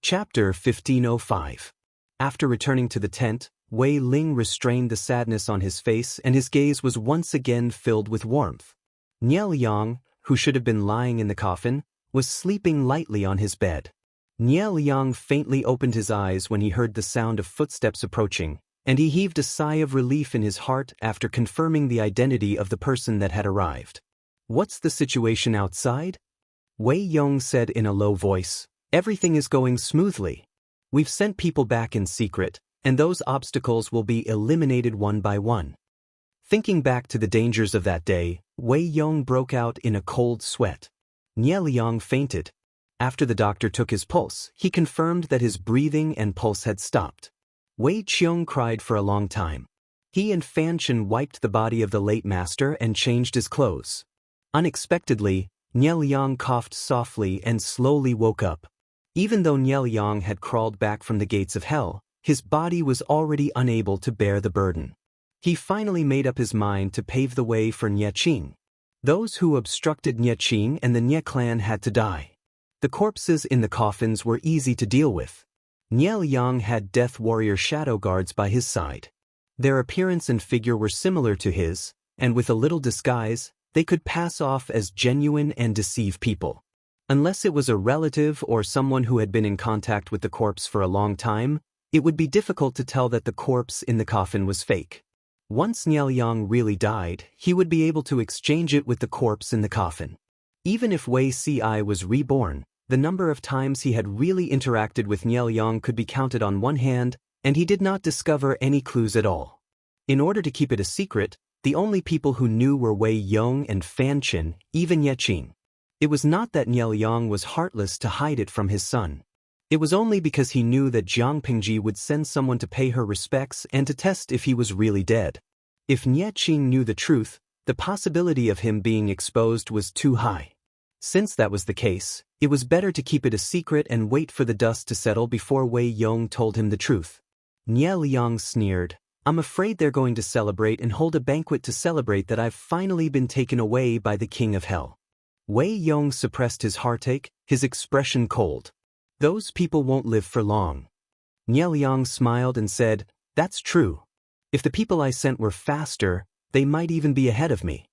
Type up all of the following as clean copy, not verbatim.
Chapter 1505. After returning to the tent, Wei Ling restrained the sadness on his face and his gaze was once again filled with warmth. Nie Liang, who should have been lying in the coffin, was sleeping lightly on his bed. Nie Liang faintly opened his eyes when he heard the sound of footsteps approaching, and he heaved a sigh of relief in his heart after confirming the identity of the person that had arrived. "What's the situation outside?" Wei Yong said in a low voice. "Everything is going smoothly. We've sent people back in secret, and those obstacles will be eliminated one by one." Thinking back to the dangers of that day, Wei Yong broke out in a cold sweat. Nie Liang fainted. After the doctor took his pulse, he confirmed that his breathing and pulse had stopped. Wei Qiong cried for a long time. He and Fan Chen wiped the body of the late master and changed his clothes. Unexpectedly, Nie Liang coughed softly and slowly woke up. Even though Nie Liang had crawled back from the gates of hell, his body was already unable to bear the burden. He finally made up his mind to pave the way for Nie Qing. Those who obstructed Nie Qing and the Nie clan had to die. The corpses in the coffins were easy to deal with. Nie Liang had Death Warrior shadow guards by his side. Their appearance and figure were similar to his, and with a little disguise, they could pass off as genuine and deceive people. Unless it was a relative or someone who had been in contact with the corpse for a long time, it would be difficult to tell that the corpse in the coffin was fake. Once Nie Liang really died, he would be able to exchange it with the corpse in the coffin. Even if Wei Ci was reborn, the number of times he had really interacted with Nie Liang could be counted on one hand, and he did not discover any clues at all. In order to keep it a secret, the only people who knew were Wei Yong and Fan Chen, even Ye Qing. It was not that Nie Liang was heartless to hide it from his son. It was only because he knew that Jiang Pingji would send someone to pay her respects and to test if he was really dead. If Nie Qing knew the truth, the possibility of him being exposed was too high. Since that was the case, it was better to keep it a secret and wait for the dust to settle before Wei Yong told him the truth. Nie Liang sneered. "I'm afraid they're going to celebrate and hold a banquet to celebrate that I've finally been taken away by the King of Hell." Wei Yong suppressed his heartache, his expression cold. "Those people won't live for long." Nie Liang smiled and said, "That's true. If the people I sent were faster, they might even be ahead of me."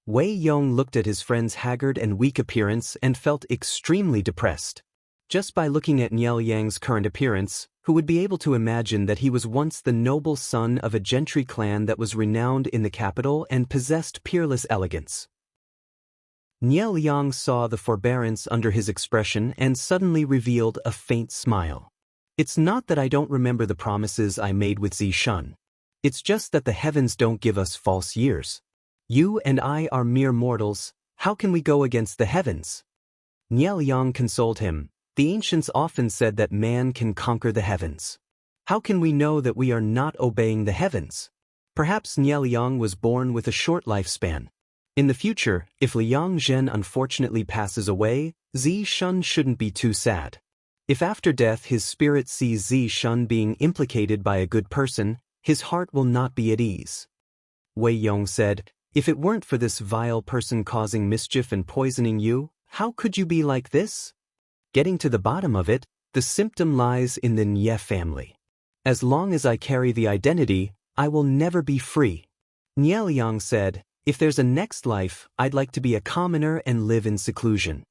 Wei Yong looked at his friend's haggard and weak appearance and felt extremely depressed. Just by looking at Nie Liang's current appearance, who would be able to imagine that he was once the noble son of a gentry clan that was renowned in the capital and possessed peerless elegance? Nie Liang saw the forbearance under his expression and suddenly revealed a faint smile. "It's not that I don't remember the promises I made with Zishan. It's just that the heavens don't give us false years. You and I are mere mortals, how can we go against the heavens?" Nie Liang consoled him. "The ancients often said that man can conquer the heavens. How can we know that we are not obeying the heavens? Perhaps Nie Liang was born with a short lifespan. In the future, if Liang Zhen unfortunately passes away, Zishan shouldn't be too sad. If after death his spirit sees Zishan being implicated by a good person, his heart will not be at ease." Wei Yong said, "If it weren't for this vile person causing mischief and poisoning you, how could you be like this? Getting to the bottom of it, the symptom lies in the Nie family. As long as I carry the identity, I will never be free." Nie Liang said, "If there's a next life, I'd like to be a commoner and live in seclusion.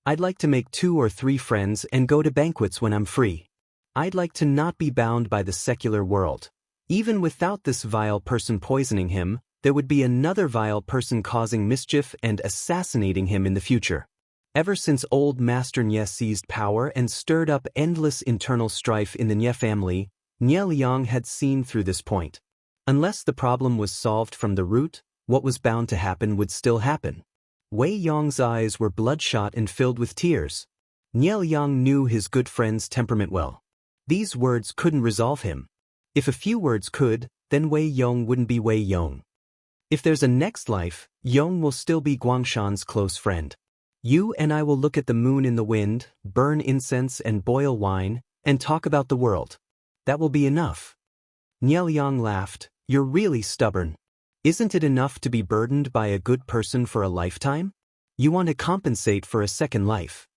I'd like to make 2 or 3 friends and go to banquets when I'm free. I'd like to not be bound by the secular world. Even without this vile person poisoning him, there would be another vile person causing mischief and assassinating him in the future." Ever since old Master Nie seized power and stirred up endless internal strife in the Nie family, Nie Liang had seen through this point. Unless the problem was solved from the root, what was bound to happen would still happen. Wei Yong's eyes were bloodshot and filled with tears. Nie Liang knew his good friend's temperament well. These words couldn't resolve him. If a few words could, then Wei Yong wouldn't be Wei Yong. If there's a next life, Yong will still be Guangshan's close friend. You and I will look at the moon in the wind, burn incense and boil wine, and talk about the world. That will be enough." Nie Liang laughed. "You're really stubborn. Isn't it enough to be burdened by a good person for a lifetime? You want to compensate for a second life."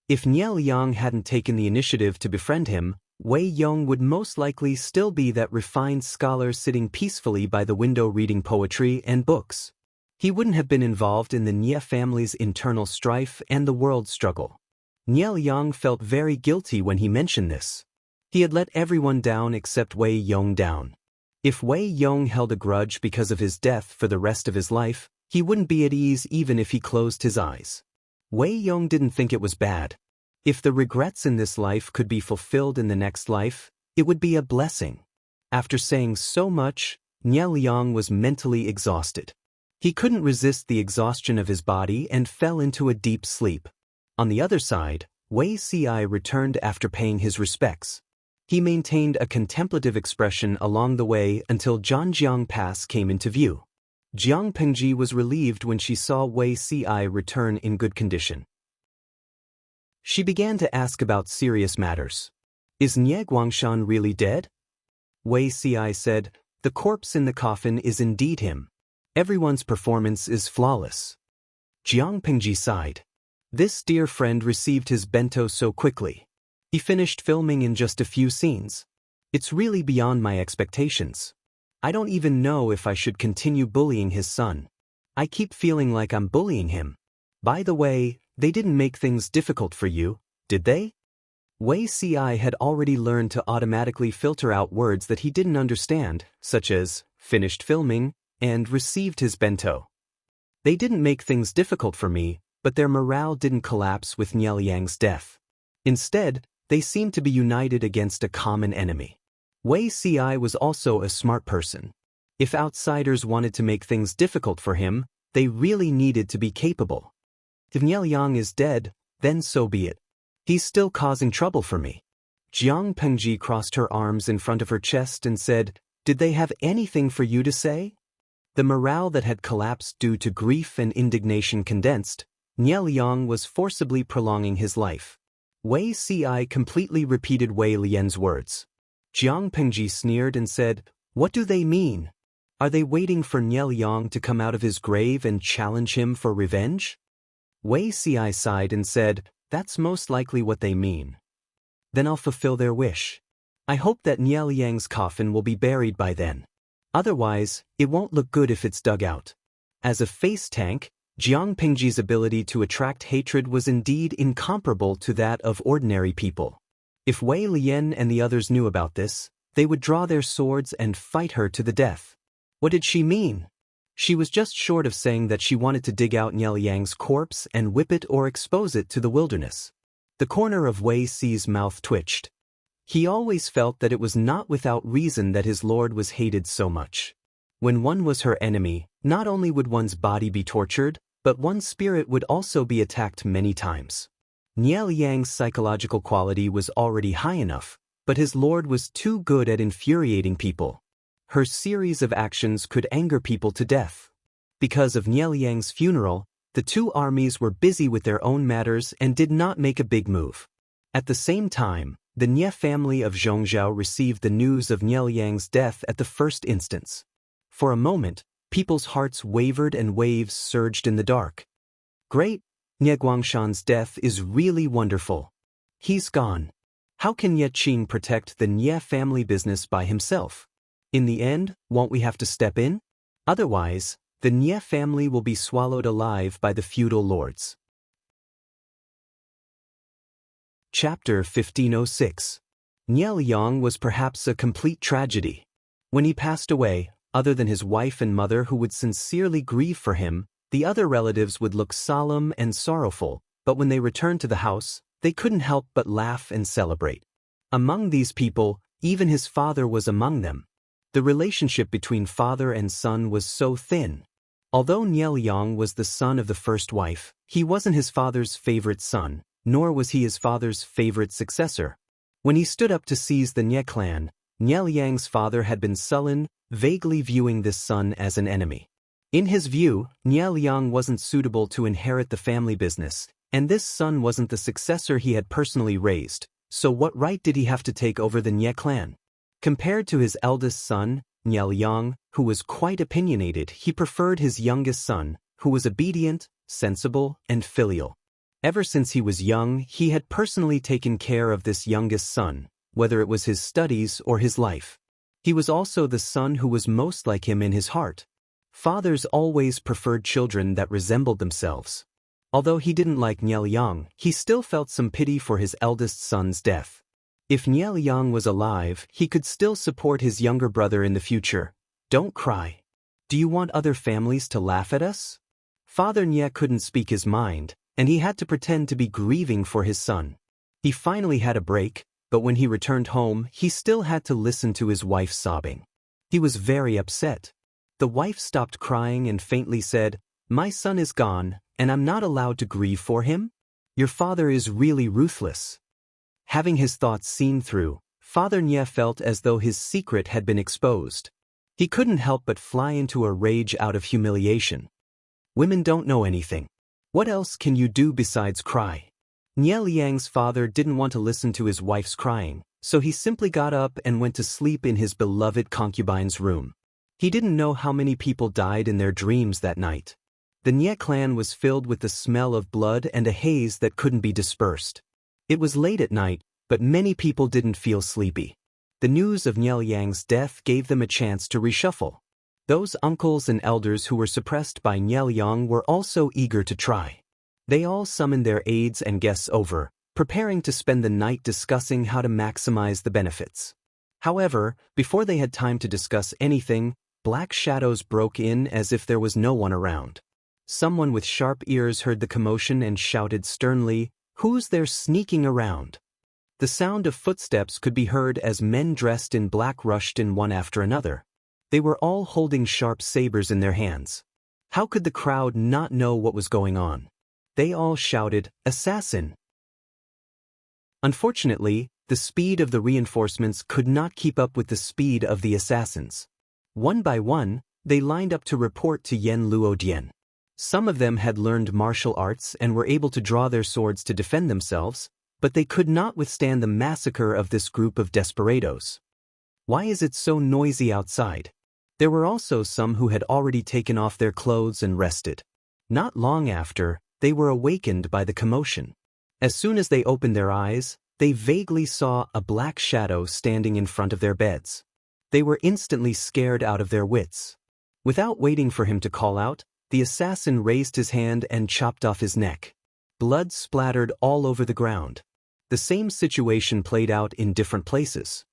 If Nie Liang hadn't taken the initiative to befriend him, Wei Yong would most likely still be that refined scholar sitting peacefully by the window reading poetry and books. He wouldn't have been involved in the Nie family's internal strife and the world struggle. Nie Liang felt very guilty when he mentioned this. He had let everyone down except Wei Yong down. If Wei Yong held a grudge because of his death for the rest of his life, he wouldn't be at ease even if he closed his eyes. Wei Yong didn't think it was bad. If the regrets in this life could be fulfilled in the next life, it would be a blessing. After saying so much, Nie Liang was mentally exhausted. He couldn't resist the exhaustion of his body and fell into a deep sleep. On the other side, Wei Ci returned after paying his respects. He maintained a contemplative expression along the way until Zhanjiang Pass came into view. Jiang Pengji was relieved when she saw Wei Ci return in good condition. She began to ask about serious matters. Is Nie Guangshan really dead? Wei Ci said, the corpse in the coffin is indeed him. Everyone's performance is flawless. Jiang Pengji sighed. This dear friend received his bento so quickly. He finished filming in just a few scenes. It's really beyond my expectations. I don't even know if I should continue bullying his son. I keep feeling like I'm bullying him. By the way, they didn't make things difficult for you, did they? Wei Ci had already learned to automatically filter out words that he didn't understand, such as finished filming and received his bento. They didn't make things difficult for me, but their morale didn't collapse with Nie Liang's death. Instead, they seemed to be united against a common enemy. Wei Ci was also a smart person. If outsiders wanted to make things difficult for him, they really needed to be capable. If Nie Liang is dead, then so be it. He's still causing trouble for me. Jiang Pengji crossed her arms in front of her chest and said, did they have anything for you to say? The morale that had collapsed due to grief and indignation condensed. Nie Liang was forcibly prolonging his life. Wei Ci completely repeated Wei Lian's words. Jiang Pengji sneered and said, what do they mean? Are they waiting for Nie Liang to come out of his grave and challenge him for revenge? Wei Ci sighed and said, that's most likely what they mean. Then I'll fulfill their wish. I hope that Nie Liang's coffin will be buried by then. Otherwise, it won't look good if it's dug out. As a face tank, Jiang Pengji's ability to attract hatred was indeed incomparable to that of ordinary people. If Wei Lian and the others knew about this, they would draw their swords and fight her to the death. What did she mean? She was just short of saying that she wanted to dig out Nie Liang's corpse and whip it or expose it to the wilderness. The corner of Wei Ci's mouth twitched. He always felt that it was not without reason that his lord was hated so much. When one was her enemy, not only would one's body be tortured, but one's spirit would also be attacked many times. Nie Liang's psychological quality was already high enough, but his lord was too good at infuriating people. Her series of actions could anger people to death. Because of Nie Liang's funeral, the two armies were busy with their own matters and did not make a big move. At the same time, the Nie family of Zhongzhou received the news of Nie Liang's death at the first instance. For a moment, people's hearts wavered and waves surged in the dark. Great! Nie Guangshan's death is really wonderful. He's gone. How can Nie Qing protect the Nie family business by himself? In the end, won't we have to step in? Otherwise, the Nie family will be swallowed alive by the feudal lords. Chapter 1506. Nie Liang was perhaps a complete tragedy. When he passed away, other than his wife and mother who would sincerely grieve for him, the other relatives would look solemn and sorrowful, but when they returned to the house, they couldn't help but laugh and celebrate. Among these people, even his father was among them. The relationship between father and son was so thin. Although Nie Liang was the son of the first wife, he wasn't his father's favorite son, nor was he his father's favorite successor. When he stood up to seize the Nie clan, Nie Liang's father had been sullen, vaguely viewing this son as an enemy. In his view, Nie Liang wasn't suitable to inherit the family business, and this son wasn't the successor he had personally raised, so what right did he have to take over the Nie clan? Compared to his eldest son, Nie Liang, who was quite opinionated, he preferred his youngest son, who was obedient, sensible, and filial. Ever since he was young, he had personally taken care of this youngest son, whether it was his studies or his life. He was also the son who was most like him in his heart. Fathers always preferred children that resembled themselves. Although he didn't like Liang, he still felt some pity for his eldest son's death. If Liang was alive, he could still support his younger brother in the future. Don't cry. Do you want other families to laugh at us? Father Nye couldn't speak his mind, and he had to pretend to be grieving for his son. He finally had a break, but when he returned home, he still had to listen to his wife sobbing. He was very upset. The wife stopped crying and faintly said, "My son is gone, and I'm not allowed to grieve for him? Your father is really ruthless." Having his thoughts seen through, Father Nye felt as though his secret had been exposed. He couldn't help but fly into a rage out of humiliation. Women don't know anything. What else can you do besides cry? Nye Liang's father didn't want to listen to his wife's crying, so he simply got up and went to sleep in his beloved concubine's room. He didn't know how many people died in their dreams that night. The Nye clan was filled with the smell of blood and a haze that couldn't be dispersed. It was late at night, but many people didn't feel sleepy. The news of Nye Liang's death gave them a chance to reshuffle. Those uncles and elders who were suppressed by Nye Liang were also eager to try. They all summoned their aides and guests over, preparing to spend the night discussing how to maximize the benefits. However, before they had time to discuss anything, black shadows broke in as if there was no one around. Someone with sharp ears heard the commotion and shouted sternly, "Who's there sneaking around?" The sound of footsteps could be heard as men dressed in black rushed in one after another. They were all holding sharp sabers in their hands. How could the crowd not know what was going on? They all shouted, "Assassin!" Unfortunately, the speed of the reinforcements could not keep up with the speed of the assassins. One by one, they lined up to report to Yen Luodian. Some of them had learned martial arts and were able to draw their swords to defend themselves, but they could not withstand the massacre of this group of desperados. Why is it so noisy outside? There were also some who had already taken off their clothes and rested. Not long after, they were awakened by the commotion. As soon as they opened their eyes, they vaguely saw a black shadow standing in front of their beds. They were instantly scared out of their wits. Without waiting for him to call out, the assassin raised his hand and chopped off his neck. Blood splattered all over the ground. The same situation played out in different places.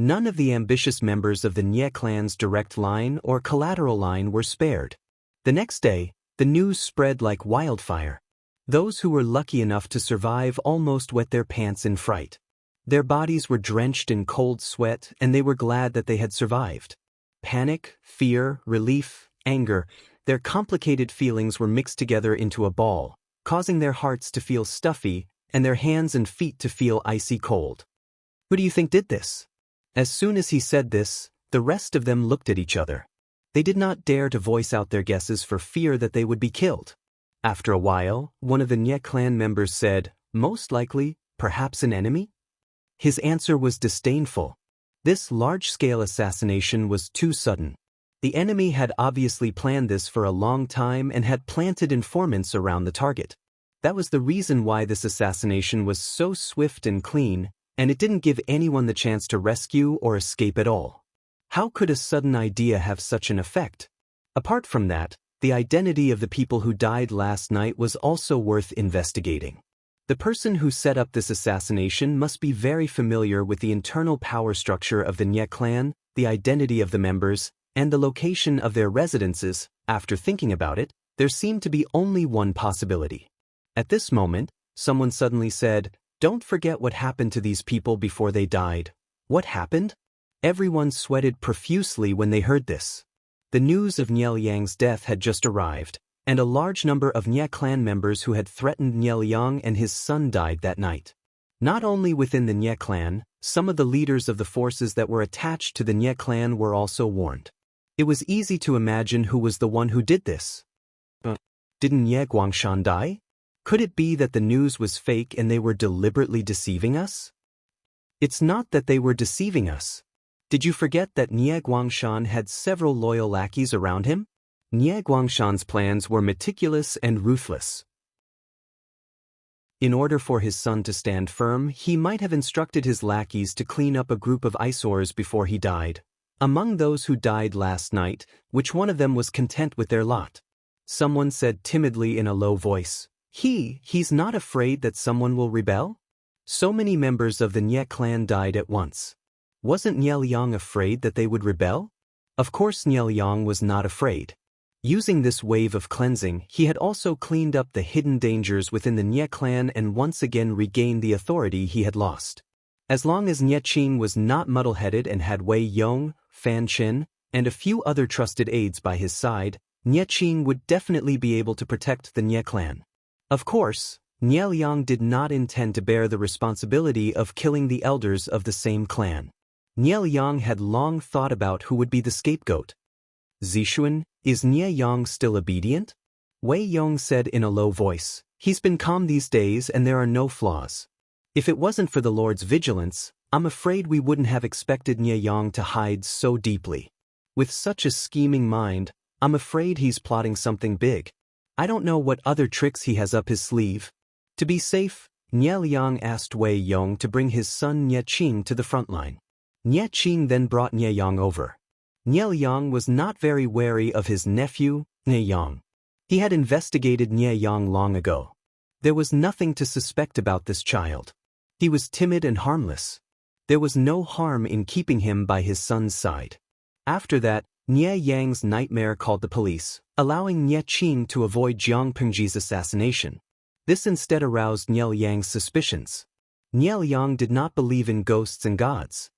None of the ambitious members of the Nye clan's direct line or collateral line were spared. The next day, the news spread like wildfire. Those who were lucky enough to survive almost wet their pants in fright. Their bodies were drenched in cold sweat, and they were glad that they had survived. Panic, fear, relief, anger, their complicated feelings were mixed together into a ball, causing their hearts to feel stuffy and their hands and feet to feel icy cold. Who do you think did this? As soon as he said this, the rest of them looked at each other. They did not dare to voice out their guesses for fear that they would be killed. After a while, one of the Nye clan members said, "Most likely, perhaps an enemy?" His answer was disdainful. This large-scale assassination was too sudden. The enemy had obviously planned this for a long time and had planted informants around the target. That was the reason why this assassination was so swift and clean, and it didn't give anyone the chance to rescue or escape at all. How could a sudden idea have such an effect? Apart from that, the identity of the people who died last night was also worth investigating. The person who set up this assassination must be very familiar with the internal power structure of the Nye clan, the identity of the members, and the location of their residences. After thinking about it, there seemed to be only one possibility. At this moment, someone suddenly said, "Don't forget what happened to these people before they died." What happened? Everyone sweated profusely when they heard this. The news of Nye Liang's death had just arrived, and a large number of Nye clan members who had threatened Nye Liang and his son died that night. Not only within the Nye clan, some of the leaders of the forces that were attached to the Nye clan were also warned. It was easy to imagine who was the one who did this. Didn't Nye Guangshan die? Could it be that the news was fake and they were deliberately deceiving us? It's not that they were deceiving us. Did you forget that Nye Guangshan had several loyal lackeys around him? Nye Guangshan's plans were meticulous and ruthless. In order for his son to stand firm, he might have instructed his lackeys to clean up a group of eyesores before he died. Among those who died last night, which one of them was content with their lot? Someone said timidly in a low voice. He's not afraid that someone will rebel? So many members of the Nye clan died at once. Wasn't Nye Liang afraid that they would rebel? Of course Nye Liang was not afraid. Using this wave of cleansing, he had also cleaned up the hidden dangers within the Nye clan and once again regained the authority he had lost. As long as Nye Qing was not muddle-headed and had Wei Yong, Fan Qin, and a few other trusted aides by his side, Nye Qing would definitely be able to protect the Nye clan. Of course, Nye Liang did not intend to bear the responsibility of killing the elders of the same clan. Nye Liang had long thought about who would be the scapegoat. Zixuan, is Nye Yang still obedient? Wei Yong said in a low voice. He's been calm these days and there are no flaws. If it wasn't for the Lord's vigilance, I'm afraid we wouldn't have expected Nye Yang to hide so deeply. With such a scheming mind, I'm afraid he's plotting something big. I don't know what other tricks he has up his sleeve. To be safe, Nye Liang asked Wei Yong to bring his son Nye Qing to the front line. Nye Qing then brought Nye Yang over. Nye Liang was not very wary of his nephew, Nye Yang. He had investigated Nye Yang long ago. There was nothing to suspect about this child. He was timid and harmless. There was no harm in keeping him by his son's side. After that, Nye Yang's nightmare called the police, allowing Nye Qing to avoid Jiang Pengji's assassination. This instead aroused Nye Liang's suspicions. Nye Liang did not believe in ghosts and gods.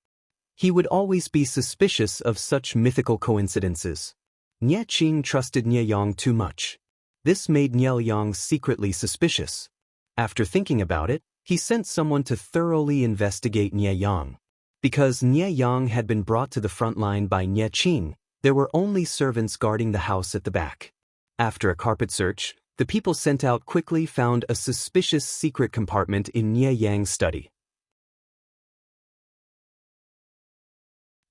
He would always be suspicious of such mythical coincidences. Nye Qing trusted Nye Yang too much. This made Nye Liang secretly suspicious. After thinking about it, he sent someone to thoroughly investigate Nye Yang. Because Nye Yang had been brought to the front line by Nye Qing, there were only servants guarding the house at the back. After a carpet search, the people sent out quickly found a suspicious secret compartment in Nye Yang's study.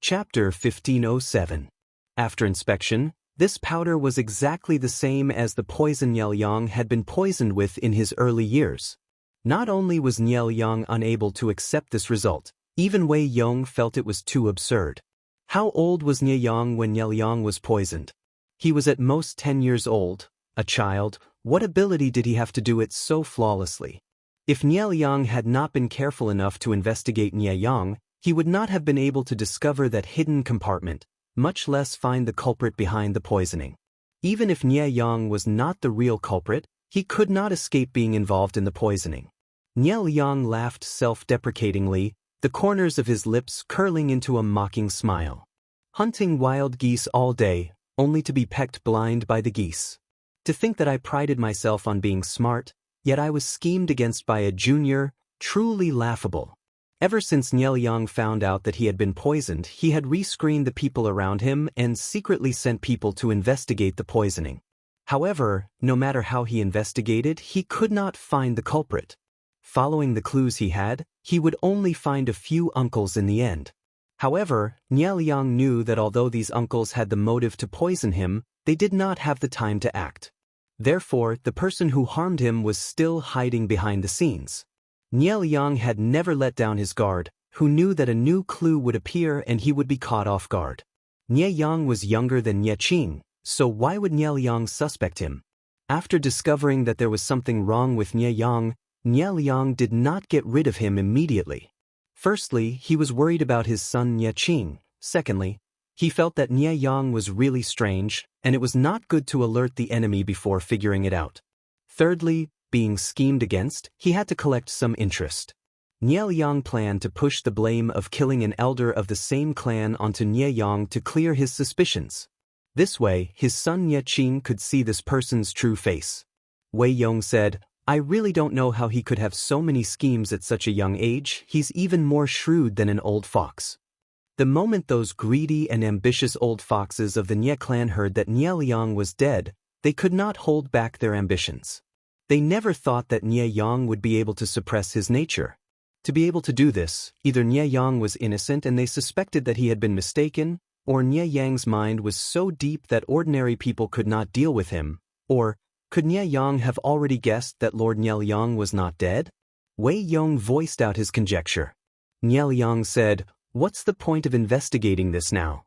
Chapter 1507. After inspection, this powder was exactly the same as the poison Nye Liang had been poisoned with in his early years. Not only was Nye Liang unable to accept this result, even Wei Yong felt it was too absurd. How old was Nye Liang when Nye Liang was poisoned? He was at most 10 years old, a child. What ability did he have to do it so flawlessly? If Nye Liang had not been careful enough to investigate Nye Yang, he would not have been able to discover that hidden compartment, much less find the culprit behind the poisoning. Even if Nye Yang was not the real culprit, he could not escape being involved in the poisoning. Nye Liang laughed self-deprecatingly, the corners of his lips curling into a mocking smile. Hunting wild geese all day, only to be pecked blind by the geese. To think that I prided myself on being smart, yet I was schemed against by a junior, truly laughable. Ever since Nye Liang found out that he had been poisoned, he had rescreened the people around him and secretly sent people to investigate the poisoning. However, no matter how he investigated, he could not find the culprit. Following the clues he would only find a few uncles in the end. However, Nye Liang knew that although these uncles had the motive to poison him, they did not have the time to act. Therefore, the person who harmed him was still hiding behind the scenes. Nye Liang had never let down his guard, who knew that a new clue would appear and he would be caught off guard. Nye Yang was younger than Nye Qing, so why would Nye Liang suspect him? After discovering that there was something wrong with Nye Yang, Nye Liang did not get rid of him immediately. Firstly, he was worried about his son Nye Qing. Secondly, he felt that Nye Yang was really strange, and it was not good to alert the enemy before figuring it out. Thirdly, being schemed against, he had to collect some interest. Nye Liang planned to push the blame of killing an elder of the same clan onto Nye Yang to clear his suspicions. This way, his son Nye Qing could see this person's true face. Wei Yong said, I really don't know how he could have so many schemes at such a young age. He's even more shrewd than an old fox. The moment those greedy and ambitious old foxes of the Nye clan heard that Nye Liang was dead, they could not hold back their ambitions. They never thought that Nye Yang would be able to suppress his nature. To be able to do this, either Nye Yang was innocent and they suspected that he had been mistaken, or Nye Yang's mind was so deep that ordinary people could not deal with him, or Could Nie Yang have already guessed that Lord Nie Yang was not dead? Wei Yong voiced out his conjecture. Nie Yang said, "What's the point of investigating this now?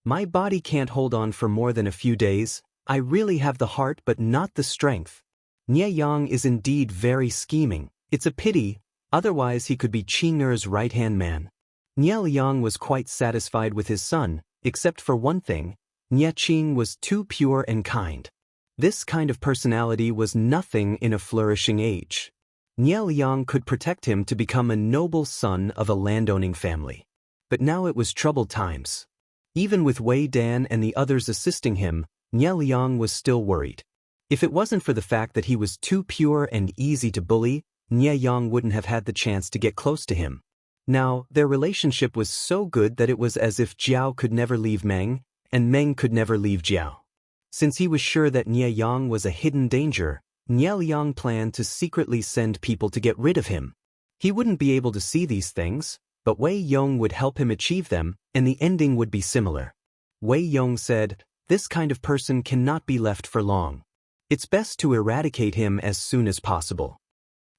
My body can't hold on for more than a few days. I really have the heart but not the strength. Nie Yang is indeed very scheming. It's a pity, otherwise he could be Qing Er's right-hand man." Nie Yang was quite satisfied with his son, except for one thing: Nie Qing was too pure and kind. This kind of personality was nothing in a flourishing age. Nie Yang could protect him to become a noble son of a landowning family. But now it was troubled times. Even with Wei Dan and the others assisting him, Nie Yang was still worried. If it wasn't for the fact that he was too pure and easy to bully, Nie Yang wouldn't have had the chance to get close to him. Now, their relationship was so good that it was as if Jiao could never leave Meng, and Meng could never leave Jiao. Since he was sure that Nie Yang was a hidden danger, Nie Yang planned to secretly send people to get rid of him. He wouldn't be able to see these things, but Wei Yong would help him achieve them, and the ending would be similar. Wei Yong said, "This kind of person cannot be left for long. It's best to eradicate him as soon as possible."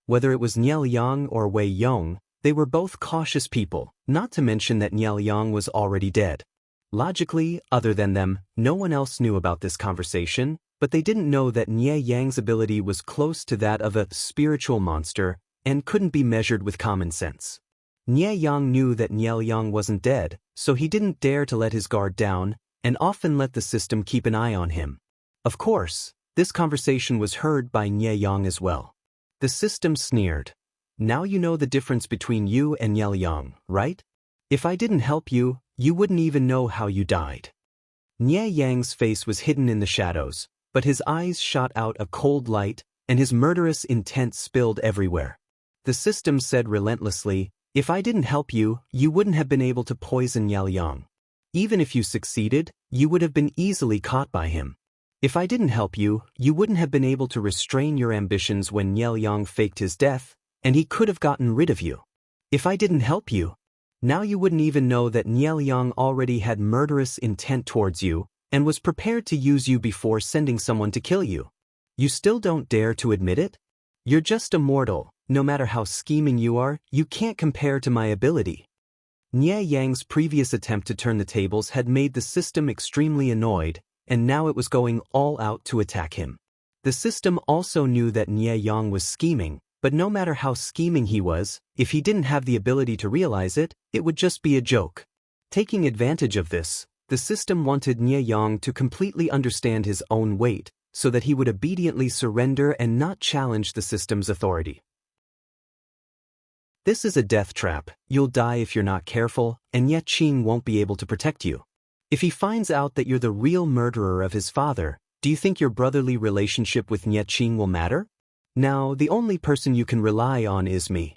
Whether it was Nie Yang or Wei Yong, they were both cautious people, not to mention that Nie Yang was already dead. Logically, other than them, no one else knew about this conversation, but they didn't know that Nie Yang's ability was close to that of a spiritual monster and couldn't be measured with common sense. Nie Yang knew that Nie Yang wasn't dead, so he didn't dare to let his guard down, and often let the system keep an eye on him. Of course, this conversation was heard by Nie Yang as well. The system sneered. "Now you know the difference between you and Nie Yang, right? If I didn't help you, you wouldn't even know how you died." Nie Yang's face was hidden in the shadows, but his eyes shot out a cold light, and his murderous intent spilled everywhere. The system said relentlessly, "If I didn't help you, you wouldn't have been able to poison Nie Yang. Even if you succeeded, you would have been easily caught by him. If I didn't help you, you wouldn't have been able to restrain your ambitions when Nie Yang faked his death, and he could have gotten rid of you. If I didn't help you, now you wouldn't even know that Nie Yang already had murderous intent towards you and was prepared to use you before sending someone to kill you. You still don't dare to admit it? You're just a mortal. No matter how scheming you are, you can't compare to my ability." Nie Yang's previous attempt to turn the tables had made the system extremely annoyed, and now it was going all out to attack him. The system also knew that Nie Yang was scheming, but no matter how scheming he was, if he didn't have the ability to realize it, it would just be a joke. Taking advantage of this, the system wanted Nie Yang to completely understand his own weight, so that he would obediently surrender and not challenge the system's authority. "This is a death trap. You'll die if you're not careful, and Nie Qing won't be able to protect you. If he finds out that you're the real murderer of his father, do you think your brotherly relationship with Nie Qing will matter? Now, the only person you can rely on is me."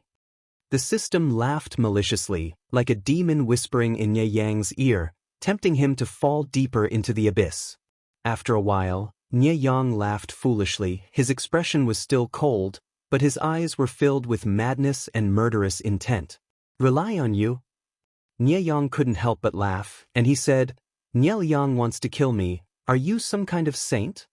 The system laughed maliciously, like a demon whispering in Nie Yang's ear, tempting him to fall deeper into the abyss. After a while, Nie Yang laughed foolishly. His expression was still cold, but his eyes were filled with madness and murderous intent. "Rely on you?" Nie Yang couldn't help but laugh, and he said, "Nie Yang wants to kill me. Are you some kind of saint?"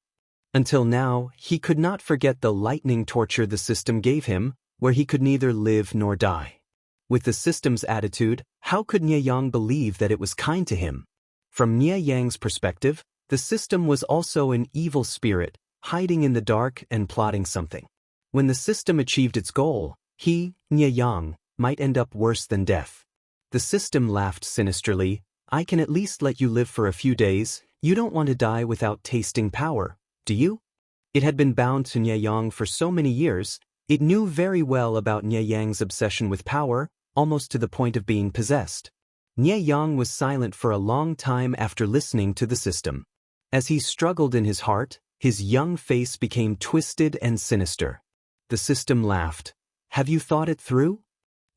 Until now, he could not forget the lightning torture the system gave him, where he could neither live nor die. With the system's attitude, how could Nie Yang believe that it was kind to him? From Nie Yang's perspective, the system was also an evil spirit, hiding in the dark and plotting something. When the system achieved its goal, he, Nie Yang, might end up worse than death. The system laughed sinisterly. "I can at least let you live for a few days. You don't want to die without tasting power, do you?" It had been bound to Nie Yang for so many years, it knew very well about Nie Yang's obsession with power, almost to the point of being possessed. Nie Yang was silent for a long time after listening to the system. As he struggled in his heart, his young face became twisted and sinister. The system laughed. "Have you thought it through?"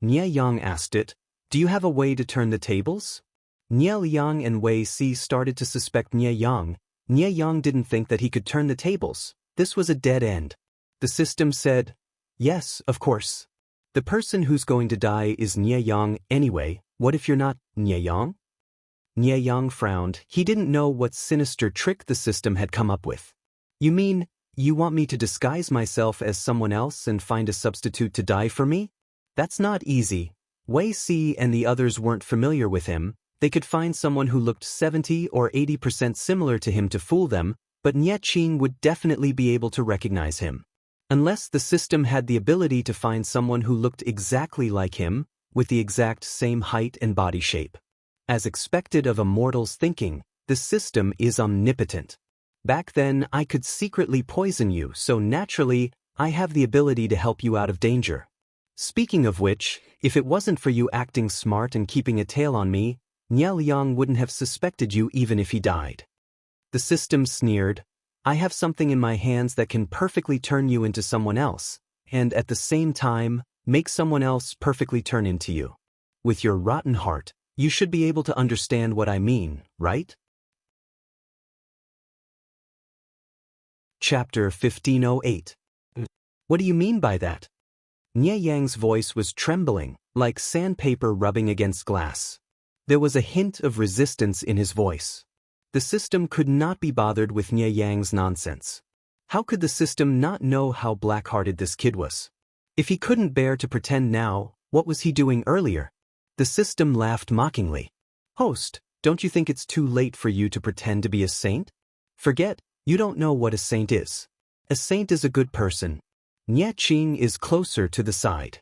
Nie Yang asked it. "Do you have a way to turn the tables?" Nie Yang and Wei Si started to suspect Nie Yang. Nie Yang didn't think that he could turn the tables. This was a dead end. The system said, "Yes, of course. The person who's going to die is Nie Yang anyway. What if you're not Nie Yang?" Nie Yang frowned. He didn't know what sinister trick the system had come up with. You mean, you want me to disguise myself as someone else and find a substitute to die for me? That's not easy. Wei Si and the others weren't familiar with him. They could find someone who looked 70 or 80% similar to him to fool them, but Nie Qing would definitely be able to recognize him. Unless the system had the ability to find someone who looked exactly like him, with the exact same height and body shape. As expected of a mortal's thinking, the system is omnipotent. Back then, I could secretly poison you, so naturally, I have the ability to help you out of danger. Speaking of which, if it wasn't for you acting smart and keeping a tail on me, Nie Liang wouldn't have suspected you even if he died. The system sneered, I have something in my hands that can perfectly turn you into someone else, and at the same time, make someone else perfectly turn into you. With your rotten heart, you should be able to understand what I mean, right? Chapter 1508. What do you mean by that? Nie Yang's voice was trembling, like sandpaper rubbing against glass. There was a hint of resistance in his voice. The system could not be bothered with Nie Yang's nonsense. How could the system not know how black-hearted this kid was? If he couldn't bear to pretend now, what was he doing earlier? The system laughed mockingly. Host, don't you think it's too late for you to pretend to be a saint? Forget, you don't know what a saint is. A saint is a good person. Nie Qing is closer to the side.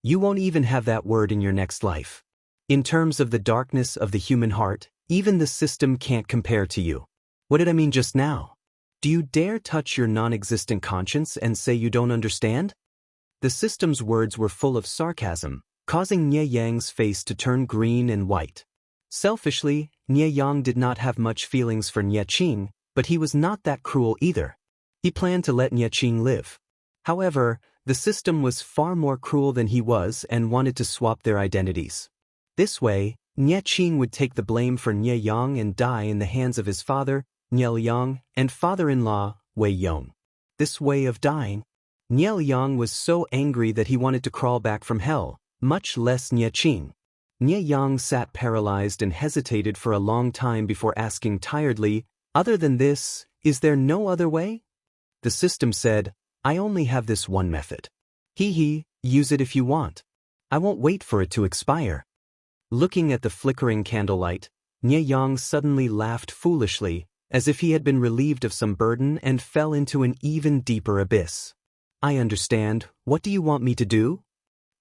You won't even have that word in your next life. In terms of the darkness of the human heart, even the system can't compare to you. What did I mean just now? Do you dare touch your non-existent conscience and say you don't understand? The system's words were full of sarcasm, causing Nie Yang's face to turn green and white. Selfishly, Nie Yang did not have much feelings for Nie Qing, but he was not that cruel either. He planned to let Nie Qing live. However, the system was far more cruel than he was and wanted to swap their identities. This way, Nie Qing would take the blame for Nie Yang and die in the hands of his father, Nie Liang, and father-in-law, Wei Yong. This way of dying. Nie Liang was so angry that he wanted to crawl back from hell, much less Nie Qing. Nie Yang sat paralyzed and hesitated for a long time before asking tiredly, other than this, is there no other way? The system said, I only have this one method. Use it if you want. I won't wait for it to expire. Looking at the flickering candlelight, Nie Yang suddenly laughed foolishly, as if he had been relieved of some burden and fell into an even deeper abyss. I understand, what do you want me to do?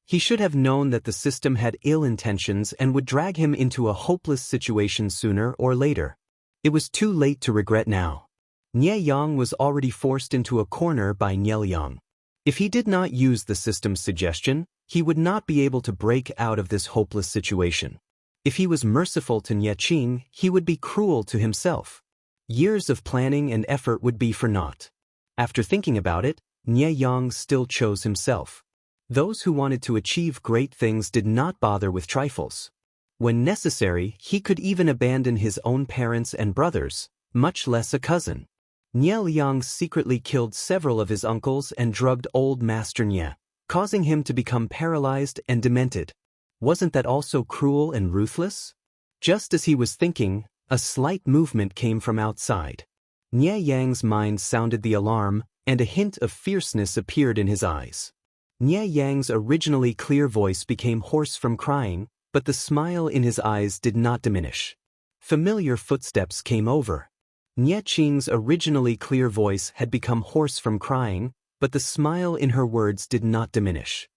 He should have known that the system had ill intentions and would drag him into a hopeless situation sooner or later. It was too late to regret now. Nie Yang was already forced into a corner by Nie Liang. If he did not use the system's suggestion, he would not be able to break out of this hopeless situation. If he was merciful to Nie Qing, he would be cruel to himself. Years of planning and effort would be for naught. After thinking about it, Nie Yang still chose himself. Those who wanted to achieve great things did not bother with trifles. When necessary, he could even abandon his own parents and brothers, much less a cousin. Nie Liang secretly killed several of his uncles and drugged old Master Nie, causing him to become paralyzed and demented. Wasn't that also cruel and ruthless? Just as he was thinking, a slight movement came from outside. Nie Yang's mind sounded the alarm, and a hint of fierceness appeared in his eyes. Nie Yang's originally clear voice became hoarse from crying, but the smile in his eyes did not diminish. Familiar footsteps came over. Nie Qing's originally clear voice had become hoarse from crying, but the smile in her words did not diminish.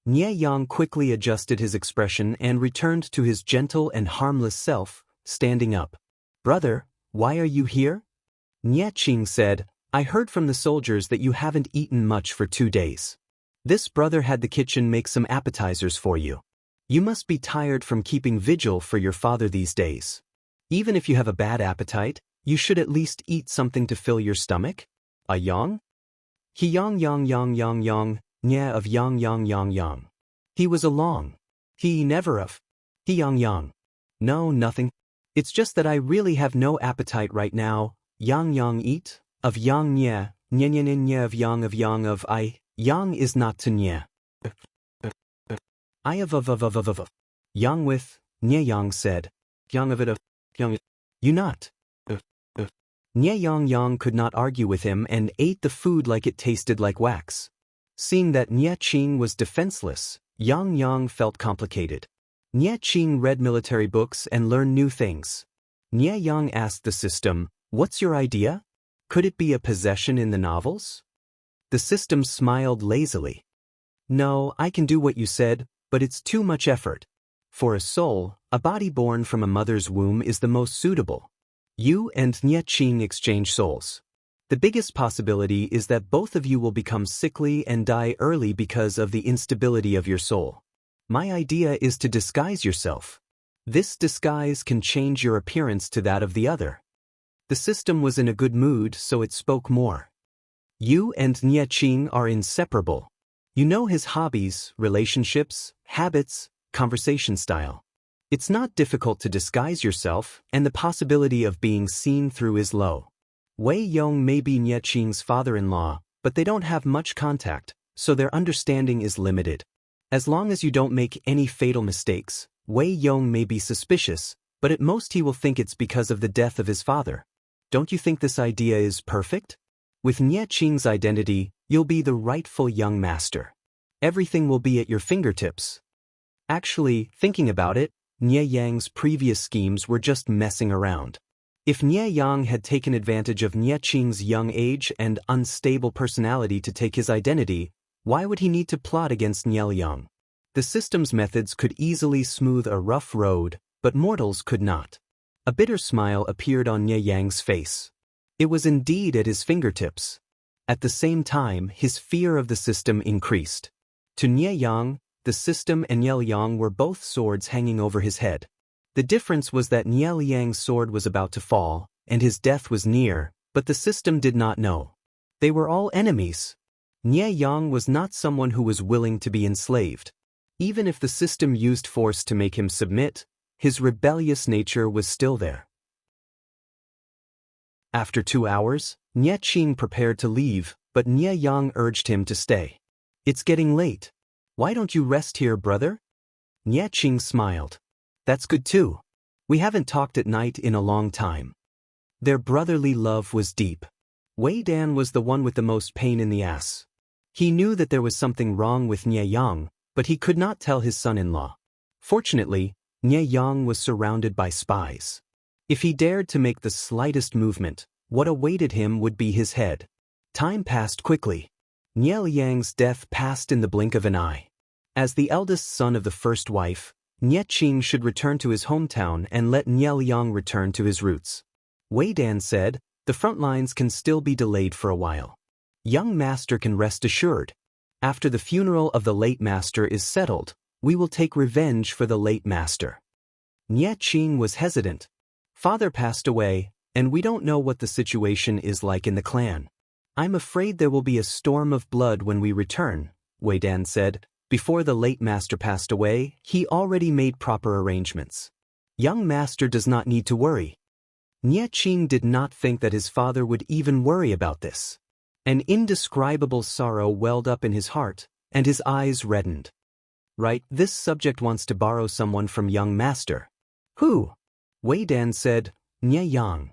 Nie Yang quickly adjusted his expression and returned to his gentle and harmless self, standing up. Brother, why are you here? Nie Qing said, I heard from the soldiers that you haven't eaten much for 2 days. This brother had the kitchen make some appetizers for you. You must be tired from keeping vigil for your father these days. Even if you have a bad appetite, you should at least eat something to fill your stomach. A yang? He yang, nye of yang. He was a long. He never of. He yang. No, nothing. It's just that I really have no appetite right now. Yang eat, of yang nye of yang of I. Yang is not to nye. I of. Yang with, Nye Yang said. Yang of it of. Yang. You not. Yang could not argue with him and ate the food like it tasted like wax. Seeing that Qing was defenseless, Yang felt complicated. Qing read military books and learned new things. Yang asked the system, "What's your idea? Could it be a possession in the novels?" The system smiled lazily. "No, I can do what you said, but it's too much effort. For a soul, a body born from a mother's womb is the most suitable. You and Qing exchange souls. The biggest possibility is that both of you will become sickly and die early because of the instability of your soul. My idea is to disguise yourself. This disguise can change your appearance to that of the other." The system was in a good mood, so it spoke more. "You and Qing are inseparable. You know his hobbies, relationships, habits, conversation style. It's not difficult to disguise yourself, and the possibility of being seen through is low. Wei Yong may be Qing's father-in-law, but they don't have much contact, so their understanding is limited. As long as you don't make any fatal mistakes, Wei Yong may be suspicious, but at most he will think it's because of the death of his father. Don't you think this idea is perfect? With Qing's identity, you'll be the rightful young master. Everything will be at your fingertips." Actually, thinking about it, Yang's previous schemes were just messing around. If Yang had taken advantage of Qing's young age and unstable personality to take his identity, why would he need to plot against Yang? The system's methods could easily smooth a rough road, but mortals could not. A bitter smile appeared on Yang's face. It was indeed at his fingertips. At the same time, his fear of the system increased. To Yang, the system and Yang were both swords hanging over his head. The difference was that Yang's sword was about to fall, and his death was near, but the system did not know. They were all enemies. Yang was not someone who was willing to be enslaved. Even if the system used force to make him submit, his rebellious nature was still there. After 2 hours, Qing prepared to leave, but Yang urged him to stay. "It's getting late. Why don't you rest here, brother?" Qing smiled. "That's good too. We haven't talked at night in a long time." Their brotherly love was deep. Wei Dan was the one with the most pain in the ass. He knew that there was something wrong with Yang, but he could not tell his son-in-law. Fortunately, Yang was surrounded by spies. If he dared to make the slightest movement, what awaited him would be his head. Time passed quickly. Yang's death passed in the blink of an eye. As the eldest son of the first wife, Qing should return to his hometown and let Yang return to his roots. Wei Dan said, "The front lines can still be delayed for a while. Young master can rest assured. After the funeral of the late master is settled, we will take revenge for the late master." Qing was hesitant. "Father passed away, and we don't know what the situation is like in the clan. I'm afraid there will be a storm of blood when we return," Wei Dan said. "Before the late master passed away, he already made proper arrangements. Young master does not need to worry." Qing did not think that his father would even worry about this. An indescribable sorrow welled up in his heart, and his eyes reddened. "Right, this subject wants to borrow someone from young master." "Who?" Wei Dan said, "Yang."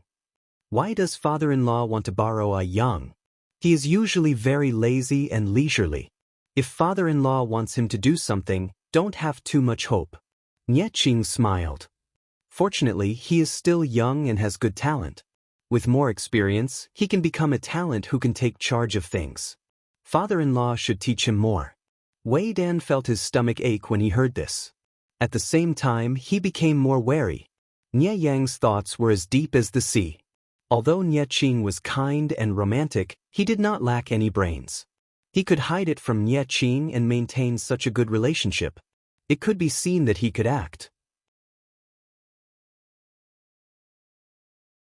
"Why does father-in-law want to borrow a Yang? He is usually very lazy and leisurely. If father-in-law wants him to do something, don't have too much hope." Qing smiled. "Fortunately, he is still young and has good talent. With more experience, he can become a talent who can take charge of things. Father-in-law should teach him more." Wei Dan felt his stomach ache when he heard this. At the same time, he became more wary. Yang's thoughts were as deep as the sea. Although Qing was kind and romantic, he did not lack any brains. He could hide it from Qing and maintain such a good relationship. It could be seen that he could act.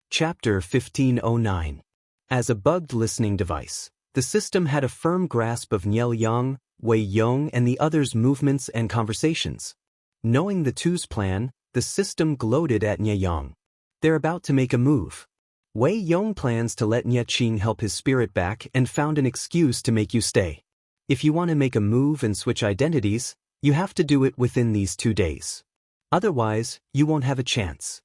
Chapter 1509. As a bugged listening device, the system had a firm grasp of Yang, Wei Yong, and the others' movements and conversations. Knowing the two's plan, the system gloated at Yang. They're about to make a move. Wei Yong plans to let Qing help his spirit back and found an excuse to make you stay. If you want to make a move and switch identities, you have to do it within these 2 days. Otherwise, you won't have a chance.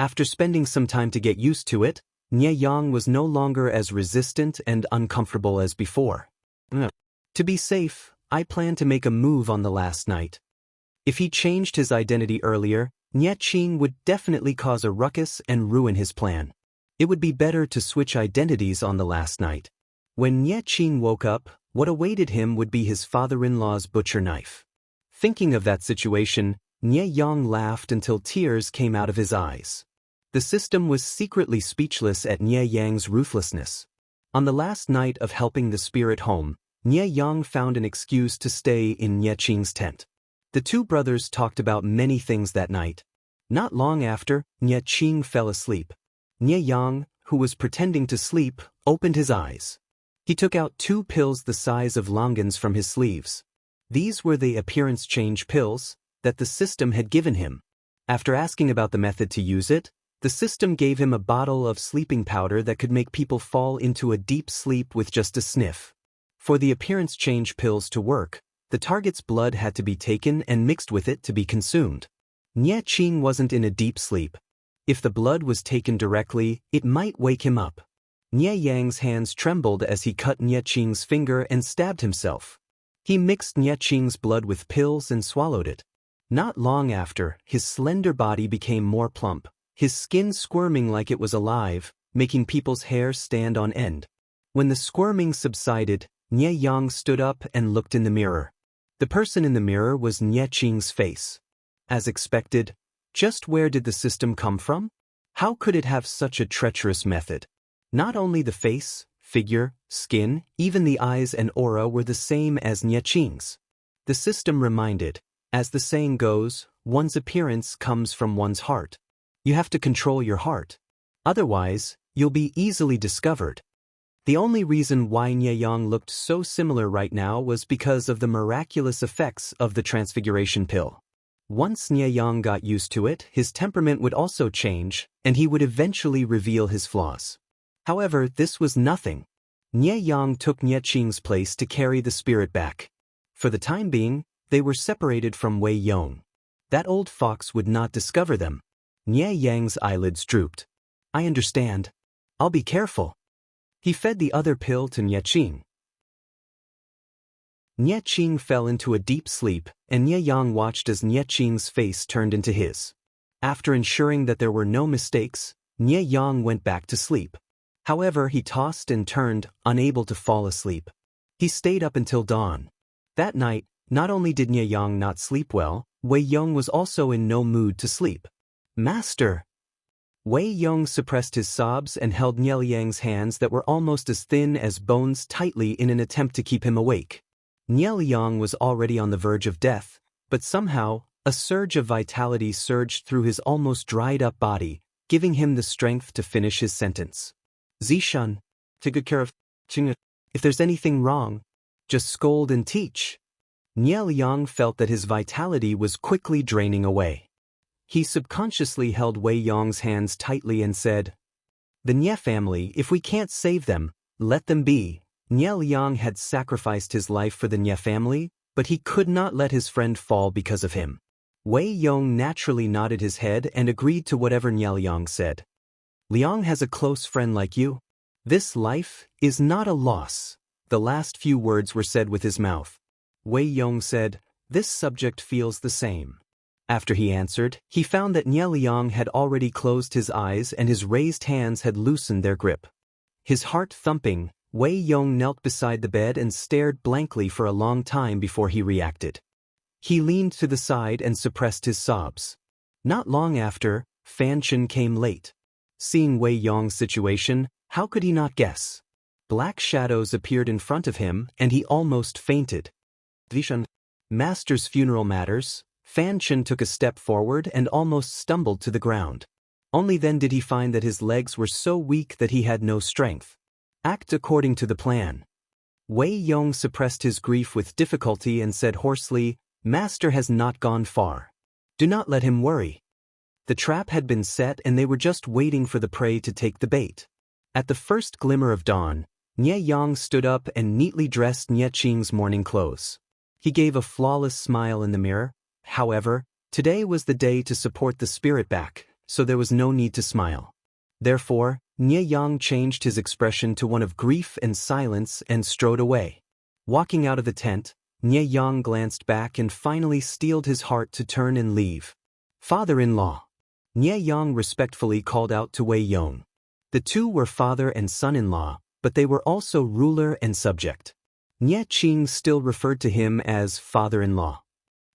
After spending some time to get used to it, Nie Yang was no longer as resistant and uncomfortable as before. To be safe, I plan to make a move on the last night. If he changed his identity earlier, Nie Qing would definitely cause a ruckus and ruin his plan. It would be better to switch identities on the last night. When Nie Qing woke up, what awaited him would be his father-in-law's butcher knife. Thinking of that situation, Nie Yang laughed until tears came out of his eyes. The system was secretly speechless at Nie Yang's ruthlessness. On the last night of helping the spirit home, Nie Yang found an excuse to stay in Nie Qing's tent. The two brothers talked about many things that night. Not long after, Nie Qing fell asleep. Nie Yang, who was pretending to sleep, opened his eyes. He took out 2 pills the size of longans from his sleeves. These were the appearance change pills that the system had given him. After asking about the method to use it, the system gave him a bottle of sleeping powder that could make people fall into a deep sleep with just a sniff. For the appearance change pills to work, the target's blood had to be taken and mixed with it to be consumed. Nie Qing wasn't in a deep sleep. If the blood was taken directly, it might wake him up. Nie Yang's hands trembled as he cut Nie Qing's finger and stabbed himself. He mixed Nie Qing's blood with pills and swallowed it. Not long after, his slender body became more plump, his skin squirming like it was alive, making people's hair stand on end. When the squirming subsided, Nie Yang stood up and looked in the mirror. The person in the mirror was Nie Qing's face. As expected, just where did the system come from? How could it have such a treacherous method? Not only the face, figure, skin, even the eyes and aura were the same as Nie Qing's. The system reminded, as the saying goes, one's appearance comes from one's heart. You have to control your heart. Otherwise, you'll be easily discovered. The only reason why Nie Yang looked so similar right now was because of the miraculous effects of the transfiguration pill. Once Nie Yang got used to it, his temperament would also change, and he would eventually reveal his flaws. However, this was nothing. Nie Yang took Nie Qing's place to carry the spirit back. For the time being, they were separated from Wei Yong. That old fox would not discover them. Nie Yang's eyelids drooped. I understand. I'll be careful. He fed the other pill to Nie Qing. Nie Qing fell into a deep sleep, and Nie Yang watched as Nie Qing's face turned into his. After ensuring that there were no mistakes, Nie Yang went back to sleep. However, he tossed and turned, unable to fall asleep. He stayed up until dawn. That night, not only did Nie Yang not sleep well, Wei Yong was also in no mood to sleep. Master! Wei Yong suppressed his sobs and held Nie Yang's hands that were almost as thin as bones tightly in an attempt to keep him awake. Nie Yang was already on the verge of death, but somehow, a surge of vitality surged through his almost dried-up body, giving him the strength to finish his sentence. Zishan, take good care of Qing. If there's anything wrong, just scold and teach. Nie Yang felt that his vitality was quickly draining away. He subconsciously held Wei Yong's hands tightly and said, "The Nie family, if we can't save them, let them be." Nie Yang had sacrificed his life for the Nie family, but he could not let his friend fall because of him. Wei Yong naturally nodded his head and agreed to whatever Nie Yang said. Liang has a close friend like you. This life is not a loss. The last few words were said with his mouth. Wei Yong said, "This subject feels the same." After he answered, he found that Nie Liang had already closed his eyes and his raised hands had loosened their grip. His heart thumping, Wei Yong knelt beside the bed and stared blankly for a long time before he reacted. He leaned to the side and suppressed his sobs. Not long after, Fan Chen came late. Seeing Wei Yong's situation, how could he not guess? Black shadows appeared in front of him, and he almost fainted. Vishan, Master's funeral matters. Fan Chen took a step forward and almost stumbled to the ground. Only then did he find that his legs were so weak that he had no strength. Act according to the plan. Wei Yong suppressed his grief with difficulty and said hoarsely, "Master has not gone far. Do not let him worry." The trap had been set and they were just waiting for the prey to take the bait. At the first glimmer of dawn, Nie Yang stood up and neatly dressed Nie Qing's morning clothes. He gave a flawless smile in the mirror. However, today was the day to support the spirit back, so there was no need to smile. Therefore, Nie Yang changed his expression to one of grief and silence and strode away. Walking out of the tent, Nie Yang glanced back and finally steeled his heart to turn and leave. Father-in-law. Nie Yang respectfully called out to Wei Yong. The two were father and son-in-law, but they were also ruler and subject. Nie Qing still referred to him as father-in-law.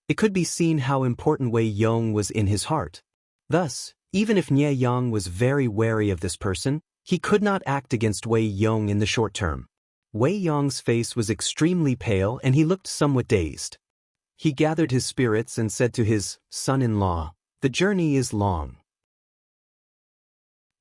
It could be seen how important Wei Yong was in his heart. Thus, even if Nie Yang was very wary of this person, he could not act against Wei Yong in the short term. Wei Yong's face was extremely pale and he looked somewhat dazed. He gathered his spirits and said to his son-in-law, "The journey is long.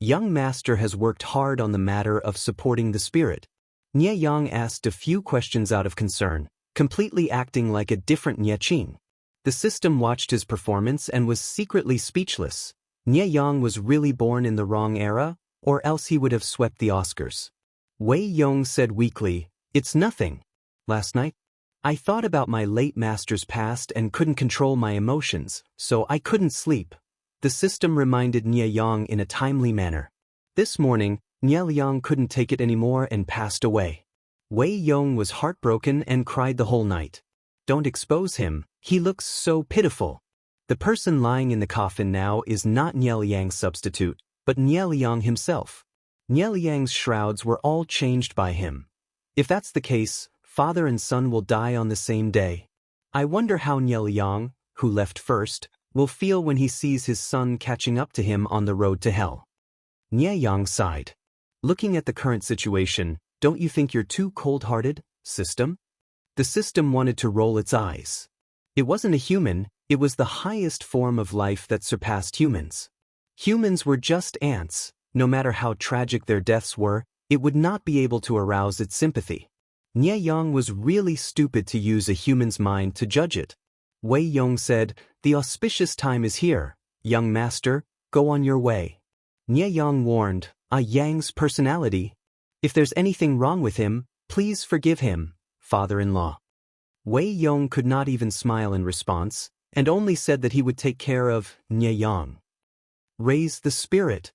Young master has worked hard on the matter of supporting the spirit." Nie Yang asked a few questions out of concern, completely acting like a different Nie Qing. The system watched his performance and was secretly speechless. Nie Yang was really born in the wrong era, or else he would have swept the Oscars. Wei Yong said weakly, "It's nothing. Last night, I thought about my late master's past and couldn't control my emotions, so I couldn't sleep." The system reminded Nie Yang in a timely manner. This morning, Nie Yang couldn't take it anymore and passed away. Wei Yong was heartbroken and cried the whole night. "Don't expose him, he looks so pitiful." The person lying in the coffin now is not Nie Liang's substitute, but Nie Liang himself. Nie Liang's shrouds were all changed by him. If that's the case, father and son will die on the same day. I wonder how Nie Liang, who left first, will feel when he sees his son catching up to him on the road to hell. Nie Yang sighed. "Looking at the current situation, don't you think you're too cold-hearted, system?" The system wanted to roll its eyes. It wasn't a human, it was the highest form of life that surpassed humans. Humans were just ants. No matter how tragic their deaths were, it would not be able to arouse its sympathy. Nie Yang was really stupid to use a human's mind to judge it. Wei Yong said, "The auspicious time is here. Young master, go on your way." Nie Yang warned, Yang's personality. "If there's anything wrong with him, please forgive him, father-in-law." Wei Yong could not even smile in response, and only said that he would take care of Nie Yang. Raise the spirit.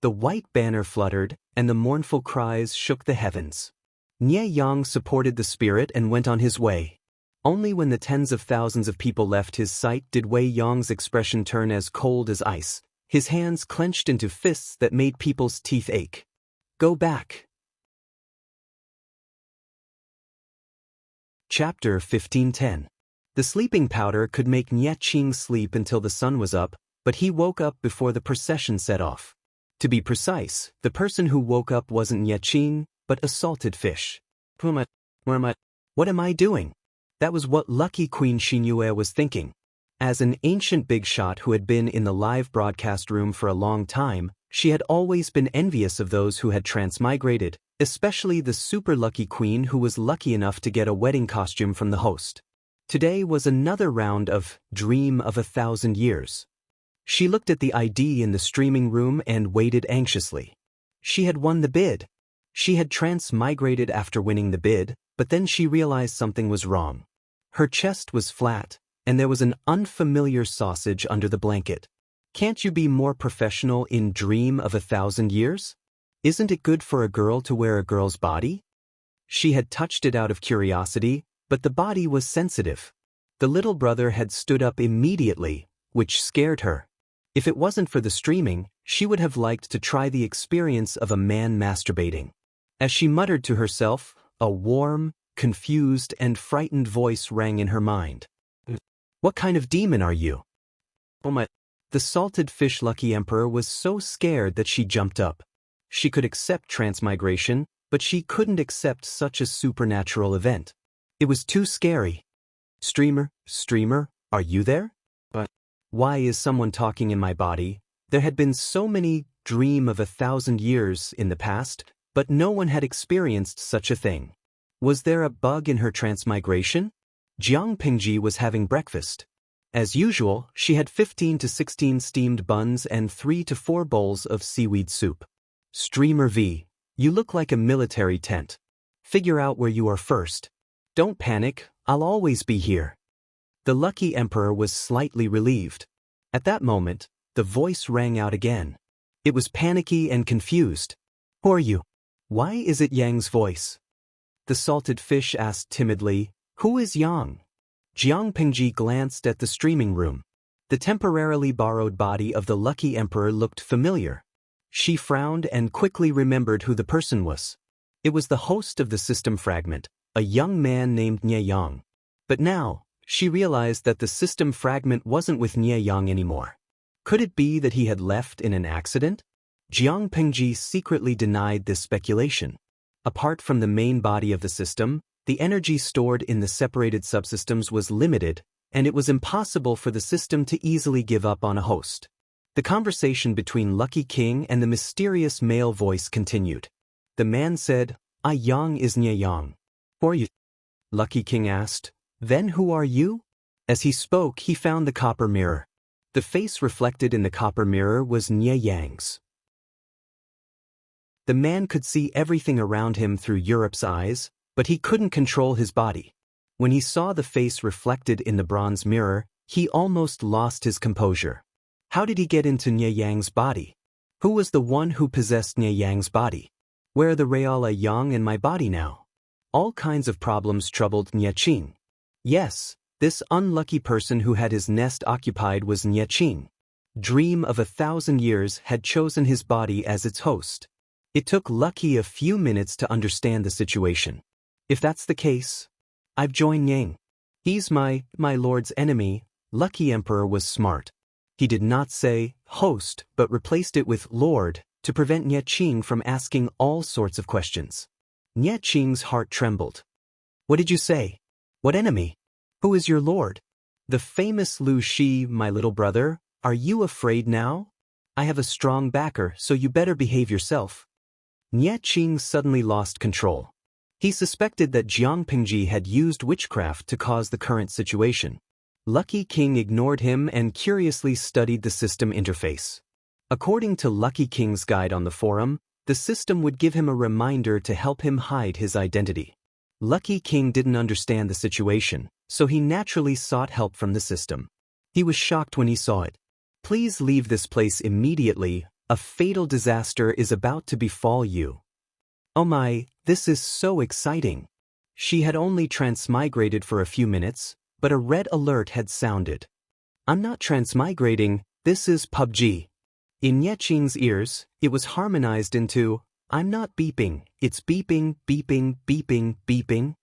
The white banner fluttered, and the mournful cries shook the heavens. Nie Yang supported the spirit and went on his way. Only when the tens of thousands of people left his sight did Wei Yong's expression turn as cold as ice, his hands clenched into fists that made people's teeth ache. "Go back." Chapter 15:10. The sleeping powder could make Nie Qing sleep until the sun was up, but he woke up before the procession set off. To be precise, the person who woke up wasn't Nie Qing, but a salted fish. What am I doing? That was what lucky Queen Xinyue was thinking. As an ancient big shot who had been in the live broadcast room for a long time, she had always been envious of those who had transmigrated, especially the super lucky queen who was lucky enough to get a wedding costume from the host. Today was another round of Dream of 1,000 Years. She looked at the ID in the streaming room and waited anxiously. She had won the bid. She had transmigrated after winning the bid, but then she realized something was wrong. Her chest was flat, and there was an unfamiliar sausage under the blanket. Can't you be more professional in Dream of 1,000 Years? Isn't it good for a girl to wear a girl's body? She had touched it out of curiosity, but the body was sensitive. The little brother had stood up immediately, which scared her. If it wasn't for the streaming, she would have liked to try the experience of a man masturbating. As she muttered to herself, a warm, confused, and frightened voice rang in her mind. "What kind of demon are you?" The salted fish lucky emperor was so scared that she jumped up. She could accept transmigration, but she couldn't accept such a supernatural event. It was too scary. Streamer, are you there?" "But why is someone talking in my body?" There had been so many Dream of 1,000 Years in the past, but no one had experienced such a thing. Was there a bug in her transmigration? Jiang Pingji was having breakfast. As usual, she had 15 to 16 steamed buns and 3 to 4 bowls of seaweed soup. "Streamer V, you look like a military tent. Figure out where you are first. Don't panic, I'll always be here." The lucky emperor was slightly relieved. At that moment, the voice rang out again. It was panicky and confused. "Who are you?" "Why is it Yang's voice?" The salted fish asked timidly. "Who is Yang?" Jiang Pingji glanced at the streaming room. The temporarily borrowed body of the lucky emperor looked familiar. She frowned and quickly remembered who the person was. It was the host of the system fragment, a young man named Nie Yang. But now, she realized that the system fragment wasn't with Nie Yang anymore. Could it be that he had left in an accident? Jiang Pingji secretly denied this speculation. Apart from the main body of the system, the energy stored in the separated subsystems was limited, and it was impossible for the system to easily give up on a host. The conversation between Lucky King and the mysterious male voice continued. The man said, "I Yang is Nie Yang." "Who are you?" Lucky King asked. "Then who are you?" As he spoke, he found the copper mirror. The face reflected in the copper mirror was Nie Yang's. The man could see everything around him through Europe's eyes, but he couldn't control his body. When he saw the face reflected in the bronze mirror, he almost lost his composure. How did he get into Nie Yang's body? Who was the one who possessed Nie Yang's body? Where are the Real Yang in my body now? All kinds of problems troubled Nie Qing. Yes, this unlucky person who had his nest occupied was Nie Qing. Dream of 1,000 years had chosen his body as its host. It took Lucky a few minutes to understand the situation. If that's the case, I've joined Yang. He's my lord's enemy. Lucky Emperor was smart. He did not say host, but replaced it with lord to prevent Nie Qing from asking all sorts of questions. Nie Qing's heart trembled. "What did you say? What enemy? Who is your lord?" "The famous Lu Shi, my little brother. Are you afraid now? I have a strong backer, so you better behave yourself." Nie Qing suddenly lost control. He suspected that Jiang Pingji had used witchcraft to cause the current situation. Lucky King ignored him and curiously studied the system interface. According to Lucky King's guide on the forum, the system would give him a reminder to help him hide his identity. Lucky King didn't understand the situation, so he naturally sought help from the system. He was shocked when he saw it. "Please leave this place immediately. A fatal disaster is about to befall you." "Oh my, this is so exciting." She had only transmigrated for a few minutes, but a red alert had sounded. "I'm not transmigrating, this is PUBG." In Nie Qing's ears, it was harmonized into, "I'm not beeping, it's beeping, beeping, beeping, beeping."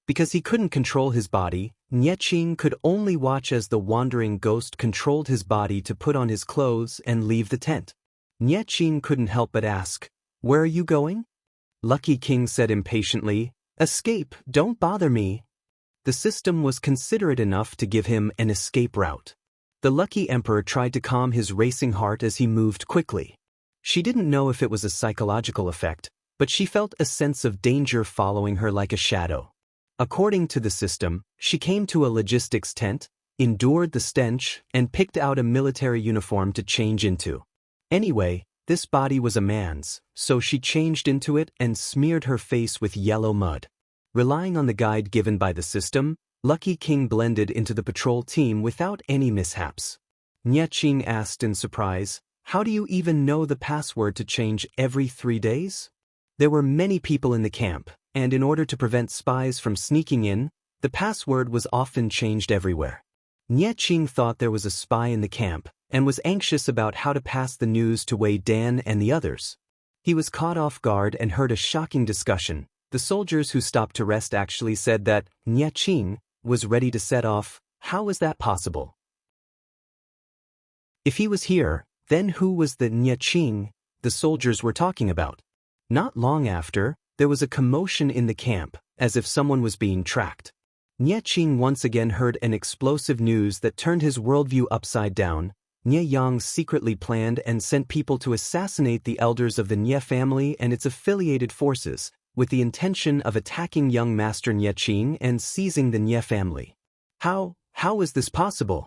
Because he couldn't control his body, Nie Qing could only watch as the wandering ghost controlled his body to put on his clothes and leave the tent. Nie Qing couldn't help but ask, "Where are you going?" Lucky King said impatiently, "Escape, don't bother me." The system was considerate enough to give him an escape route. The Lucky Emperor tried to calm his racing heart as he moved quickly. She didn't know if it was a psychological effect, but she felt a sense of danger following her like a shadow. According to the system, she came to a logistics tent, endured the stench, and picked out a military uniform to change into. Anyway, this body was a man's, so she changed into it and smeared her face with yellow mud. Relying on the guide given by the system, Lucky King blended into the patrol team without any mishaps. Nie Qing asked in surprise, "How do you even know the password to change every 3 days?" There were many people in the camp, and in order to prevent spies from sneaking in, the password was often changed everywhere. Nie Qing thought there was a spy in the camp, and was anxious about how to pass the news to Wei Dan and the others. He was caught off guard and heard a shocking discussion. The soldiers who stopped to rest actually said that Nie Qing was ready to set off. How was that possible? If he was here, then who was the Nie Qing the soldiers were talking about? Not long after, there was a commotion in the camp, as if someone was being tracked. Nie Qing once again heard an explosive news that turned his worldview upside down. Nie Yang secretly planned and sent people to assassinate the elders of the Nie family and its affiliated forces, with the intention of attacking young Master Nie Qing and seizing the Nie family. How is this possible?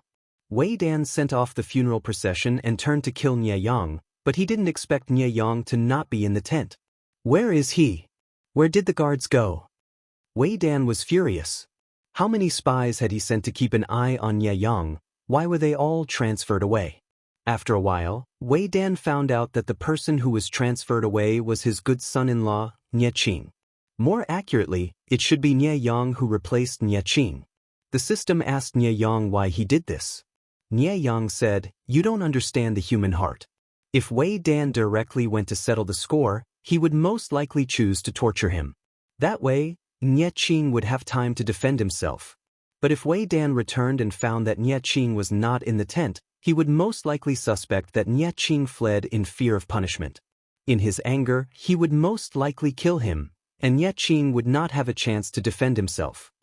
Wei Dan sent off the funeral procession and turned to kill Nie Yang, but he didn't expect Nie Yang to not be in the tent. Where is he? Where did the guards go? Wei Dan was furious. How many spies had he sent to keep an eye on Nie Yang? Why were they all transferred away? After a while, Wei Dan found out that the person who was transferred away was his good son-in-law, Nie Qing. More accurately, it should be Nie Yang who replaced Nie Qing. The system asked Nie Yang why he did this. Nie Yang said, "You don't understand the human heart. If Wei Dan directly went to settle the score, he would most likely choose to torture him. That way, Nie Qing would have time to defend himself. But if Wei Dan returned and found that Nie Qing was not in the tent, he would most likely suspect that Nie Qing fled in fear of punishment. In his anger, he would most likely kill him, and Nie Qing would not have a chance to defend himself."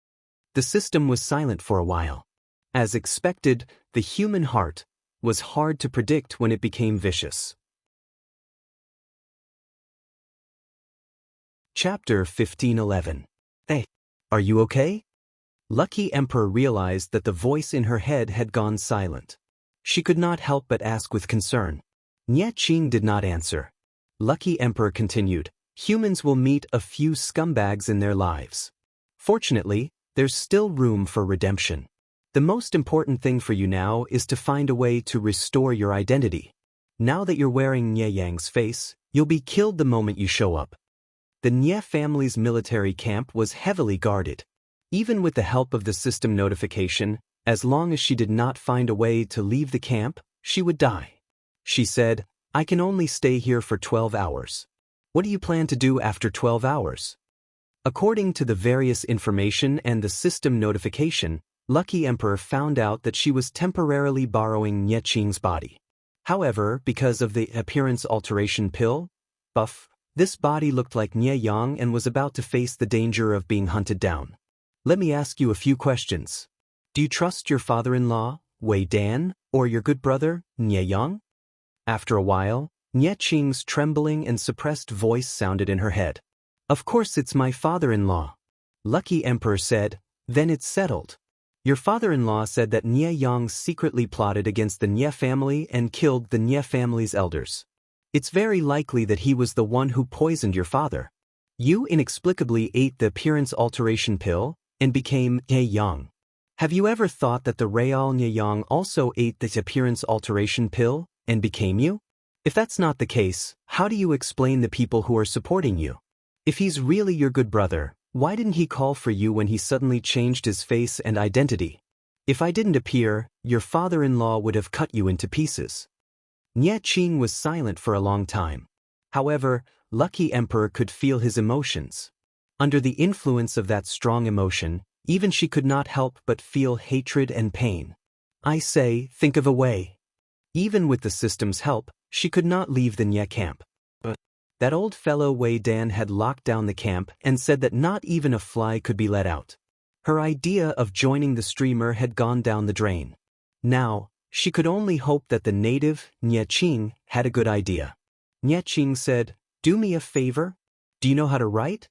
The system was silent for a while. As expected, the human heart was hard to predict when it became vicious. Chapter 1511. Hey, are you okay? Lucky Emperor realized that the voice in her head had gone silent. She could not help but ask with concern. Nie Qing did not answer. Lucky Emperor continued, "Humans will meet a few scumbags in their lives. Fortunately, there's still room for redemption. The most important thing for you now is to find a way to restore your identity. Now that you're wearing Nie Yang's face, you'll be killed the moment you show up." The Nie family's military camp was heavily guarded. Even with the help of the system notification, as long as she did not find a way to leave the camp, she would die. She said, "I can only stay here for 12 hours. What do you plan to do after 12 hours? According to the various information and the system notification, Lucky Emperor found out that she was temporarily borrowing Nie Qing's body. However, because of the appearance alteration pill, buff, this body looked like Nie Yang and was about to face the danger of being hunted down. Let me ask you a few questions. Do you trust your father-in-law, Wei Dan, or your good brother, Nie Yang? After a while, Nie Qing's trembling and suppressed voice sounded in her head. Of course it's my father-in-law. Lucky Emperor said, then it's settled. Your father-in-law said that Nie Yang secretly plotted against the Nie family and killed the Nie family's elders. It's very likely that he was the one who poisoned your father. You inexplicably ate the appearance alteration pill and became Nie Yang. Have you ever thought that the real Nie Yang also ate the appearance alteration pill and became you? If that's not the case, how do you explain the people who are supporting you? If he's really your good brother, why didn't he call for you when he suddenly changed his face and identity? If I didn't appear, your father-in-law would have cut you into pieces." Nie Qing was silent for a long time. However, Lucky Emperor could feel his emotions. Under the influence of that strong emotion, even she could not help but feel hatred and pain. I say, think of a way. Even with the system's help, she could not leave the Nie camp. But that old fellow Wei Dan had locked down the camp and said that not even a fly could be let out. Her idea of joining the streamer had gone down the drain. Now, she could only hope that the native, Nie Qing, had a good idea. Nie Qing said, "Do me a favor? Do you know how to write?"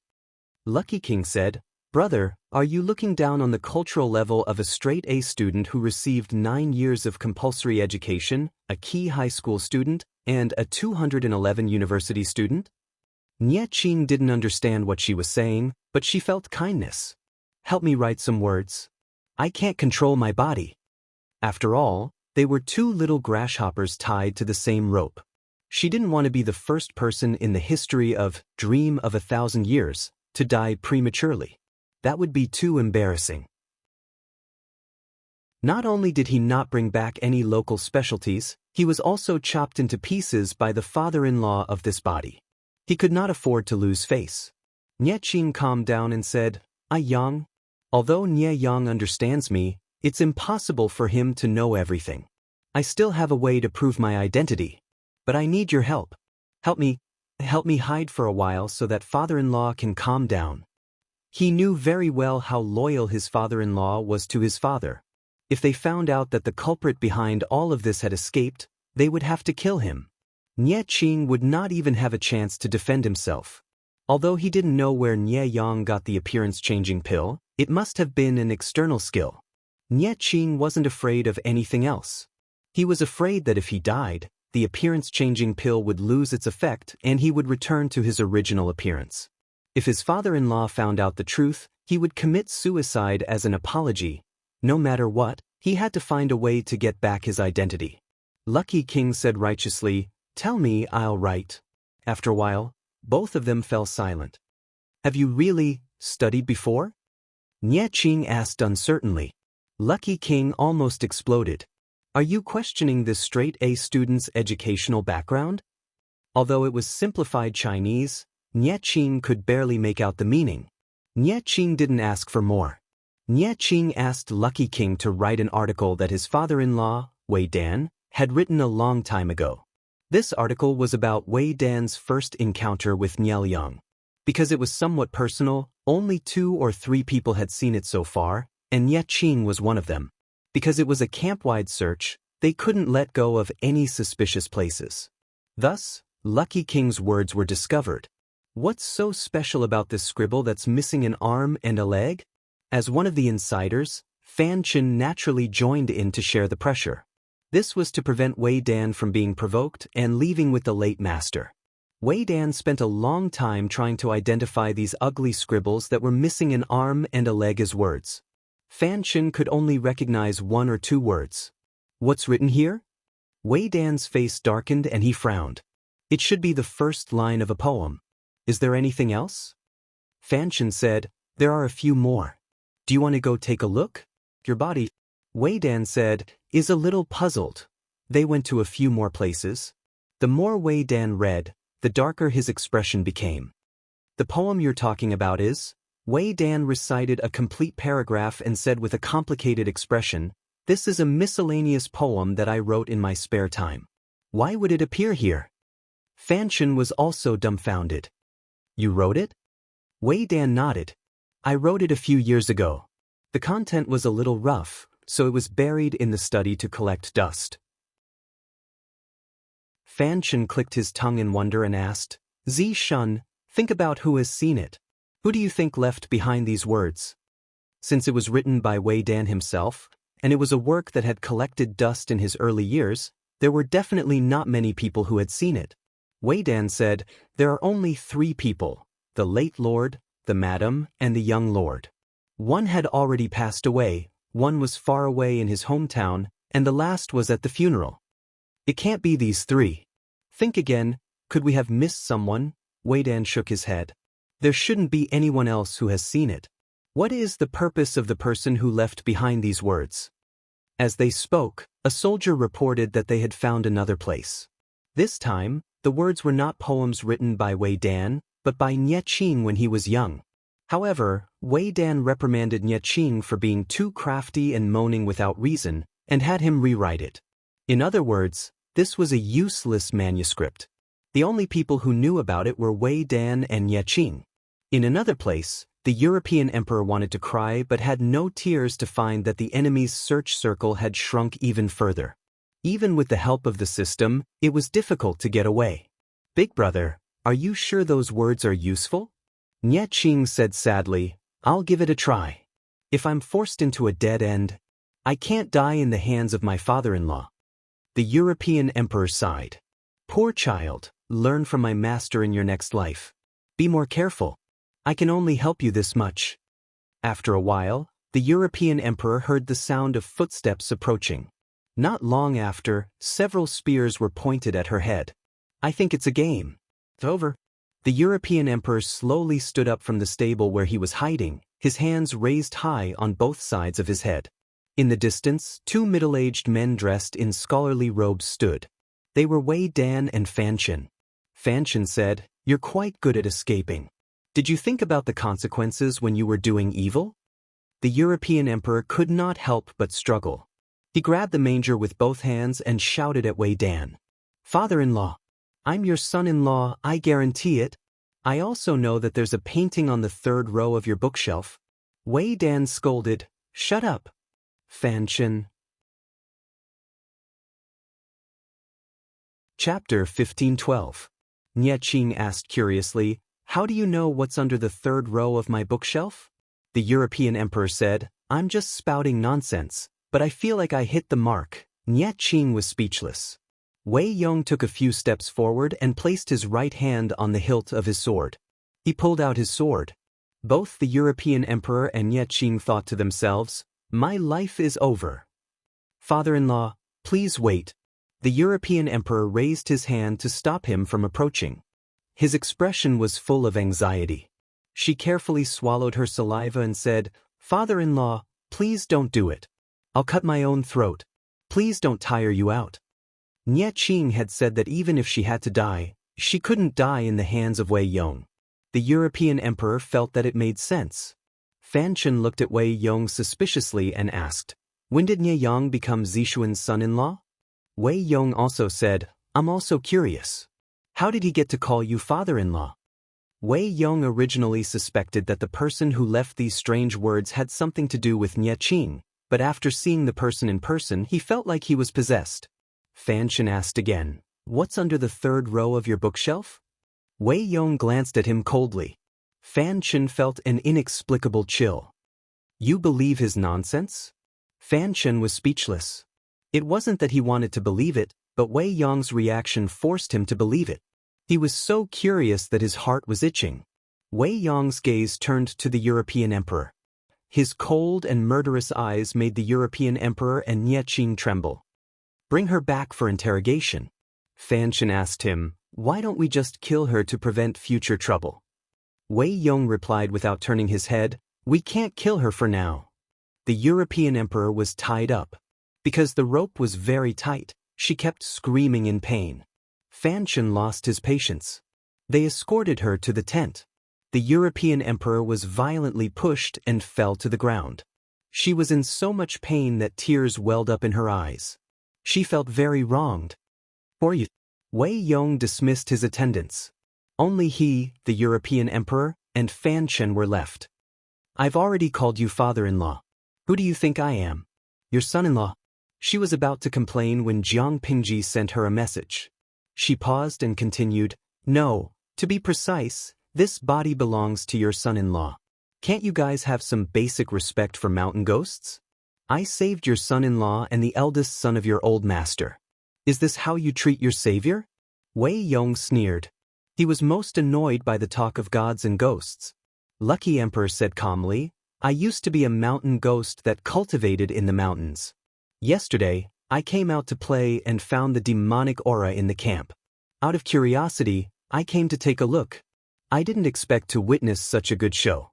Lucky King said, "Brother, are you looking down on the cultural level of a straight-A student who received 9 years of compulsory education, a key high school student, and a 211 university student?" Nie Qing didn't understand what she was saying, but she felt kindness. "Help me write some words. I can't control my body." After all, they were two little grasshoppers tied to the same rope. She didn't want to be the first person in the history of Dream of 1,000 Years to die prematurely. That would be too embarrassing. Not only did he not bring back any local specialties, he was also chopped into pieces by the father-in-law of this body. He could not afford to lose face. Nie Qing calmed down and said, Yang, although Nie Yang understands me, it's impossible for him to know everything. I still have a way to prove my identity. But I need your help. Help me hide for a while so that father-in-law can calm down. He knew very well how loyal his father-in-law was to his father. If they found out that the culprit behind all of this had escaped, they would have to kill him. Nie Qing would not even have a chance to defend himself. Although he didn't know where Nie Yang got the appearance-changing pill, it must have been an external skill. Nie Qing wasn't afraid of anything else. He was afraid that if he died, the appearance-changing pill would lose its effect and he would return to his original appearance. If his father-in-law found out the truth, he would commit suicide as an apology. No matter what, he had to find a way to get back his identity. Lucky King said righteously, "Tell me, I'll write." After a while, both of them fell silent. "Have you really studied before?" Nie Qing asked uncertainly. Lucky King almost exploded. "Are you questioning this straight-A student's educational background?" Although it was simplified Chinese, Nie Qing could barely make out the meaning. Nie Qing didn't ask for more. Nie Qing asked Lucky King to write an article that his father-in-law, Wei Dan, had written a long time ago. This article was about Wei Dan's first encounter with Nie Liang. Because it was somewhat personal, only 2 or 3 people had seen it so far, and Nie Qing was one of them. Because it was a camp-wide search, they couldn't let go of any suspicious places. Thus, Lucky King's words were discovered. What's so special about this scribble that's missing an arm and a leg? As one of the insiders, Fan Chen naturally joined in to share the pressure. This was to prevent Wei Dan from being provoked and leaving with the late master. Wei Dan spent a long time trying to identify these ugly scribbles that were missing an arm and a leg as words. Fan Chen could only recognize 1 or 2 words. "What's written here?" Wei Dan's face darkened and he frowned. "It should be the first line of a poem. Is there anything else?" Fan Chen said, "There are a few more. Do you want to go take a look?" Your body, Wei Dan said, is a little puzzled. They went to a few more places. The more Wei Dan read, the darker his expression became. "The poem you're talking about is?" Wei Dan recited a complete paragraph and said with a complicated expression, "This is a miscellaneous poem that I wrote in my spare time. Why would it appear here?" Fan Chen was also dumbfounded. "You wrote it?" Wei Dan nodded. "I wrote it a few years ago. The content was a little rough, so it was buried in the study to collect dust." Fan Chen clicked his tongue in wonder and asked, "Zi Shun, think about who has seen it. Who do you think left behind these words?" Since it was written by Wei Dan himself, and it was a work that had collected dust in his early years, there were definitely not many people who had seen it. Wei Dan said, "There are only 3 people, the late lord, the madam, and the young lord. One had already passed away, one was far away in his hometown, and the last was at the funeral. It can't be these 3. Think again, could we have missed someone?" Wei Dan shook his head. "There shouldn't be anyone else who has seen it. What is the purpose of the person who left behind these words?" As they spoke, a soldier reported that they had found another place. This time, the words were not poems written by Wei Dan, but by Nie Qing when he was young. However, Wei Dan reprimanded Nie Qing for being too crafty and moaning without reason, and had him rewrite it. In other words, this was a useless manuscript. The only people who knew about it were Wei Dan and Nie Qing. In another place, the European emperor wanted to cry but had no tears to find that the enemy's search circle had shrunk even further. Even with the help of the system, it was difficult to get away. "Big brother, are you sure those words are useful?" Nie Qing said sadly, "I'll give it a try. If I'm forced into a dead end, I can't die in the hands of my father-in-law." The European emperor sighed. "Poor child, learn from my master in your next life. Be more careful. I can only help you this much." After a while, the European emperor heard the sound of footsteps approaching. Not long after, several spears were pointed at her head. "I think it's a game. It's over." The European emperor slowly stood up from the stable where he was hiding, his hands raised high on both sides of his head. In the distance, 2 middle-aged men dressed in scholarly robes stood. They were Wei Dan and Fan Chen. Fan Chen said, "You're quite good at escaping. Did you think about the consequences when you were doing evil?" The European emperor could not help but struggle. He grabbed the manger with both hands and shouted at Wei Dan, "Father-in-law, I'm your son-in-law, I guarantee it. I also know that there's a painting on the 3rd row of your bookshelf." Wei Dan scolded, "Shut up, Fan Chen." Chapter 1512. Nie Qing asked curiously, "How do you know what's under the 3rd row of my bookshelf?" The European emperor said, "I'm just spouting nonsense, but I feel like I hit the mark." Nie Qing was speechless. Wei Yong took a few steps forward and placed his right hand on the hilt of his sword. He pulled out his sword. Both the European emperor and Nie Qing thought to themselves, "My life is over." "Father-in-law, please wait." The European emperor raised his hand to stop him from approaching. His expression was full of anxiety. She carefully swallowed her saliva and said, "Father-in-law, please don't do it. I'll cut my own throat. Please don't tire you out." Nie Qing had said that even if she had to die, she couldn't die in the hands of Wei Yong. The European emperor felt that it made sense. Fan Chen looked at Wei Yong suspiciously and asked, "When did Nie Yang become Zixuan's son-in-law?" Wei Yong also said, "I'm also curious. How did he get to call you father-in-law?" Wei Yong originally suspected that the person who left these strange words had something to do with Nie Qing, but after seeing the person in person he felt like he was possessed. Fan Chen asked again, "What's under the third row of your bookshelf?" Wei Yong glanced at him coldly. Fan Chen felt an inexplicable chill. "You believe his nonsense?" Fan Chen was speechless. It wasn't that he wanted to believe it, but Wei Yong's reaction forced him to believe it. He was so curious that his heart was itching. Wei Yong's gaze turned to the European emperor. His cold and murderous eyes made the European emperor and Nie Qing tremble. "Bring her back for interrogation." Fan Chen asked him, "Why don't we just kill her to prevent future trouble?" Wei Yong replied without turning his head, "We can't kill her for now." The European emperor was tied up. Because the rope was very tight, she kept screaming in pain. Fan Chen lost his patience. They escorted her to the tent. The European emperor was violently pushed and fell to the ground. She was in so much pain that tears welled up in her eyes. She felt very wronged. Wei Yong dismissed his attendants. Only he, the European emperor, and Fan Chen were left. "I've already called you father-in-law. Who do you think I am?" "Your son-in-law." She was about to complain when Jiang Pingji sent her a message. She paused and continued, "No, to be precise, this body belongs to your son-in-law. Can't you guys have some basic respect for mountain ghosts? I saved your son-in-law and the eldest son of your old master. Is this how you treat your savior?" Wei Yong sneered. He was most annoyed by the talk of gods and ghosts. Lucky Emperor said calmly, "I used to be a mountain ghost that cultivated in the mountains. Yesterday, I came out to play and found the demonic aura in the camp. Out of curiosity, I came to take a look. I didn't expect to witness such a good show."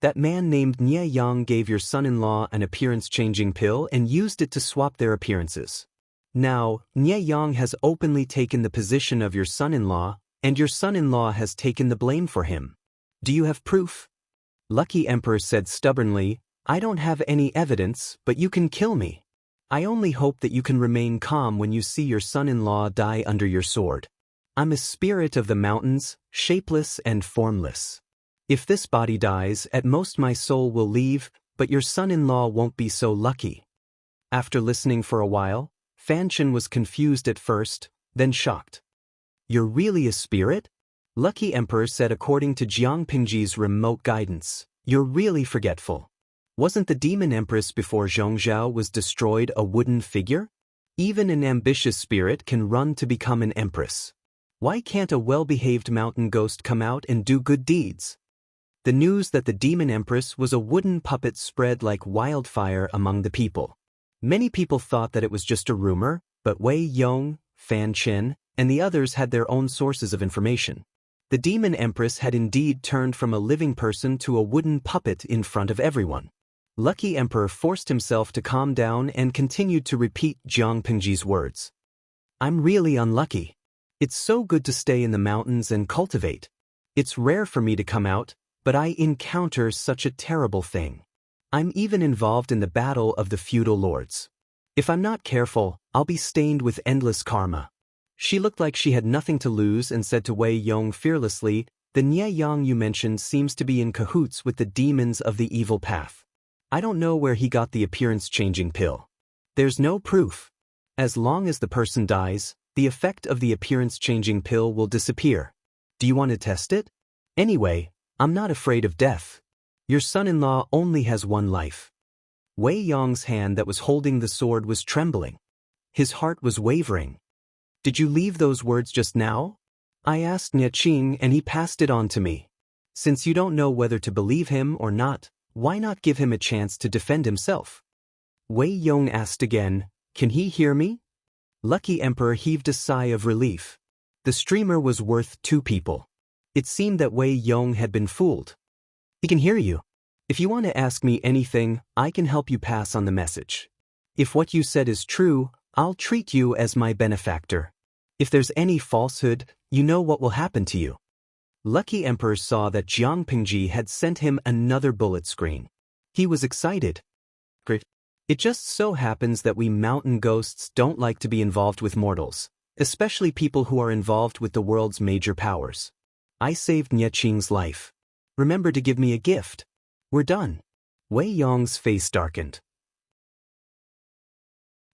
"That man named Nie Yang gave your son-in-law an appearance-changing pill and used it to swap their appearances. Now, Nie Yang has openly taken the position of your son-in-law, and your son-in-law has taken the blame for him. Do you have proof?" Lucky Emperor said stubbornly, "I don't have any evidence, but you can kill me. I only hope that you can remain calm when you see your son-in-law die under your sword. I'm a spirit of the mountains, shapeless and formless. If this body dies, at most my soul will leave, but your son-in-law won't be so lucky." After listening for a while, Fan Chen was confused at first, then shocked. "You're really a spirit?" Lucky Emperor said according to Jiang Pingji's remote guidance, "You're really forgetful. Wasn't the demon empress before Zhongzhao was destroyed a wooden figure? Even an ambitious spirit can run to become an empress. Why can't a well-behaved mountain ghost come out and do good deeds?" The news that the demon empress was a wooden puppet spread like wildfire among the people. Many people thought that it was just a rumor, but Wei Yong, Fan Chen, and the others had their own sources of information. The demon empress had indeed turned from a living person to a wooden puppet in front of everyone. Lucky Emperor forced himself to calm down and continued to repeat Jiang Pingji's words. "I'm really unlucky. It's so good to stay in the mountains and cultivate. It's rare for me to come out, but I encounter such a terrible thing. I'm even involved in the battle of the feudal lords. If I'm not careful, I'll be stained with endless karma." She looked like she had nothing to lose and said to Wei Yong fearlessly, "The Nie Yang you mentioned seems to be in cahoots with the demons of the evil path. I don't know where he got the appearance-changing pill. There's no proof. As long as the person dies, the effect of the appearance-changing pill will disappear. Do you want to test it? Anyway, I'm not afraid of death. Your son-in-law only has one life." Wei Yong's hand that was holding the sword was trembling. His heart was wavering. "Did you leave those words just now?" I asked Nie Qing and he passed it on to me. Since you don't know whether to believe him or not, why not give him a chance to defend himself?" Wei Yong asked again, Can he hear me? Lucky Emperor heaved a sigh of relief. The streamer was worth 2 people. It seemed that Wei Yong had been fooled. He can hear you. If you want to ask me anything, I can help you pass on the message. If what you said is true, I'll treat you as my benefactor. If there's any falsehood, you know what will happen to you. Lucky Emperor saw that Jiang Pingji had sent him another bullet screen. He was excited. Great. It just so happens that we mountain ghosts don't like to be involved with mortals, especially people who are involved with the world's major powers. I saved Nie Qing's life. Remember to give me a gift. We're done. Wei Yong's face darkened.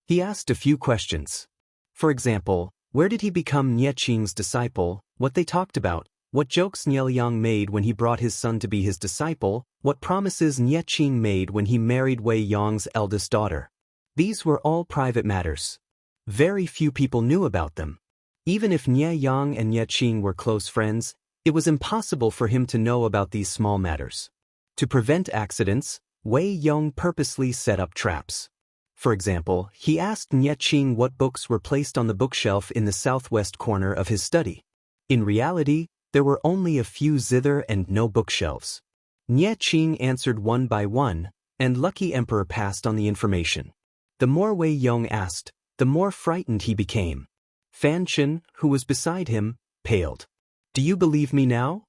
He asked a few questions. For example, where did he become Nie Qing's disciple, what they talked about, what jokes Nie Yang made when he brought his son to be his disciple, what promises Nie Qing made when he married Wei Yong's eldest daughter. These were all private matters. Very few people knew about them. Even if Nie Yang and Nie Qing were close friends, it was impossible for him to know about these small matters. To prevent accidents, Wei Yong purposely set up traps. For example, he asked Nie Qing what books were placed on the bookshelf in the southwest corner of his study. In reality, there were only a few zither and no bookshelves. Nie Qing answered one by one, and Lucky Emperor passed on the information. The more Wei Yong asked, the more frightened he became. Fan Chen, who was beside him, paled. Do you believe me now?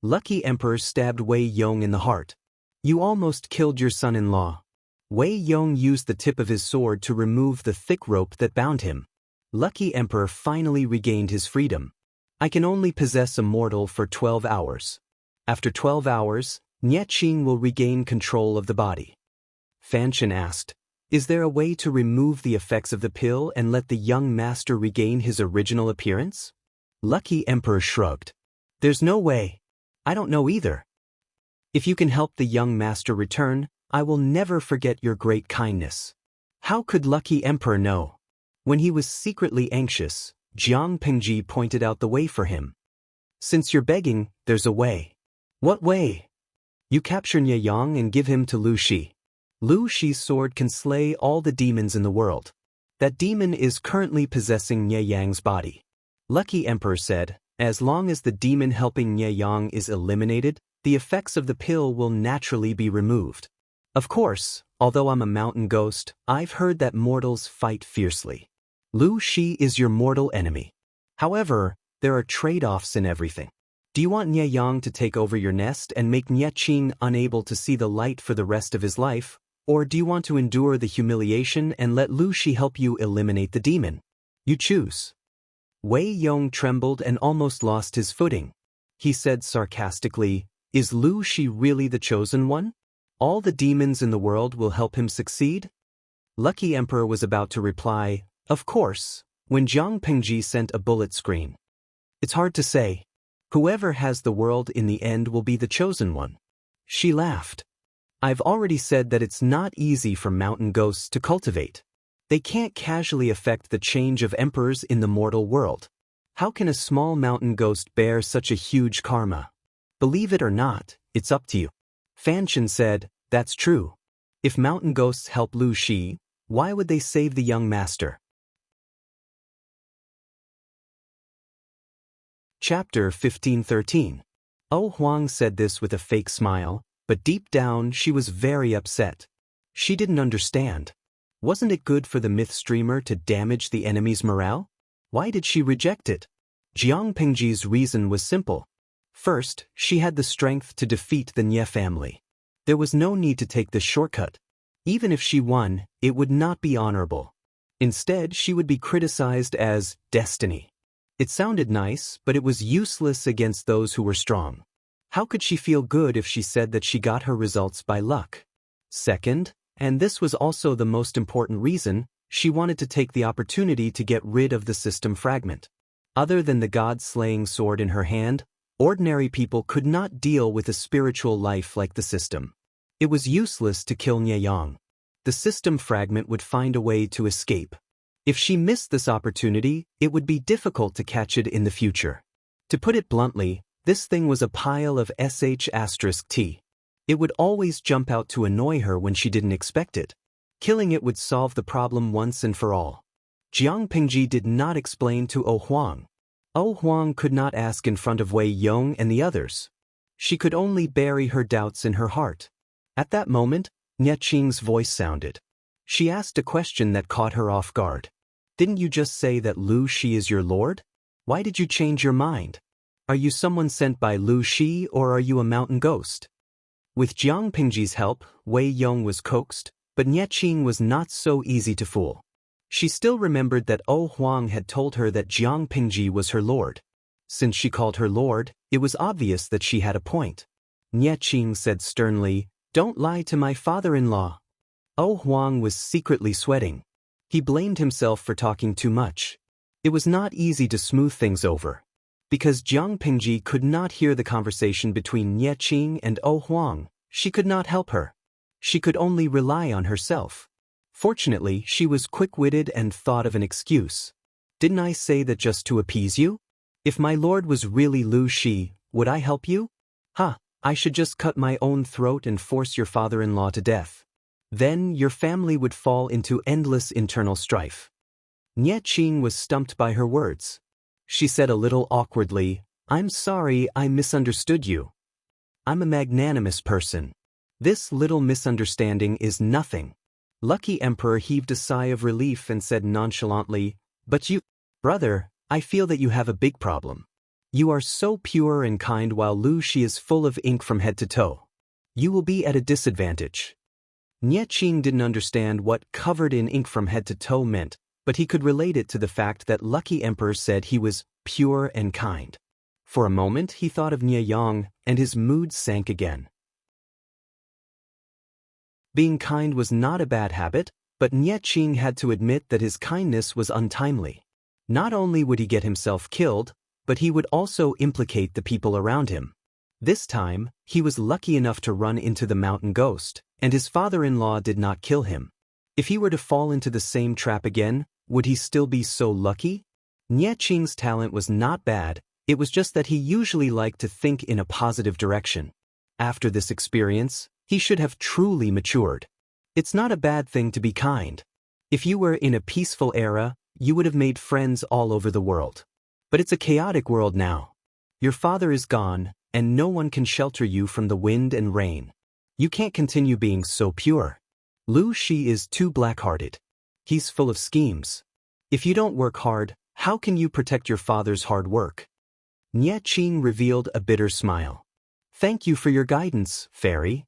Lucky Emperor stabbed Wei Yong in the heart. You almost killed your son-in-law. Wei Yong used the tip of his sword to remove the thick rope that bound him. Lucky Emperor finally regained his freedom. I can only possess a mortal for 12 hours. After 12 hours, Nie Qing will regain control of the body. Fan Chen asked, is there a way to remove the effects of the pill and let the young master regain his original appearance? Lucky Emperor shrugged. There's no way. I don't know either. If you can help the young master return, I will never forget your great kindness. How could Lucky Emperor know? When he was secretly anxious, Jiang Pingji pointed out the way for him. Since you're begging, there's a way. What way? You capture Nie Yang and give him to Lu Shi. Lu Shi's sword can slay all the demons in the world. That demon is currently possessing Nie Yang's body. Lucky Emperor said, as long as the demon helping Nie Yang is eliminated, the effects of the pill will naturally be removed. Of course, although I'm a mountain ghost, I've heard that mortals fight fiercely. Lu Shi is your mortal enemy. However, there are trade-offs in everything. Do you want Nie Yang to take over your nest and make Nie Qing unable to see the light for the rest of his life? Or do you want to endure the humiliation and let Lu Shi help you eliminate the demon? You choose. Wei Yong trembled and almost lost his footing. He said sarcastically, is Lu Shi really the chosen one? All the demons in the world will help him succeed? Lucky Emperor was about to reply, of course, when Jiang Pingji sent a bullet screen. It's hard to say. Whoever has the world in the end will be the chosen one. She laughed. I've already said that it's not easy for mountain ghosts to cultivate. They can't casually affect the change of emperors in the mortal world. How can a small mountain ghost bear such a huge karma? Believe it or not, it's up to you. Fan Chen said, that's true. If mountain ghosts help Lu Shi, why would they save the young master? Chapter 1513. Oh Huang said this with a fake smile, but deep down she was very upset. She didn't understand. Wasn't it good for the myth streamer to damage the enemy's morale? Why did she reject it? Jiang Pingji's reason was simple. First, she had the strength to defeat the Nie family. There was no need to take the shortcut. Even if she won, it would not be honorable. Instead, she would be criticized as destiny. It sounded nice, but it was useless against those who were strong. How could she feel good if she said that she got her results by luck? Second, and this was also the most important reason, she wanted to take the opportunity to get rid of the system fragment. Other than the god-slaying sword in her hand, ordinary people could not deal with a spiritual life like the system. It was useless to kill Nie Yang. The system fragment would find a way to escape. If she missed this opportunity, it would be difficult to catch it in the future. To put it bluntly, this thing was a pile of sh*t. It would always jump out to annoy her when she didn't expect it. Killing it would solve the problem once and for all. Jiang Pingji did not explain to O Huang. O Huang could not ask in front of Wei Yong and the others. She could only bury her doubts in her heart. At that moment, Nye Qing's voice sounded. She asked a question that caught her off guard. Didn't you just say that Lu Shi is your lord? Why did you change your mind? Are you someone sent by Lu Shi or are you a mountain ghost? With Jiang Pingji's help, Wei Yong was coaxed, but Nye Qing was not so easy to fool. She still remembered that O Huang had told her that Jiang Pingji was her lord. Since she called her lord, it was obvious that she had a point. Nye Qing said sternly, "Don't lie to my father-in-law." O Huang was secretly sweating. He blamed himself for talking too much. It was not easy to smooth things over. Because Jiang Pingji could not hear the conversation between Nye Qing and O Huang, she could not help her. She could only rely on herself. Fortunately, she was quick-witted and thought of an excuse. Didn't I say that just to appease you? If my lord was really Lu Shi, would I help you? I should just cut my own throat and force your father-in-law to death. Then your family would fall into endless internal strife. Nye Qing was stumped by her words. She said a little awkwardly, "I'm sorry, I misunderstood you. I'm a magnanimous person. This little misunderstanding is nothing." Lucky Emperor heaved a sigh of relief and said nonchalantly, "But you, brother, I feel that you have a big problem. You are so pure and kind while Lu Shi is full of ink from head to toe. You will be at a disadvantage." Nye Qing didn't understand what covered in ink from head to toe meant, but he could relate it to the fact that Lucky Emperor said he was pure and kind. For a moment he thought of Nye Yang, and his mood sank again. Being kind was not a bad habit, but Nye Qing had to admit that his kindness was untimely. Not only would he get himself killed, but he would also implicate the people around him. This time, he was lucky enough to run into the mountain ghost, and his father-in-law did not kill him. If he were to fall into the same trap again, would he still be so lucky? Nye Qing's talent was not bad, it was just that he usually liked to think in a positive direction. After this experience, he should have truly matured. It's not a bad thing to be kind. If you were in a peaceful era, you would have made friends all over the world. But it's a chaotic world now. Your father is gone, and no one can shelter you from the wind and rain. You can't continue being so pure. Lu Shi is too black-hearted. He's full of schemes. If you don't work hard, how can you protect your father's hard work? Nye Qing revealed a bitter smile. "Thank you for your guidance, fairy."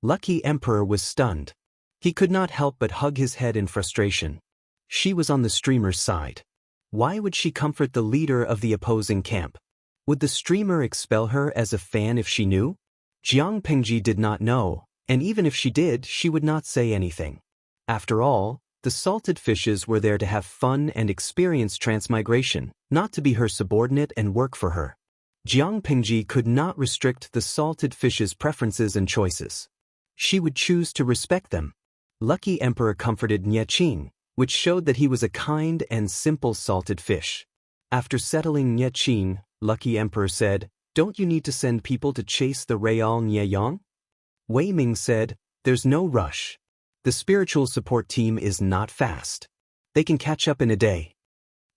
Lucky Emperor was stunned. He could not help but hug his head in frustration. She was on the streamer's side. Why would she comfort the leader of the opposing camp? Would the streamer expel her as a fan if she knew? Jiang Pingji did not know, and even if she did, she would not say anything. After all, the salted fishes were there to have fun and experience transmigration, not to be her subordinate and work for her. Jiang Pingji could not restrict the salted fish's preferences and choices. She would choose to respect them. Lucky Emperor comforted Nye Qing, which showed that he was a kind and simple salted fish. After settling Nye Qing, Lucky Emperor said, "Don't you need to send people to chase the Real Nye Yang?" Wei Ming said, "There's no rush. The spiritual support team is not fast. They can catch up in a day."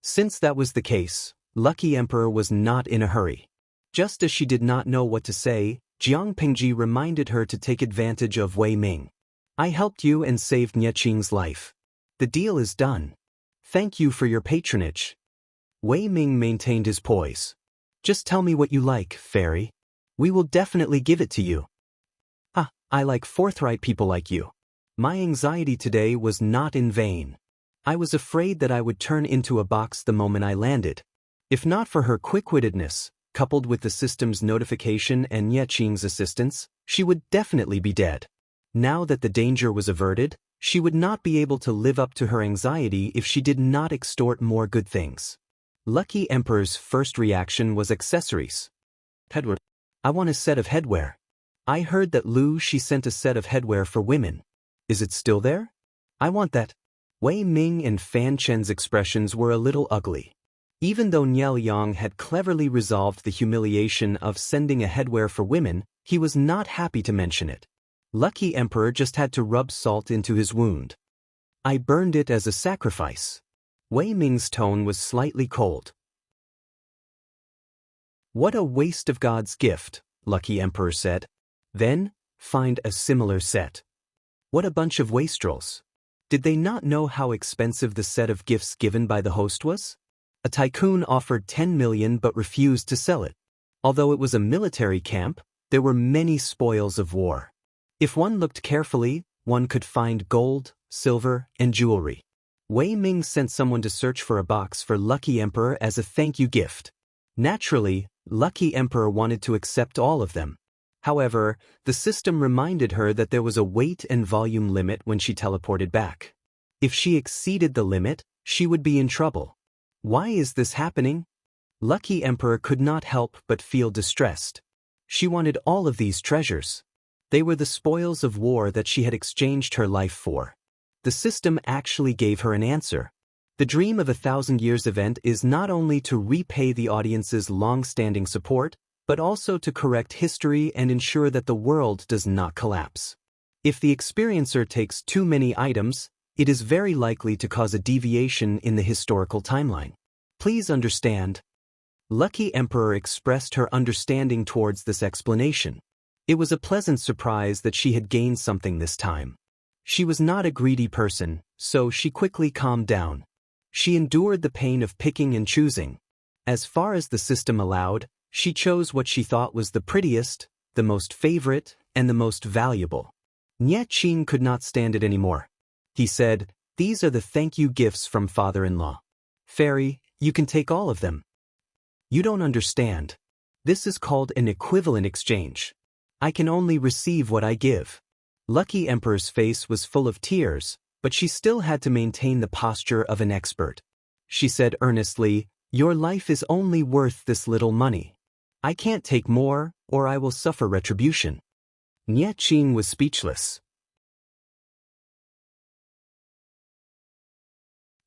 Since that was the case, Lucky Emperor was not in a hurry. Just as she did not know what to say, Jiang Pingji reminded her to take advantage of Wei Ming. "I helped you and saved Nye Qing's life. The deal is done. Thank you for your patronage." Wei Ming maintained his poise. "Just tell me what you like, fairy. We will definitely give it to you." I like forthright people like you. My anxiety today was not in vain. I was afraid that I would turn into a box the moment I landed. If not for her quick-wittedness, coupled with the system's notification and Nye Qing's assistance, she would definitely be dead. Now that the danger was averted, she would not be able to live up to her anxiety if she did not extort more good things. Lucky Emperor's first reaction was accessories. "Headwear. I want a set of headwear. I heard that Lu Shi sent a set of headwear for women. Is it still there? I want that." Wei Ming and Fan Chen's expressions were a little ugly. Even though Nye Yang had cleverly resolved the humiliation of sending a headwear for women, he was not happy to mention it. Lucky Emperor just had to rub salt into his wound. I burned it as a sacrifice. Wei Ming's tone was slightly cold. What a waste of God's gift, Lucky Emperor said. Then, find a similar set. What a bunch of wastrels. Did they not know how expensive the set of gifts given by the host was? A tycoon offered 10 million but refused to sell it. Although it was a military camp, there were many spoils of war. If one looked carefully, one could find gold, silver, and jewelry. Wei Ming sent someone to search for a box for Lucky Emperor as a thank you gift. Naturally, Lucky Emperor wanted to accept all of them. However, the system reminded her that there was a weight and volume limit when she teleported back. If she exceeded the limit, she would be in trouble. Why is this happening? Lucky Emperor could not help but feel distressed. She wanted all of these treasures. They were the spoils of war that she had exchanged her life for. The system actually gave her an answer. The Dream of 1,000 Years event is not only to repay the audience's long-standing support, but also to correct history and ensure that the world does not collapse. If the experiencer takes too many items, it is very likely to cause a deviation in the historical timeline. Please understand. Lucky Emperor expressed her understanding towards this explanation. It was a pleasant surprise that she had gained something this time. She was not a greedy person, so she quickly calmed down. She endured the pain of picking and choosing. As far as the system allowed, she chose what she thought was the prettiest, the most favorite, and the most valuable. Nye Qing could not stand it anymore. He said, "These are the thank you gifts from father-in-law. Fairy, you can take all of them." You don't understand. This is called an equivalent exchange. I can only receive what I give. Lucky Emperor's face was full of tears, but she still had to maintain the posture of an expert. She said earnestly, "Your life is only worth this little money. I can't take more, or I will suffer retribution." Nye Qing was speechless.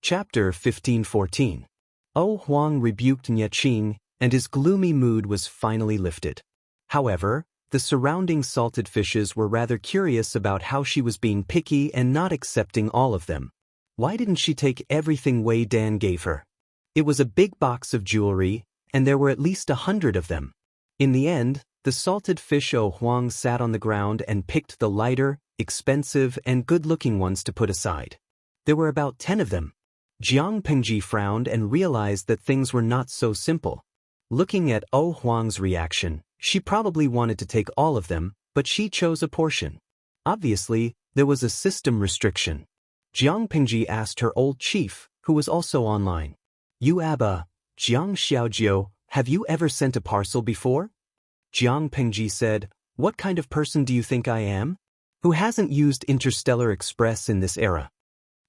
Chapter 15-14. Huang rebuked Nye Qing, and his gloomy mood was finally lifted. However, the surrounding salted fishes were rather curious about how she was being picky and not accepting all of them. Why didn't she take everything Wei Dan gave her? It was a big box of jewelry, and there were at least 100 of them. In the end, the salted fish Huang sat on the ground and picked the lighter, expensive, and good-looking ones to put aside. There were about 10 of them. Jiang Pengji frowned and realized that things were not so simple. Looking at Huang's reaction, she probably wanted to take all of them, but she chose a portion. Obviously, there was a system restriction. Jiang Pengji asked her old chief, who was also online. "You Abba, Jiang Xiaojiu, have you ever sent a parcel before?" Jiang Pengji said, "What kind of person do you think I am? Who hasn't used Interstellar Express in this era?"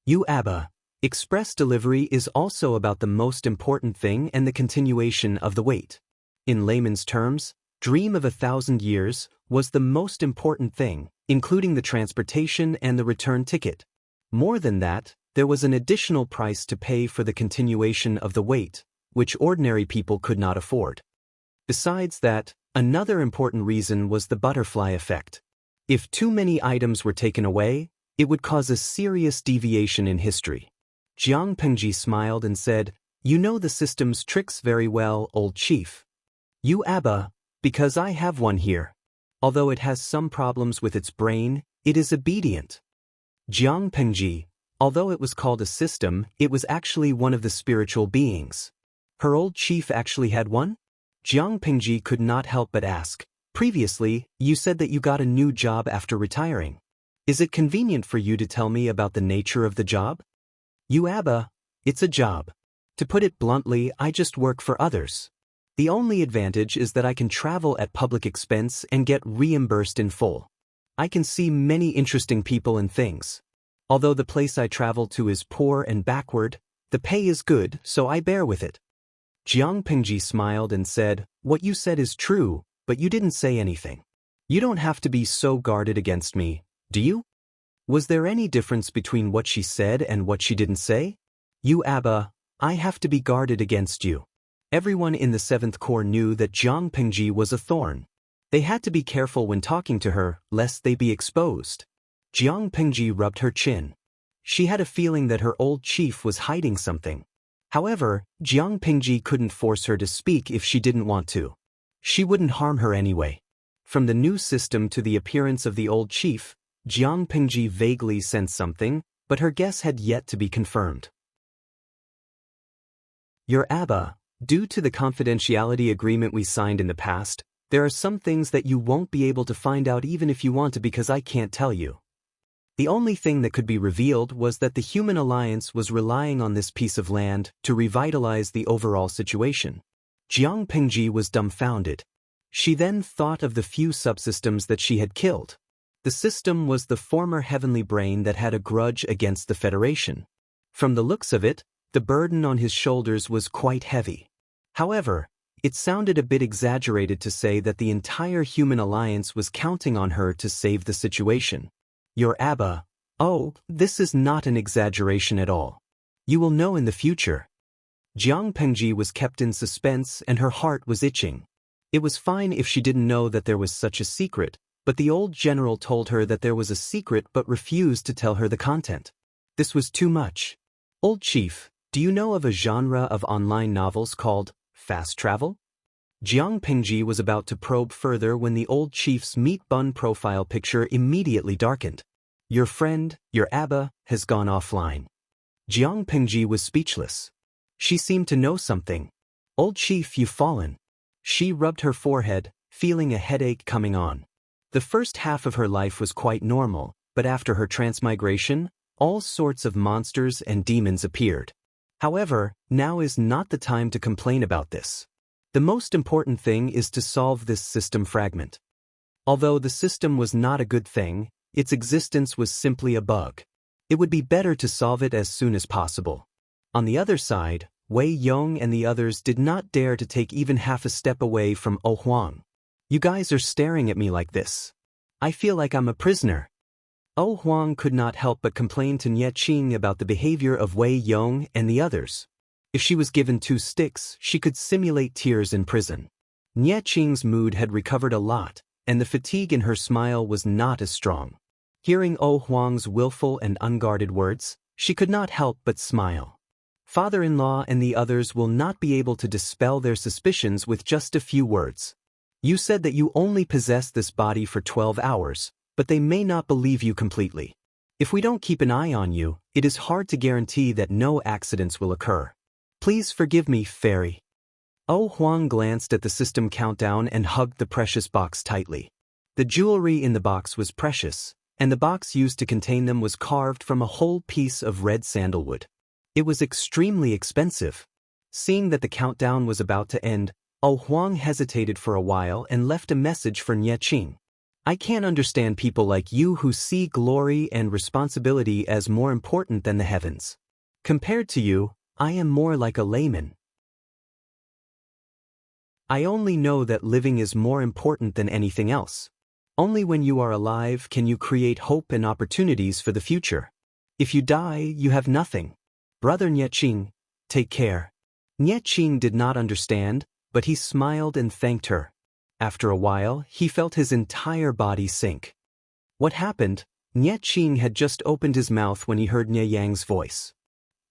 "You Abba, express delivery is also about the most important thing and the continuation of the wait. In layman's terms, Dream of 1,000 Years was the most important thing, including the transportation and the return ticket. More than that, there was an additional price to pay for the continuation of the wait, which ordinary people could not afford. Besides that, another important reason was the butterfly effect. If too many items were taken away, it would cause a serious deviation in history." Jiang Pengji smiled and said, "You know the system's tricks very well, old chief." "You Abba, because I have one here. Although it has some problems with its brain, it is obedient." Jiang Pengji, although it was called a system, it was actually one of the spiritual beings. Her old chief actually had one? Jiang Pengji could not help but ask, "Previously, you said that you got a new job after retiring. Is it convenient for you to tell me about the nature of the job?" "You Abba, it's a job. To put it bluntly, I just work for others. The only advantage is that I can travel at public expense and get reimbursed in full. I can see many interesting people and things. Although the place I travel to is poor and backward, the pay is good, so I bear with it." Jiang Pengji smiled and said, "What you said is true, but you didn't say anything. You don't have to be so guarded against me, do you?" Was there any difference between what she said and what she didn't say? "You Abba, I have to be guarded against you." Everyone in the 7th Corps knew that Jiang Pengji was a thorn. They had to be careful when talking to her, lest they be exposed. Jiang Pengji rubbed her chin. She had a feeling that her old chief was hiding something. However, Jiang Pingji couldn't force her to speak if she didn't want to. She wouldn't harm her anyway. From the new system to the appearance of the old chief, Jiang Pingji vaguely sensed something, but her guess had yet to be confirmed. Your Abba, due to the confidentiality agreement we signed in the past, there are some things that you won't be able to find out even if you want to because I can't tell you. The only thing that could be revealed was that the human alliance was relying on this piece of land to revitalize the overall situation. Jiang Pingji was dumbfounded. She then thought of the few subsystems that she had killed. The system was the former heavenly brain that had a grudge against the Federation. From the looks of it, the burden on his shoulders was quite heavy. However, it sounded a bit exaggerated to say that the entire human alliance was counting on her to save the situation. Your Abba, oh, this is not an exaggeration at all. You will know in the future. Jiang Pengji was kept in suspense and her heart was itching. It was fine if she didn't know that there was such a secret, but the old general told her that there was a secret but refused to tell her the content. This was too much. Old Chief, do you know of a genre of online novels called fast travel? Jiang Pingji was about to probe further when the old chief's meat bun profile picture immediately darkened. Your friend, your Abba, has gone offline. Jiang Pingji was speechless. She seemed to know something. Old chief, you've fallen. She rubbed her forehead, feeling a headache coming on. The first half of her life was quite normal, but after her transmigration, all sorts of monsters and demons appeared. However, now is not the time to complain about this. The most important thing is to solve this system fragment. Although the system was not a good thing, its existence was simply a bug. It would be better to solve it as soon as possible. On the other side, Wei Yong and the others did not dare to take even half a step away from Oh Huang. You guys are staring at me like this. I feel like I'm a prisoner. Oh Huang could not help but complain to Nie Qing about the behavior of Wei Yong and the others. If she was given 2 sticks, she could simulate tears in prison. Nie Qing's mood had recovered a lot, and the fatigue in her smile was not as strong. Hearing Oh Huang's willful and unguarded words, she could not help but smile. Father-in-law and the others will not be able to dispel their suspicions with just a few words. You said that you only possess this body for 12 hours, but they may not believe you completely. If we don't keep an eye on you, it is hard to guarantee that no accidents will occur. Please forgive me, fairy. Oh Huang glanced at the system countdown and hugged the precious box tightly. The jewelry in the box was precious, and the box used to contain them was carved from a whole piece of red sandalwood. It was extremely expensive. Seeing that the countdown was about to end, Oh Huang hesitated for a while and left a message for Nie Qing. I can't understand people like you who see glory and responsibility as more important than the heavens. Compared to you, I am more like a layman. I only know that living is more important than anything else. Only when you are alive can you create hope and opportunities for the future. If you die, you have nothing. Brother Nie Qing, take care. Nie Qing did not understand, but he smiled and thanked her. After a while, he felt his entire body sink. What happened? Nie Qing had just opened his mouth when he heard Nie Yang's voice.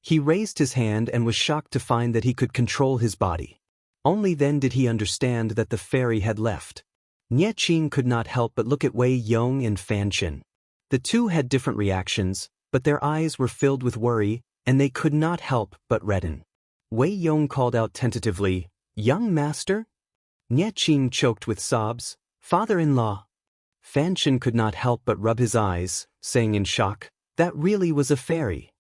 He raised his hand and was shocked to find that he could control his body. Only then did he understand that the fairy had left. Nie Qing could not help but look at Wei Yong and Fan Chen. The two had different reactions, but their eyes were filled with worry, and they could not help but redden. Wei Yong called out tentatively, "Young master?" Nie Qing choked with sobs, "Father-in-law." Fan Chen could not help but rub his eyes, saying in shock, "That really was a fairy."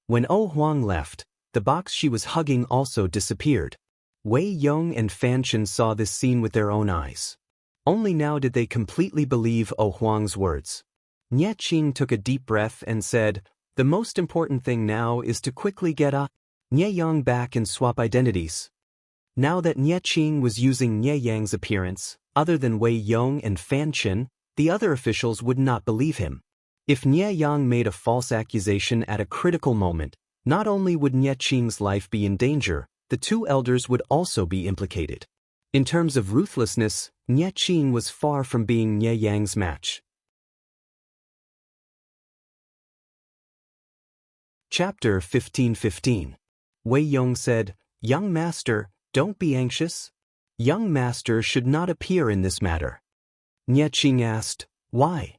When Oh Huang left, the box she was hugging also disappeared. Wei Yong and Fan Chen saw this scene with their own eyes. Only now did they completely believe Oh Huang's words. Nie Qing took a deep breath and said, "The most important thing now is to quickly get Nie Yang back and swap identities." Now that Nie Qing was using Nie Yang's appearance, other than Wei Yong and Fan Chen, the other officials would not believe him. If Nie Yang made a false accusation at a critical moment, not only would Nie Qing's life be in danger, the 2 elders would also be implicated. In terms of ruthlessness, Nie Qing was far from being Nie Yang's match. Chapter 15:15. Wei Yong said, "Young master, don't be anxious. Young master should not appear in this matter." Nie Qing asked, "Why?"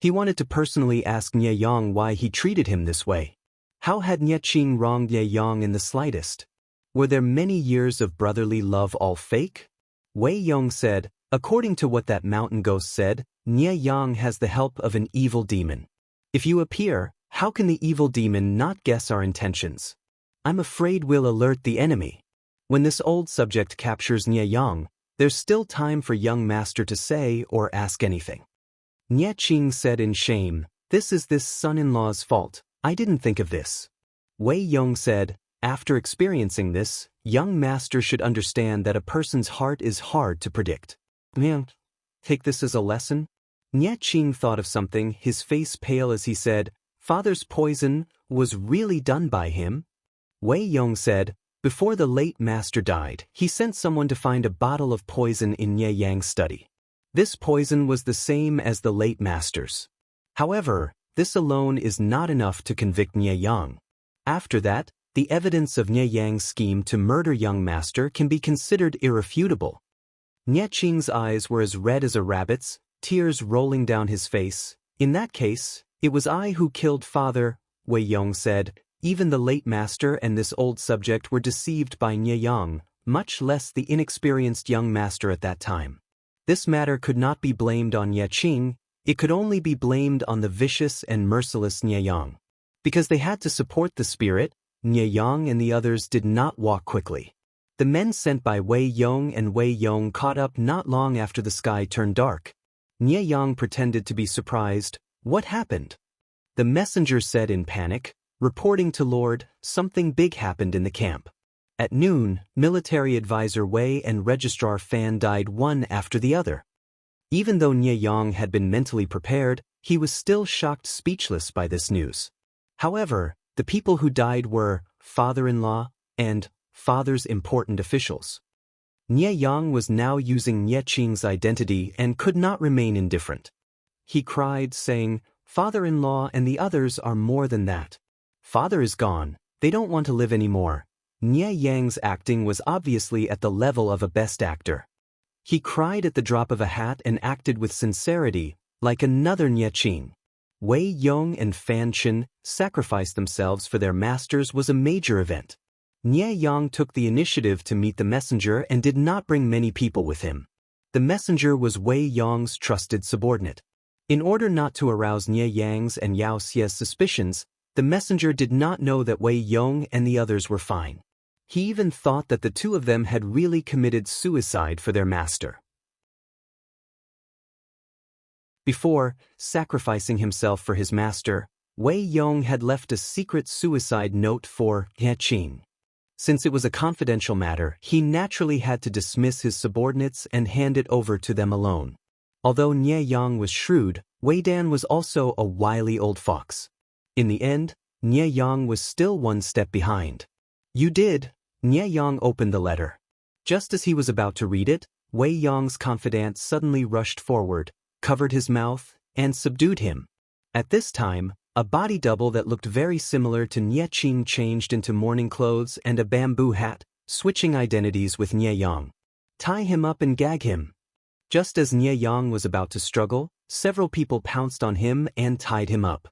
He wanted to personally ask Nie Yang why he treated him this way. How had Nie Qing wronged Nie Yang in the slightest? Were their many years of brotherly love all fake? Wei Yong said, "According to what that mountain ghost said, Nie Yang has the help of an evil demon. If you appear, how can the evil demon not guess our intentions? I'm afraid we'll alert the enemy. When this old subject captures Nie Yang, there's still time for young master to say or ask anything." Nie Qing said in shame, this son-in-law's fault. I didn't think of this." Wei Yong said, "After experiencing this, young master should understand that a person's heart is hard to predict. Take this as a lesson?" Nie Qing thought of something, his face pale as he said, "Father's poison was really done by him?" Wei Yong said, "Before the late master died, he sent someone to find a bottle of poison in Nie Yang's study. This poison was the same as the late master's. However, this alone is not enough to convict Nie Yang. After that, the evidence of Nie Yang's scheme to murder young master can be considered irrefutable." Nie Qing's eyes were as red as a rabbit's, tears rolling down his face. "In that case, it was I who killed father," Wei Yong said. "Even the late master and this old subject were deceived by Nie Yang, much less the inexperienced young master at that time. This matter could not be blamed on Nie Qing, it could only be blamed on the vicious and merciless Nie Yang. Because they had to support the spirit, Nie Yang and the others did not walk quickly. The men sent by Wei Yong and Wei Yong caught up not long after the sky turned dark. Nie Yang pretended to be surprised. "What happened?" The messenger said in panic, "Reporting to Lord, something big happened in the camp." At noon, military advisor Wei and registrar Fan died one after the other. Even though Nie Yang had been mentally prepared, he was still shocked speechless by this news. However, the people who died were father-in-law and father's important officials. Nie Yang was now using Nie Qing's identity and could not remain indifferent. He cried, saying, "Father-in-law and the others are more than that. Father is gone, they don't want to live anymore." Nie Yang's acting was obviously at the level of a best actor. He cried at the drop of a hat and acted with sincerity, like another Nie Qing. Wei Yong and Fan Chen sacrificed themselves for their masters was a major event. Nie Yang took the initiative to meet the messenger and did not bring many people with him. The messenger was Wei Yong's trusted subordinate. In order not to arouse Nie Yang's and Yao Xie's suspicions, the messenger did not know that Wei Yong and the others were fine. He even thought that the two of them had really committed suicide for their master. Before sacrificing himself for his master, Wei Yong had left a secret suicide note for Nie Qing. Since it was a confidential matter, he naturally had to dismiss his subordinates and hand it over to them alone. Although Nie Yang was shrewd, Wei Dan was also a wily old fox. In the end, Nie Yang was still one step behind. "You did." Nie Yang opened the letter. Just as he was about to read it, Wei Yong's confidant suddenly rushed forward, covered his mouth, and subdued him. At this time, a body double that looked very similar to Nie Qing changed into morning clothes and a bamboo hat, switching identities with Nie Yang. "Tie him up and gag him." Just as Nie Yang was about to struggle, several people pounced on him and tied him up.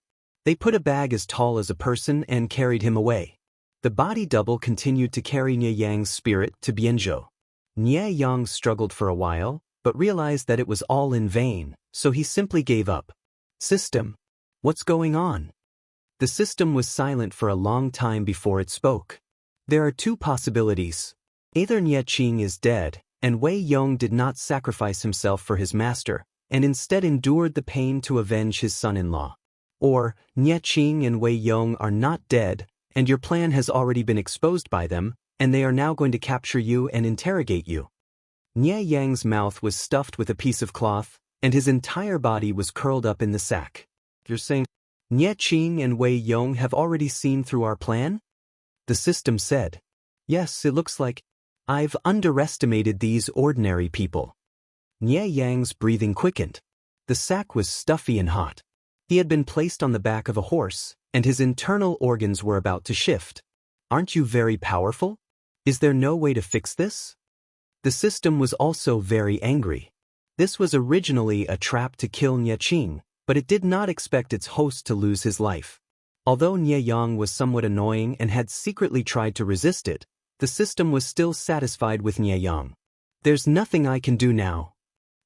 They put a bag as tall as a person and carried him away. The body double continued to carry Nie Yang's spirit to Bianzhou. Nie Yang struggled for a while, but realized that it was all in vain, so he simply gave up. "System, what's going on?" The system was silent for a long time before it spoke. "There are two possibilities. Either Nie Qing is dead, and Wei Yong did not sacrifice himself for his master, and instead endured the pain to avenge his son-in-law. Or, Nie Qing and Wei Yong are not dead, and your plan has already been exposed by them, and they are now going to capture you and interrogate you." Nie Yang's mouth was stuffed with a piece of cloth, and his entire body was curled up in the sack. "You're saying Nie Qing and Wei Yong have already seen through our plan?" The system said. "Yes, it looks like I've underestimated these ordinary people." Nie Yang's breathing quickened. The sack was stuffy and hot. He had been placed on the back of a horse, and his internal organs were about to shift. Aren't you very powerful? Is there no way to fix this? The system was also very angry. This was originally a trap to kill Nie Qing, but it did not expect its host to lose his life. Although Nie Yang was somewhat annoying and had secretly tried to resist it, the system was still satisfied with Nie Yang. There's nothing I can do now.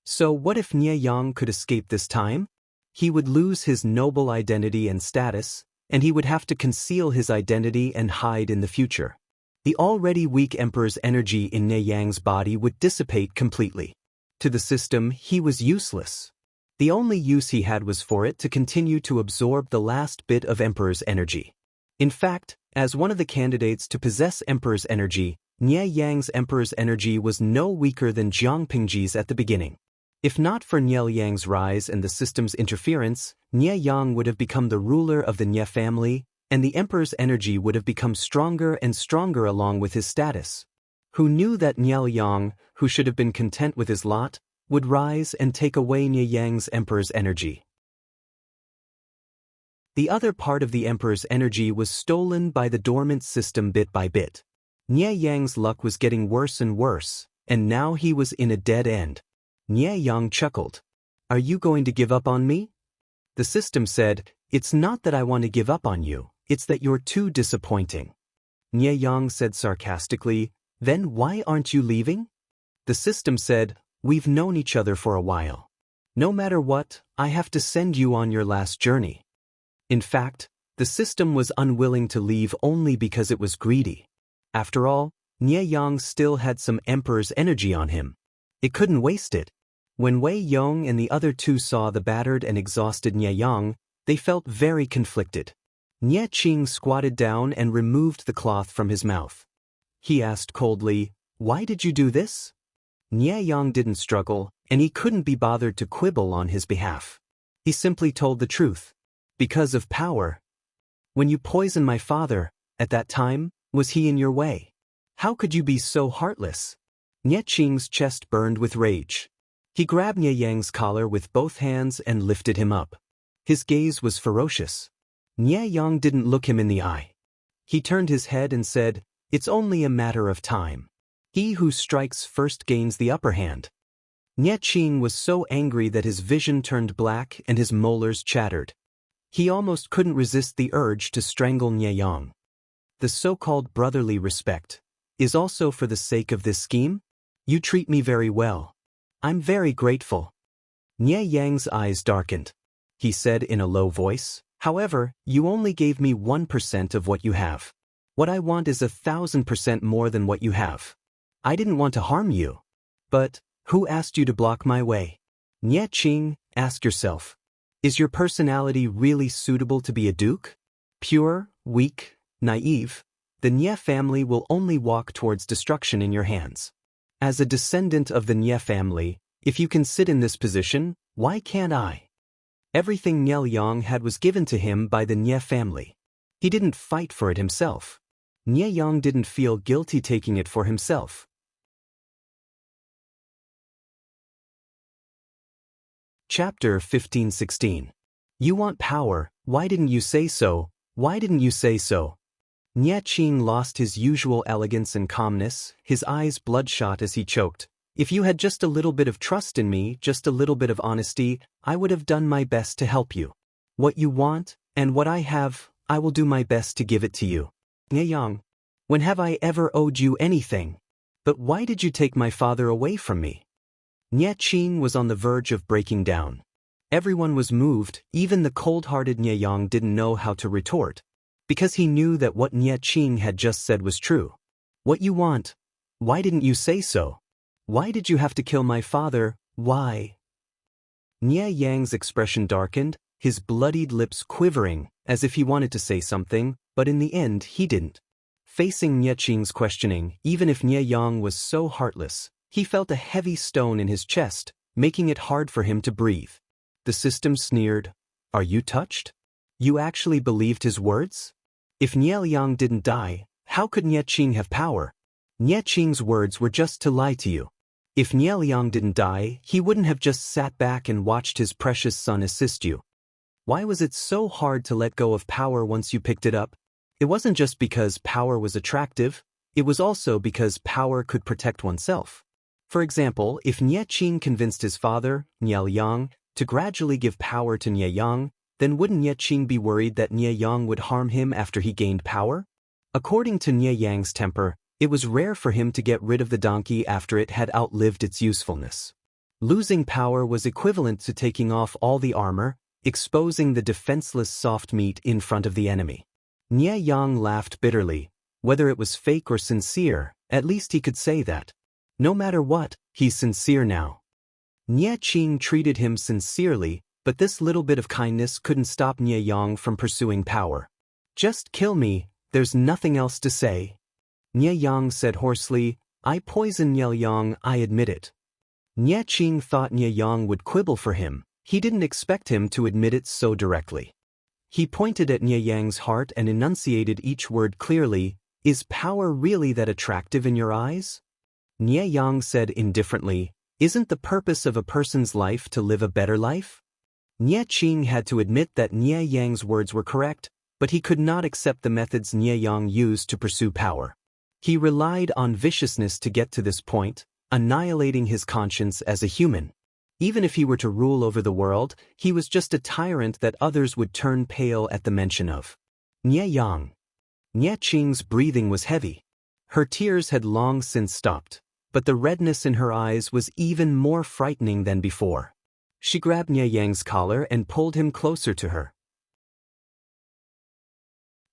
So what if Nie Yang could escape this time? He would lose his noble identity and status, and he would have to conceal his identity and hide in the future. The already weak emperor's energy in Nie Yang's body would dissipate completely. To the system, he was useless. The only use he had was for it to continue to absorb the last bit of emperor's energy. In fact, as one of the candidates to possess emperor's energy, Nie Yang's emperor's energy was no weaker than Jiang Pingji's at the beginning. If not for Nie Yang's rise and the system's interference, Nie Yang would have become the ruler of the Nie family, and the emperor's energy would have become stronger and stronger along with his status. Who knew that Nie Yang, who should have been content with his lot, would rise and take away Nie Yang's emperor's energy? The other part of the emperor's energy was stolen by the dormant system bit by bit. Nie Yang's luck was getting worse and worse, and now he was in a dead end. Nie Yang chuckled. Are you going to give up on me? The system said, it's not that I want to give up on you, it's that you're too disappointing. Nie Yang said sarcastically, then why aren't you leaving? The system said, we've known each other for a while. No matter what, I have to send you on your last journey. In fact, the system was unwilling to leave only because it was greedy. After all, Nie Yang still had some emperor's energy on him. It couldn't waste it. When Wei Yong and the other two saw the battered and exhausted Nie Yang, they felt very conflicted. Nie Qing squatted down and removed the cloth from his mouth. He asked coldly, why did you do this? Nie Yang didn't struggle, and he couldn't be bothered to quibble on his behalf. He simply told the truth. Because of power. When you poisoned my father, at that time, was he in your way? How could you be so heartless? Nie Qing's chest burned with rage. He grabbed Nie Yang's collar with both hands and lifted him up. His gaze was ferocious. Nie Yang didn't look him in the eye. He turned his head and said, it's only a matter of time. He who strikes first gains the upper hand. Nie Qing was so angry that his vision turned black and his molars chattered. He almost couldn't resist the urge to strangle Nie Yang. The so-called brotherly respect is also for the sake of this scheme? You treat me very well. I'm very grateful. Nie Yang's eyes darkened. He said in a low voice, however, you only gave me 1% of what you have. What I want is 1,000% more than what you have. I didn't want to harm you. But, who asked you to block my way? Nie Qing, ask yourself. Is your personality really suitable to be a duke? Pure, weak, naive, the Nie family will only walk towards destruction in your hands. As a descendant of the Nie family, if you can sit in this position, why can't I? Everything Nie Yang had was given to him by the Nie family. He didn't fight for it himself. Nie Yang didn't feel guilty taking it for himself. Chapter 15-16. You want power, why didn't you say so? Why didn't you say so? Nie Qing lost his usual elegance and calmness, his eyes bloodshot as he choked. If you had just a little bit of trust in me, just a little bit of honesty, I would have done my best to help you. What you want, and what I have, I will do my best to give it to you. Nie Yang, when have I ever owed you anything? But why did you take my father away from me? Nie Qing was on the verge of breaking down. Everyone was moved, even the cold-hearted Nie Yang didn't know how to retort. Because he knew that what Nie Qing had just said was true. What you want? Why didn't you say so? Why did you have to kill my father? Why? Nie Yang's expression darkened, his bloodied lips quivering, as if he wanted to say something, but in the end he didn't. Facing Nie Qing's questioning, even if Nie Yang was so heartless, he felt a heavy stone in his chest, making it hard for him to breathe. The system sneered, are you touched? You actually believed his words? If Nie Yang didn't die, how could Nie Qing have power? Nie Qing's words were just to lie to you. If Nie Yang didn't die, he wouldn't have just sat back and watched his precious son assist you. Why was it so hard to let go of power once you picked it up? It wasn't just because power was attractive, it was also because power could protect oneself. For example, if Nie Qing convinced his father, Nie Liang, to gradually give power to Nie Yang, then wouldn't Nie Qing be worried that Nie Yang would harm him after he gained power? According to Nie Yang's temper, it was rare for him to get rid of the donkey after it had outlived its usefulness. Losing power was equivalent to taking off all the armor, exposing the defenseless soft meat in front of the enemy. Nie Yang laughed bitterly. Whether it was fake or sincere, at least he could say that. No matter what, he's sincere now. Nie Qing treated him sincerely, but this little bit of kindness couldn't stop Nie Yang from pursuing power. Just kill me, there's nothing else to say. Nie Yang said hoarsely, I poisoned Nie Yang, I admit it. Nie Qing thought Nie Yang would quibble for him. He didn't expect him to admit it so directly. He pointed at Nie Yang's heart and enunciated each word clearly. Is power really that attractive in your eyes? Nie Yang said indifferently, isn't the purpose of a person's life to live a better life? Nie Qing had to admit that Nie Yang's words were correct, but he could not accept the methods Nie Yang used to pursue power. He relied on viciousness to get to this point, annihilating his conscience as a human. Even if he were to rule over the world, he was just a tyrant that others would turn pale at the mention of. Nie Yang. Nie Qing's breathing was heavy. Her tears had long since stopped, but the redness in her eyes was even more frightening than before. She grabbed Nie Yang's collar and pulled him closer to her.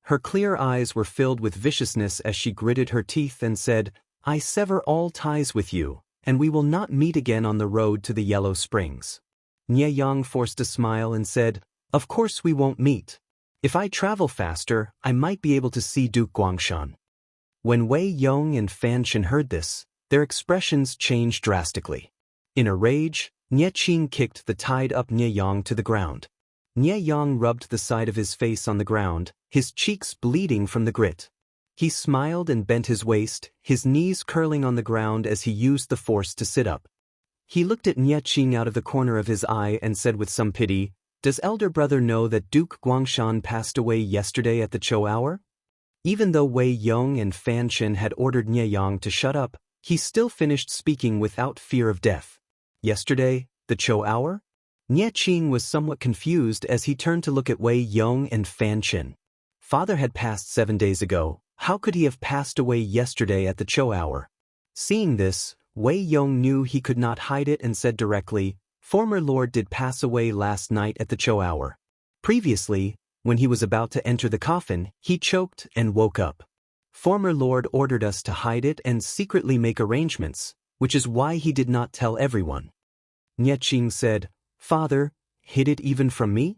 Her clear eyes were filled with viciousness as she gritted her teeth and said, I sever all ties with you, and we will not meet again on the road to the Yellow Springs. Nie Yang forced a smile and said, Of course we won't meet. If I travel faster, I might be able to see Duke Guangshan. When Wei Yong and Fan Shen heard this, their expressions changed drastically. In a rage, Nie Qing kicked the tied-up Nie Yang to the ground. Nie Yang rubbed the side of his face on the ground, his cheeks bleeding from the grit. He smiled and bent his waist, his knees curling on the ground as he used the force to sit up. He looked at Nie Qing out of the corner of his eye and said with some pity, Does elder brother know that Duke Guangshan passed away yesterday at the Cho hour? Even though Wei Yong and Fan Shen had ordered Nie Yang to shut up, he still finished speaking without fear of death. Yesterday, the Cho hour? Nie Qing was somewhat confused as he turned to look at Wei Yong and Fan Shen. Father had passed 7 days ago. How could he have passed away yesterday at the Cho hour? Seeing this, Wei Yong knew he could not hide it and said directly, Former Lord did pass away last night at the Cho hour. Previously, when he was about to enter the coffin, he choked and woke up. Former Lord ordered us to hide it and secretly make arrangements, which is why he did not tell everyone. Nie Qing said, Father, hid it even from me?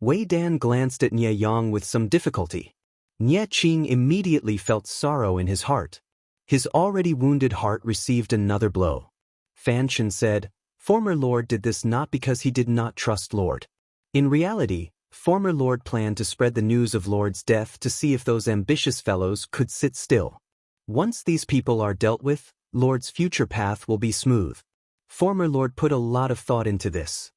Wei Dan glanced at Nie Yang with some difficulty. Nie Qing immediately felt sorrow in his heart. His already wounded heart received another blow. Fan Shen said, Former Lord did this not because he did not trust Lord. In reality, Former Lord planned to spread the news of Lord's death to see if those ambitious fellows could sit still. Once these people are dealt with, Lord's future path will be smooth. Former Lord put a lot of thought into this.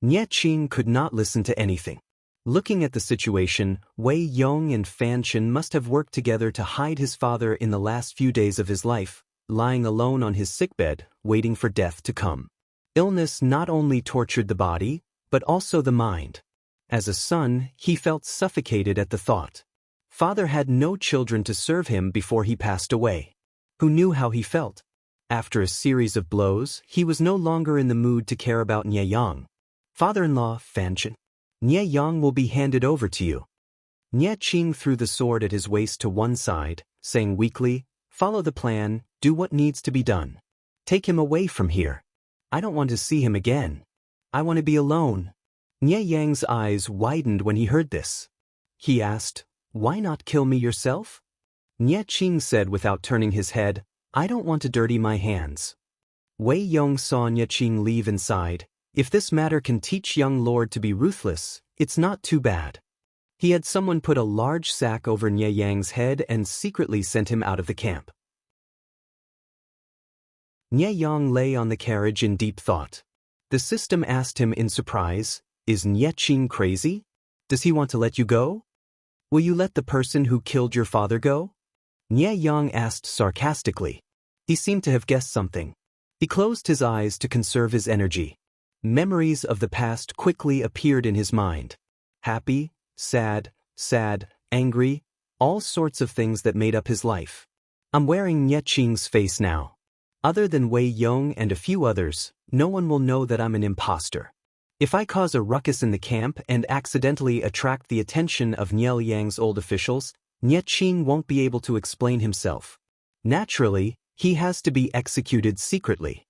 Nie Qing could not listen to anything. Looking at the situation, Wei Yong and Fan Shen must have worked together to hide his father in the last few days of his life, lying alone on his sickbed, waiting for death to come. Illness not only tortured the body, but also the mind. As a son, he felt suffocated at the thought. Father had no children to serve him before he passed away. Who knew how he felt? After a series of blows, he was no longer in the mood to care about Nie Yang. Father-in-law, Fan Shen. Nie Yang will be handed over to you. Nie Qing threw the sword at his waist to one side, saying weakly, Follow the plan, do what needs to be done. Take him away from here. I don't want to see him again. I want to be alone. Nie Yang's eyes widened when he heard this. He asked, Why not kill me yourself? Nie Qing said without turning his head, I don't want to dirty my hands. Wei Yong saw Nie Qing leave and sighed. If this matter can teach young Lord to be ruthless, it's not too bad. He had someone put a large sack over Nie Yang's head and secretly sent him out of the camp. Nie Yang lay on the carriage in deep thought. The system asked him in surprise, Is Qing crazy? Does he want to let you go? Will you let the person who killed your father go? Yang asked sarcastically. He seemed to have guessed something. He closed his eyes to conserve his energy. Memories of the past quickly appeared in his mind. Happy, sad, angry, all sorts of things that made up his life. I'm wearing Qing's face now. Other than Wei Yong and a few others, no one will know that I'm an imposter. If I cause a ruckus in the camp and accidentally attract the attention of Yang's old officials, Qing won't be able to explain himself. Naturally, he has to be executed secretly.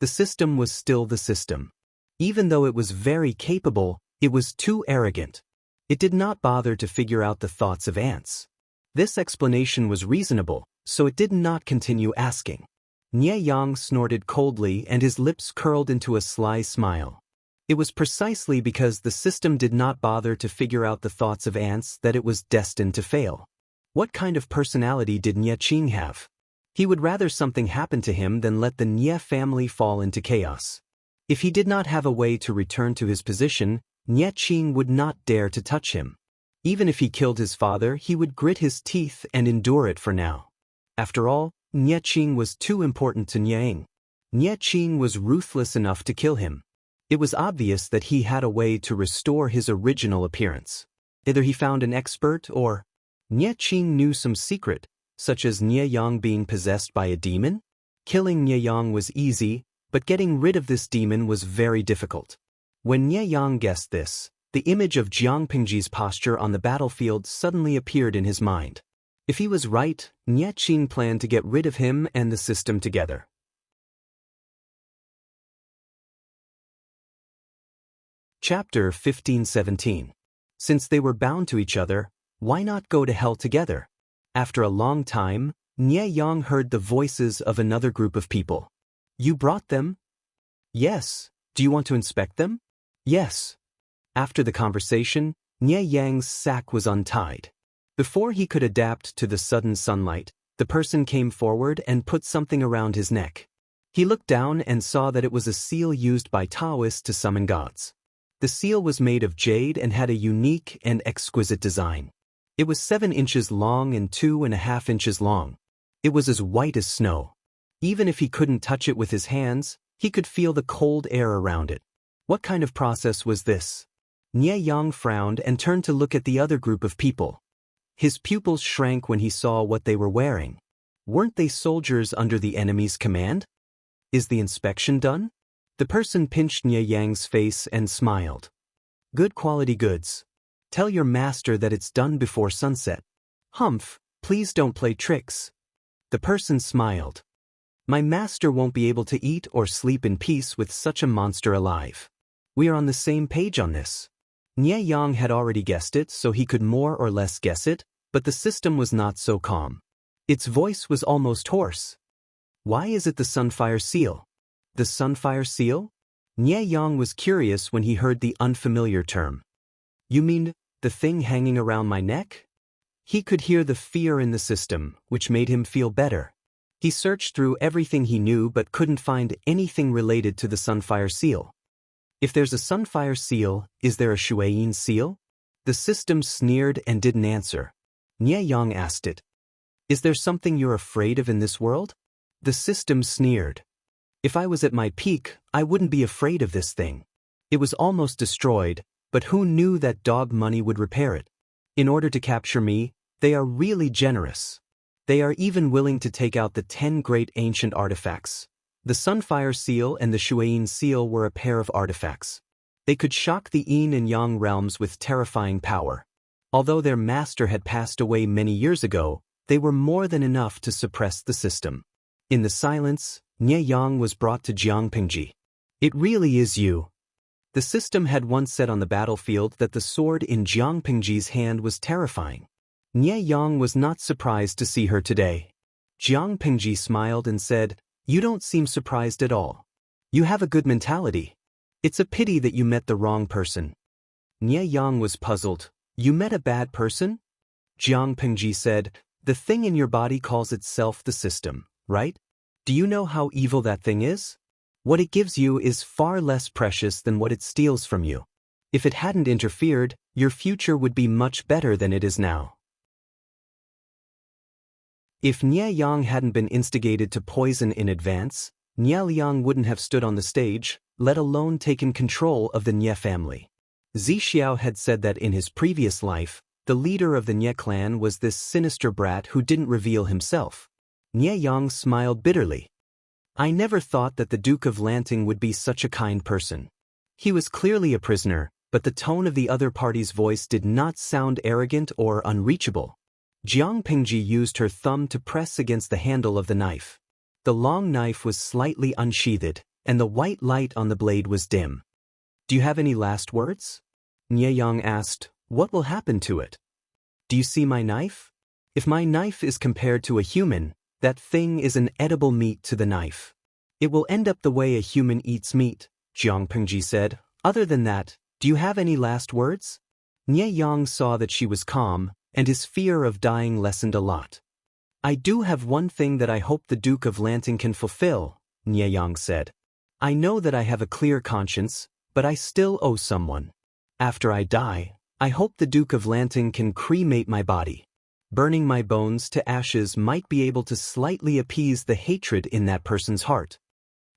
The system was still the system. Even though it was very capable, it was too arrogant. It did not bother to figure out the thoughts of ants. This explanation was reasonable, so it did not continue asking. Yang snorted coldly and his lips curled into a sly smile. It was precisely because the system did not bother to figure out the thoughts of ants that it was destined to fail. What kind of personality did Qing have? He would rather something happen to him than let the Nye family fall into chaos. If he did not have a way to return to his position, Qing would not dare to touch him. Even if he killed his father, he would grit his teeth and endure it for now. After all, Qing was too important to Nying. Qing was ruthless enough to kill him. It was obvious that he had a way to restore his original appearance. Either he found an expert or Qing knew some secret, such as Yang being possessed by a demon. Killing Yang was easy, but getting rid of this demon was very difficult. When Yang guessed this, the image of Jiang Pingji's posture on the battlefield suddenly appeared in his mind. If he was right, Qing planned to get rid of him and the system together. Chapter 15-17. Since they were bound to each other, why not go to hell together? After a long time, Yang heard the voices of another group of people. You brought them? Yes. Do you want to inspect them? Yes. After the conversation, Yang's sack was untied. Before he could adapt to the sudden sunlight, the person came forward and put something around his neck. He looked down and saw that it was a seal used by Daoists to summon gods. The seal was made of jade and had a unique and exquisite design. It was 7 inches long and 2.5 inches long. It was as white as snow. Even if he couldn't touch it with his hands, he could feel the cold air around it. What kind of process was this? Yang frowned and turned to look at the other group of people. His pupils shrank when he saw what they were wearing. Weren't they soldiers under the enemy's command? Is the inspection done? The person pinched Yang's face and smiled. Good quality goods. Tell your master that it's done before sunset. Humph, please don't play tricks. The person smiled. My master won't be able to eat or sleep in peace with such a monster alive. We are on the same page on this. Yang had already guessed it, so he could more or less guess it, but the system was not so calm. Its voice was almost hoarse. Why is it the Sunfire Seal? The Sunfire Seal? Yang was curious when he heard the unfamiliar term. You mean, the thing hanging around my neck? He could hear the fear in the system, which made him feel better. He searched through everything he knew but couldn't find anything related to the Sunfire Seal. If there's a Sunfire Seal, is there a Shuayin Seal? The system sneered and didn't answer. Yang asked it. Is there something you're afraid of in this world? The system sneered. If I was at my peak, I wouldn't be afraid of this thing. It was almost destroyed, but who knew that dog money would repair it? In order to capture me, they are really generous. They are even willing to take out the 10 great ancient artifacts. The Sunfire Seal and the Shuayin Seal were a pair of artifacts. They could shock the Yin and Yang realms with terrifying power. Although their master had passed away many years ago, they were more than enough to suppress the system. In the silence, Yang was brought to Jiang Pingji. It really is you. The system had once said on the battlefield that the sword in Jiang Pingji's hand was terrifying. Yang was not surprised to see her today. Jiang Pingji smiled and said, You don't seem surprised at all. You have a good mentality. It's a pity that you met the wrong person. Yang was puzzled. You met a bad person? Jiang Pingji said, The thing in your body calls itself the system, right? Do you know how evil that thing is? What it gives you is far less precious than what it steals from you. If it hadn't interfered, your future would be much better than it is now. If Nie Yang hadn't been instigated to poison in advance, Nie Liang wouldn't have stood on the stage, let alone taken control of the Nie family. Zixiao had said that in his previous life, the leader of the Nie clan was this sinister brat who didn't reveal himself. Nie Yang smiled bitterly. I never thought that the Duke of Lanting would be such a kind person. He was clearly a prisoner, but the tone of the other party's voice did not sound arrogant or unreachable. Jiang Pingji used her thumb to press against the handle of the knife. The long knife was slightly unsheathed, and the white light on the blade was dim. Do you have any last words? Nie Yang asked, what will happen to it? Do you see my knife? If my knife is compared to a human, that thing is an edible meat to the knife. It will end up the way a human eats meat, Jiang Pingji said. Other than that, do you have any last words? Nie Yang saw that she was calm, and his fear of dying lessened a lot. I do have one thing that I hope the Duke of Lanting can fulfill, Nie Yang said. I know that I have a clear conscience, but I still owe someone. After I die, I hope the Duke of Lanting can cremate my body. Burning my bones to ashes might be able to slightly appease the hatred in that person's heart.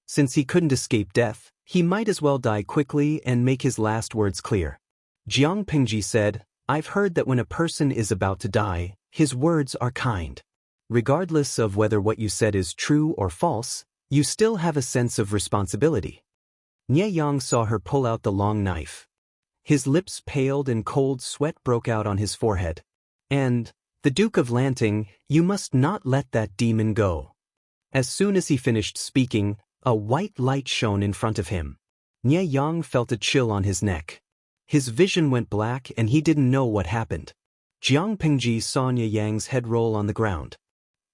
Since he couldn't escape death, he might as well die quickly and make his last words clear. Jiang Pingji said, I've heard that when a person is about to die, his words are kind. Regardless of whether what you said is true or false, you still have a sense of responsibility. Nie Yang saw her pull out the long knife. His lips paled and cold sweat broke out on his forehead. And, the Duke of Lanting, you must not let that demon go. As soon as he finished speaking, a white light shone in front of him. Nie Yang felt a chill on his neck. His vision went black and he didn't know what happened. Jiang Pingji saw Nie Yang's head roll on the ground.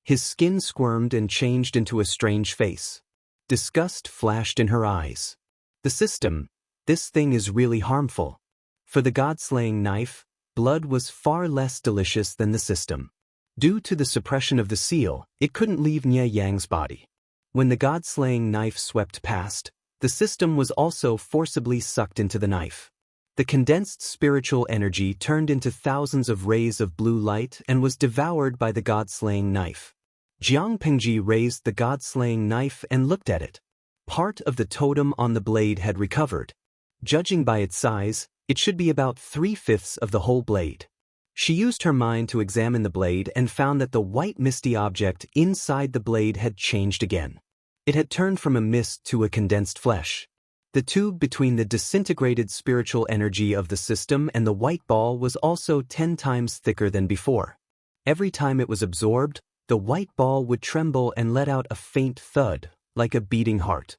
His skin squirmed and changed into a strange face. Disgust flashed in her eyes. The system, this thing is really harmful. For the god-slaying knife, blood was far less delicious than the system. Due to the suppression of the seal, it couldn't leave Nie Yang's body. When the god-slaying knife swept past, the system was also forcibly sucked into the knife. The condensed spiritual energy turned into thousands of rays of blue light and was devoured by the god-slaying knife. Jiang Pingji raised the god-slaying knife and looked at it. Part of the totem on the blade had recovered. Judging by its size, it should be about 3/5 of the whole blade. She used her mind to examine the blade and found that the white misty object inside the blade had changed again. It had turned from a mist to a condensed flesh. The tube between the disintegrated spiritual energy of the system and the white ball was also 10 times thicker than before. Every time it was absorbed, the white ball would tremble and let out a faint thud, like a beating heart.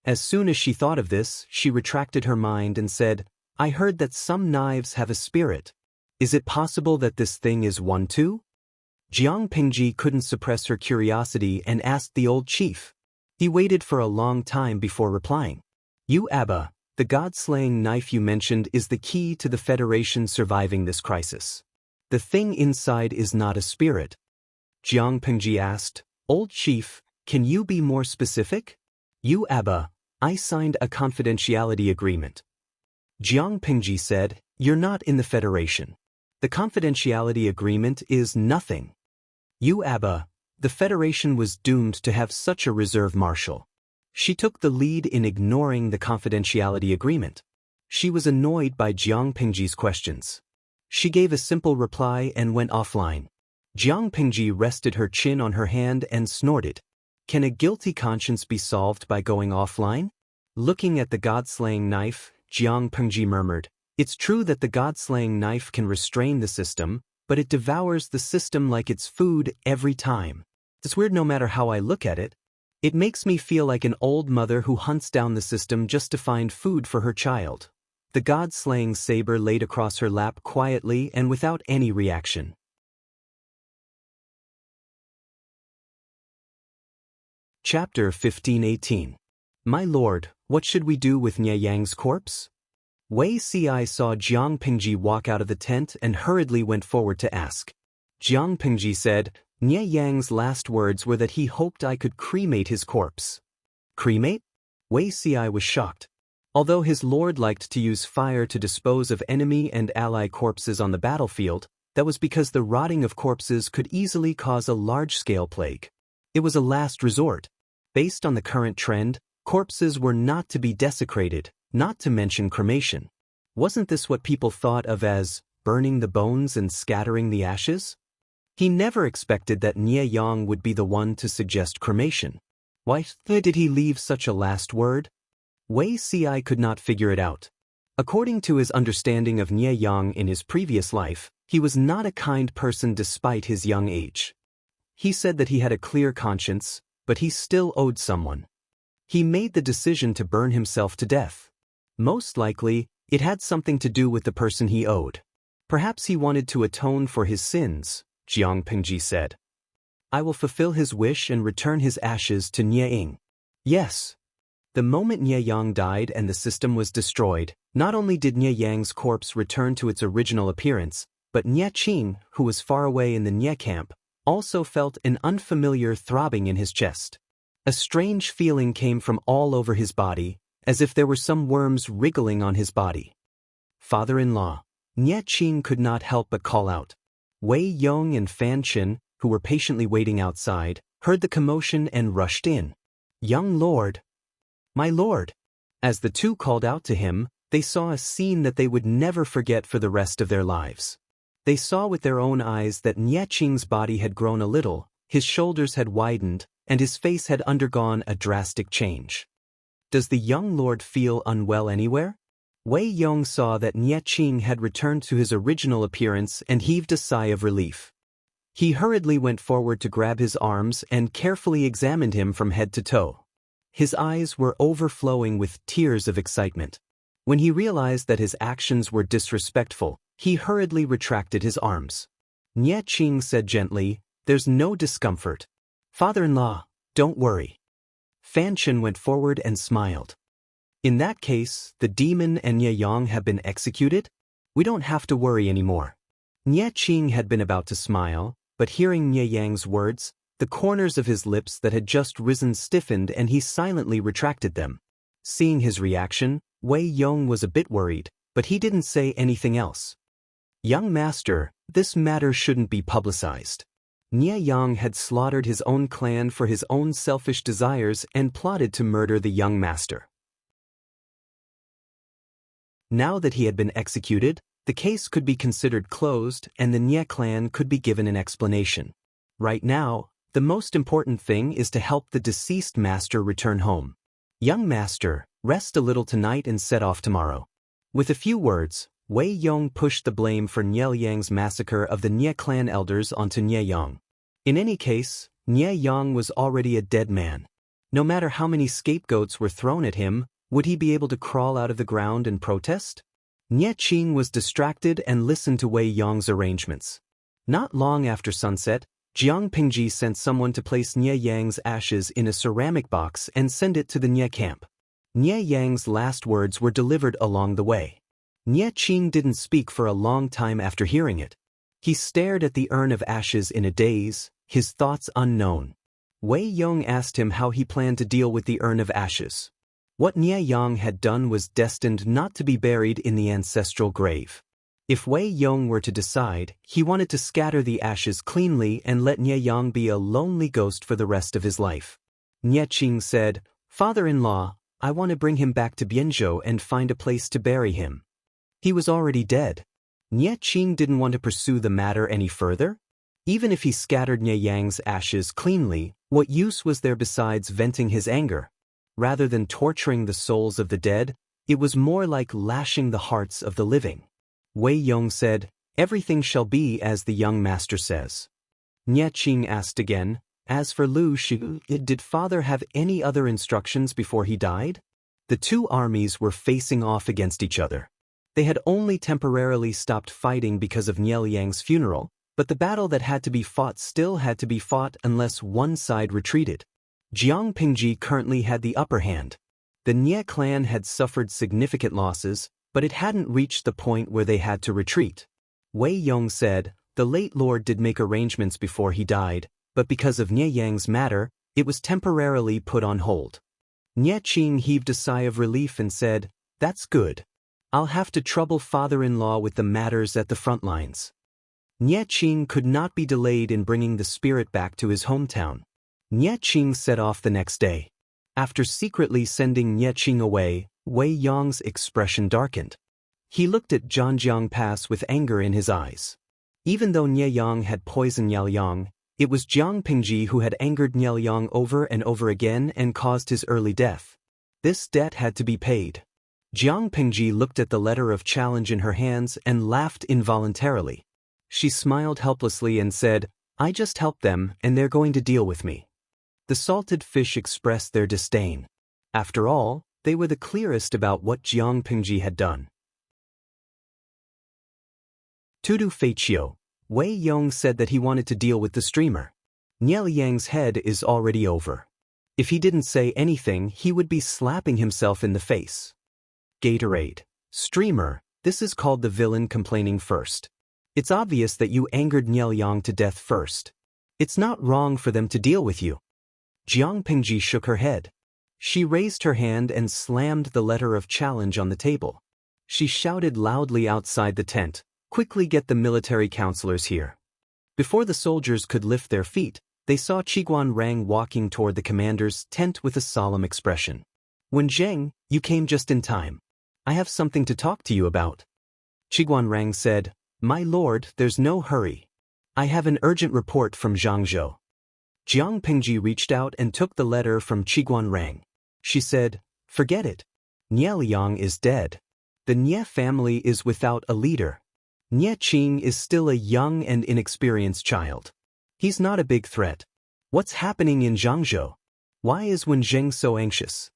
As soon as she thought of this, she retracted her mind and said, I heard that some knives have a spirit. Is it possible that this thing is one too? Jiang Pingji couldn't suppress her curiosity and asked the old chief. He waited for a long time before replying. You Abba, the god-slaying knife you mentioned is the key to the Federation surviving this crisis. The thing inside is not a spirit. Jiang Pingji asked, Old chief, can you be more specific? You Abba, I signed a confidentiality agreement. Jiang Pingji said, You're not in the Federation. The confidentiality agreement is nothing. You Abba, the Federation was doomed to have such a reserve marshal. She took the lead in ignoring the confidentiality agreement. She was annoyed by Jiang Pingji's questions. She gave a simple reply and went offline. Jiang Pingji rested her chin on her hand and snorted. Can a guilty conscience be solved by going offline? Looking at the god-slaying knife, Jiang Pingji murmured, It's true that the god-slaying knife can restrain the system, but it devours the system like it's food every time. It's weird no matter how I look at it. It makes me feel like an old mother who hunts down the system just to find food for her child. The god-slaying saber laid across her lap quietly and without any reaction. Chapter 1518. My lord, what should we do with Nie Yang's corpse? Wei Ci saw Jiang Pingji walk out of the tent and hurriedly went forward to ask. Jiang Pingji said, Nie Yang's last words were that he hoped I could cremate his corpse. Cremate? Wei Ci was shocked. Although his lord liked to use fire to dispose of enemy and ally corpses on the battlefield, that was because the rotting of corpses could easily cause a large-scale plague. It was a last resort. Based on the current trend, corpses were not to be desecrated, not to mention cremation. Wasn't this what people thought of as burning the bones and scattering the ashes? He never expected that Nie Yang would be the one to suggest cremation. Why did he leave such a last word? Wei Ci could not figure it out. According to his understanding of Nie Yang in his previous life, he was not a kind person despite his young age. He said that he had a clear conscience, but he still owed someone. He made the decision to burn himself to death. Most likely, it had something to do with the person he owed. Perhaps he wanted to atone for his sins, Jiang Pingji said. I will fulfill his wish and return his ashes to Nie Ying. Yes. The moment Nie Yang died and the system was destroyed, not only did Nie Yang's corpse return to its original appearance, but Nie Qing, who was far away in the Nie camp, also felt an unfamiliar throbbing in his chest. A strange feeling came from all over his body, as if there were some worms wriggling on his body. Father-in-law. Nie Qing could not help but call out. Wei Yong and Fan Chen, who were patiently waiting outside, heard the commotion and rushed in. Young lord. My lord. As the two called out to him, they saw a scene that they would never forget for the rest of their lives. They saw with their own eyes that Nie Qing's body had grown a little, his shoulders had widened, and his face had undergone a drastic change. Does the young lord feel unwell anywhere? Wei Yong saw that Nie Qing had returned to his original appearance and heaved a sigh of relief. He hurriedly went forward to grab his arms and carefully examined him from head to toe. His eyes were overflowing with tears of excitement. When he realized that his actions were disrespectful, he hurriedly retracted his arms. Nie Qing said gently, There's no discomfort. Father-in-law, don't worry. Fan Chen went forward and smiled. In that case, the demon and Nie Yang have been executed? We don't have to worry anymore. Nie Qing had been about to smile, but hearing Nie Yang's words, the corners of his lips that had just risen stiffened and he silently retracted them. Seeing his reaction, Wei Yong was a bit worried, but he didn't say anything else. Young master, this matter shouldn't be publicized. Nie Yang had slaughtered his own clan for his own selfish desires and plotted to murder the young master. Now that he had been executed, the case could be considered closed and the Nie clan could be given an explanation. Right now, the most important thing is to help the deceased master return home. Young master, rest a little tonight and set off tomorrow. With a few words, Wei Yong pushed the blame for Nie Yang's massacre of the Nie clan elders onto Nie Yang. In any case, Nie Yang was already a dead man. No matter how many scapegoats were thrown at him, would he be able to crawl out of the ground and protest? Nie Qing was distracted and listened to Wei Yong's arrangements. Not long after sunset, Jiang Pingji sent someone to place Nie Yang's ashes in a ceramic box and send it to the Nie camp. Nie Yang's last words were delivered along the way. Nie Qing didn't speak for a long time after hearing it. He stared at the urn of ashes in a daze, his thoughts unknown. Wei Yong asked him how he planned to deal with the urn of ashes. What Nie Yang had done was destined not to be buried in the ancestral grave. If Wei Yong were to decide, he wanted to scatter the ashes cleanly and let Nie Yang be a lonely ghost for the rest of his life. Nie Qing said, Father-in-law, I want to bring him back to Bianzhou and find a place to bury him. He was already dead. Nie Qing didn't want to pursue the matter any further. Even if he scattered Nie Yang's ashes cleanly, what use was there besides venting his anger? Rather than torturing the souls of the dead, it was more like lashing the hearts of the living. Wei Yong said, Everything shall be as the young master says. Nie Qing asked again, As for Lu Shi, did father have any other instructions before he died? The two armies were facing off against each other. They had only temporarily stopped fighting because of Nie Yang's funeral, but the battle that had to be fought still had to be fought unless one side retreated. Jiang Pingji currently had the upper hand. The Nie clan had suffered significant losses, but it hadn't reached the point where they had to retreat. Wei Yong said, The late lord did make arrangements before he died, but because of Nie Yang's matter, it was temporarily put on hold. Nie Qing heaved a sigh of relief and said, That's good. I'll have to trouble father-in-law with the matters at the front lines. Nie Qing could not be delayed in bringing the spirit back to his hometown. Nie Qing set off the next day. After secretly sending Nie Qing away, Wei Yang's expression darkened. He looked at Zhangjiang Pass with anger in his eyes. Even though Nie Yang had poisoned Niao Yang, it was Jiang Pingji who had angered Niao Yang over and over again and caused his early death. This debt had to be paid. Jiang Pingji looked at the letter of challenge in her hands and laughed involuntarily. She smiled helplessly and said, I just helped them and they're going to deal with me. The salted fish expressed their disdain. After all, they were the clearest about what Jiang Pingji had done. Tudu Feiqiu, Wei Yong said that he wanted to deal with the streamer. Nie Liang's head is already over. If he didn't say anything, he would be slapping himself in the face. Gatorade. Streamer, this is called the villain complaining first. It's obvious that you angered Nie Liang to death first. It's not wrong for them to deal with you. Jiang Pingji shook her head. She raised her hand and slammed the letter of challenge on the table. She shouted loudly outside the tent, quickly get the military counselors here. Before the soldiers could lift their feet, they saw Qiguan Rang walking toward the commander's tent with a solemn expression. Wen Zheng, you came just in time. I have something to talk to you about. Qiguan Rang said, My lord, there's no hurry. I have an urgent report from Zhangzhou. Jiang Pingji reached out and took the letter from Qiguan Rang. She said, Forget it. Nie Liang is dead. The Nie family is without a leader. Nie Qing is still a young and inexperienced child. He's not a big threat. What's happening in Zhangzhou? Why is Wen Zheng so anxious?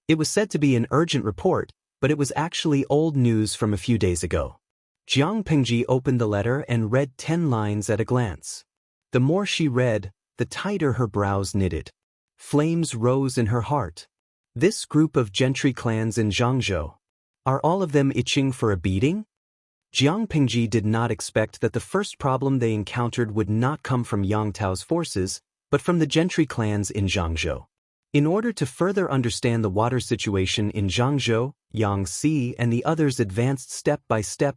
It was said to be an urgent report, but it was actually old news from a few days ago. Jiang Pingji opened the letter and read 10 lines at a glance. The more she read, the tighter her brows knitted. Flames rose in her heart. This group of gentry clans in Zhangzhou, are all of them itching for a beating? Jiang Pingji did not expect that the first problem they encountered would not come from Yang Tao's forces, but from the gentry clans in Zhangzhou. In order to further understand the water situation in Zhangzhou, Yang Si and the others advanced step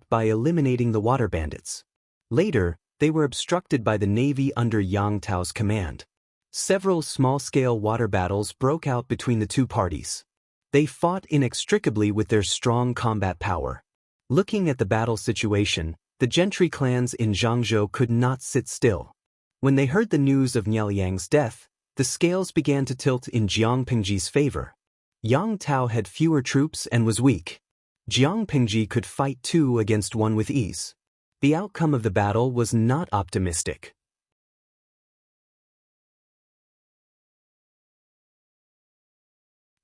by eliminating the water bandits. Later, they were obstructed by the navy under Yang Tao's command. Several small-scale water battles broke out between the two parties. They fought inextricably with their strong combat power. Looking at the battle situation, the gentry clans in Zhangzhou could not sit still. When they heard the news of Nie Liang's death, the scales began to tilt in Jiang Pingji's favor. Yang Tao had fewer troops and was weak. Jiang Pingji could fight 2 against 1 with ease. The outcome of the battle was not optimistic.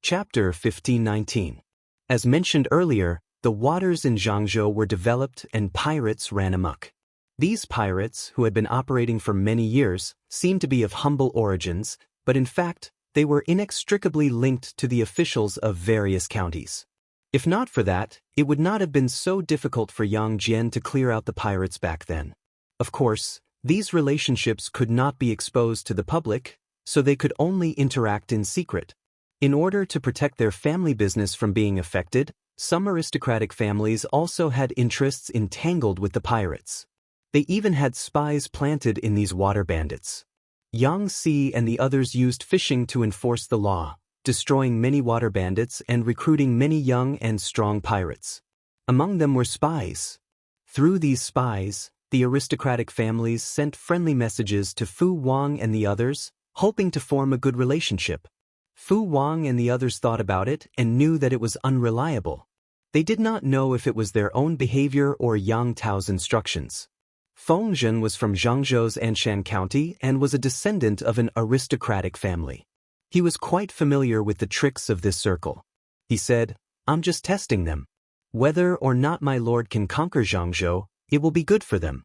Chapter 1519. As mentioned earlier, the waters in Zhangzhou were developed and pirates ran amok. These pirates, who had been operating for many years, seemed to be of humble origins, but in fact, they were inextricably linked to the officials of various counties. If not for that, it would not have been so difficult for Yang Jian to clear out the pirates back then. Of course, these relationships could not be exposed to the public, so they could only interact in secret. In order to protect their family business from being affected, some aristocratic families also had interests entangled with the pirates. They even had spies planted in these water bandits. Yang Si and the others used fishing to enforce the law, destroying many water bandits and recruiting many young and strong pirates. Among them were spies. Through these spies, the aristocratic families sent friendly messages to Fu Wang and the others, hoping to form a good relationship. Fu Wang and the others thought about it and knew that it was unreliable. They did not know if it was their own behavior or Yang Tao's instructions. Feng Zhen was from Zhangzhou's Anshan County and was a descendant of an aristocratic family. He was quite familiar with the tricks of this circle. He said, I'm just testing them. Whether or not my lord can conquer Zhangzhou, it will be good for them.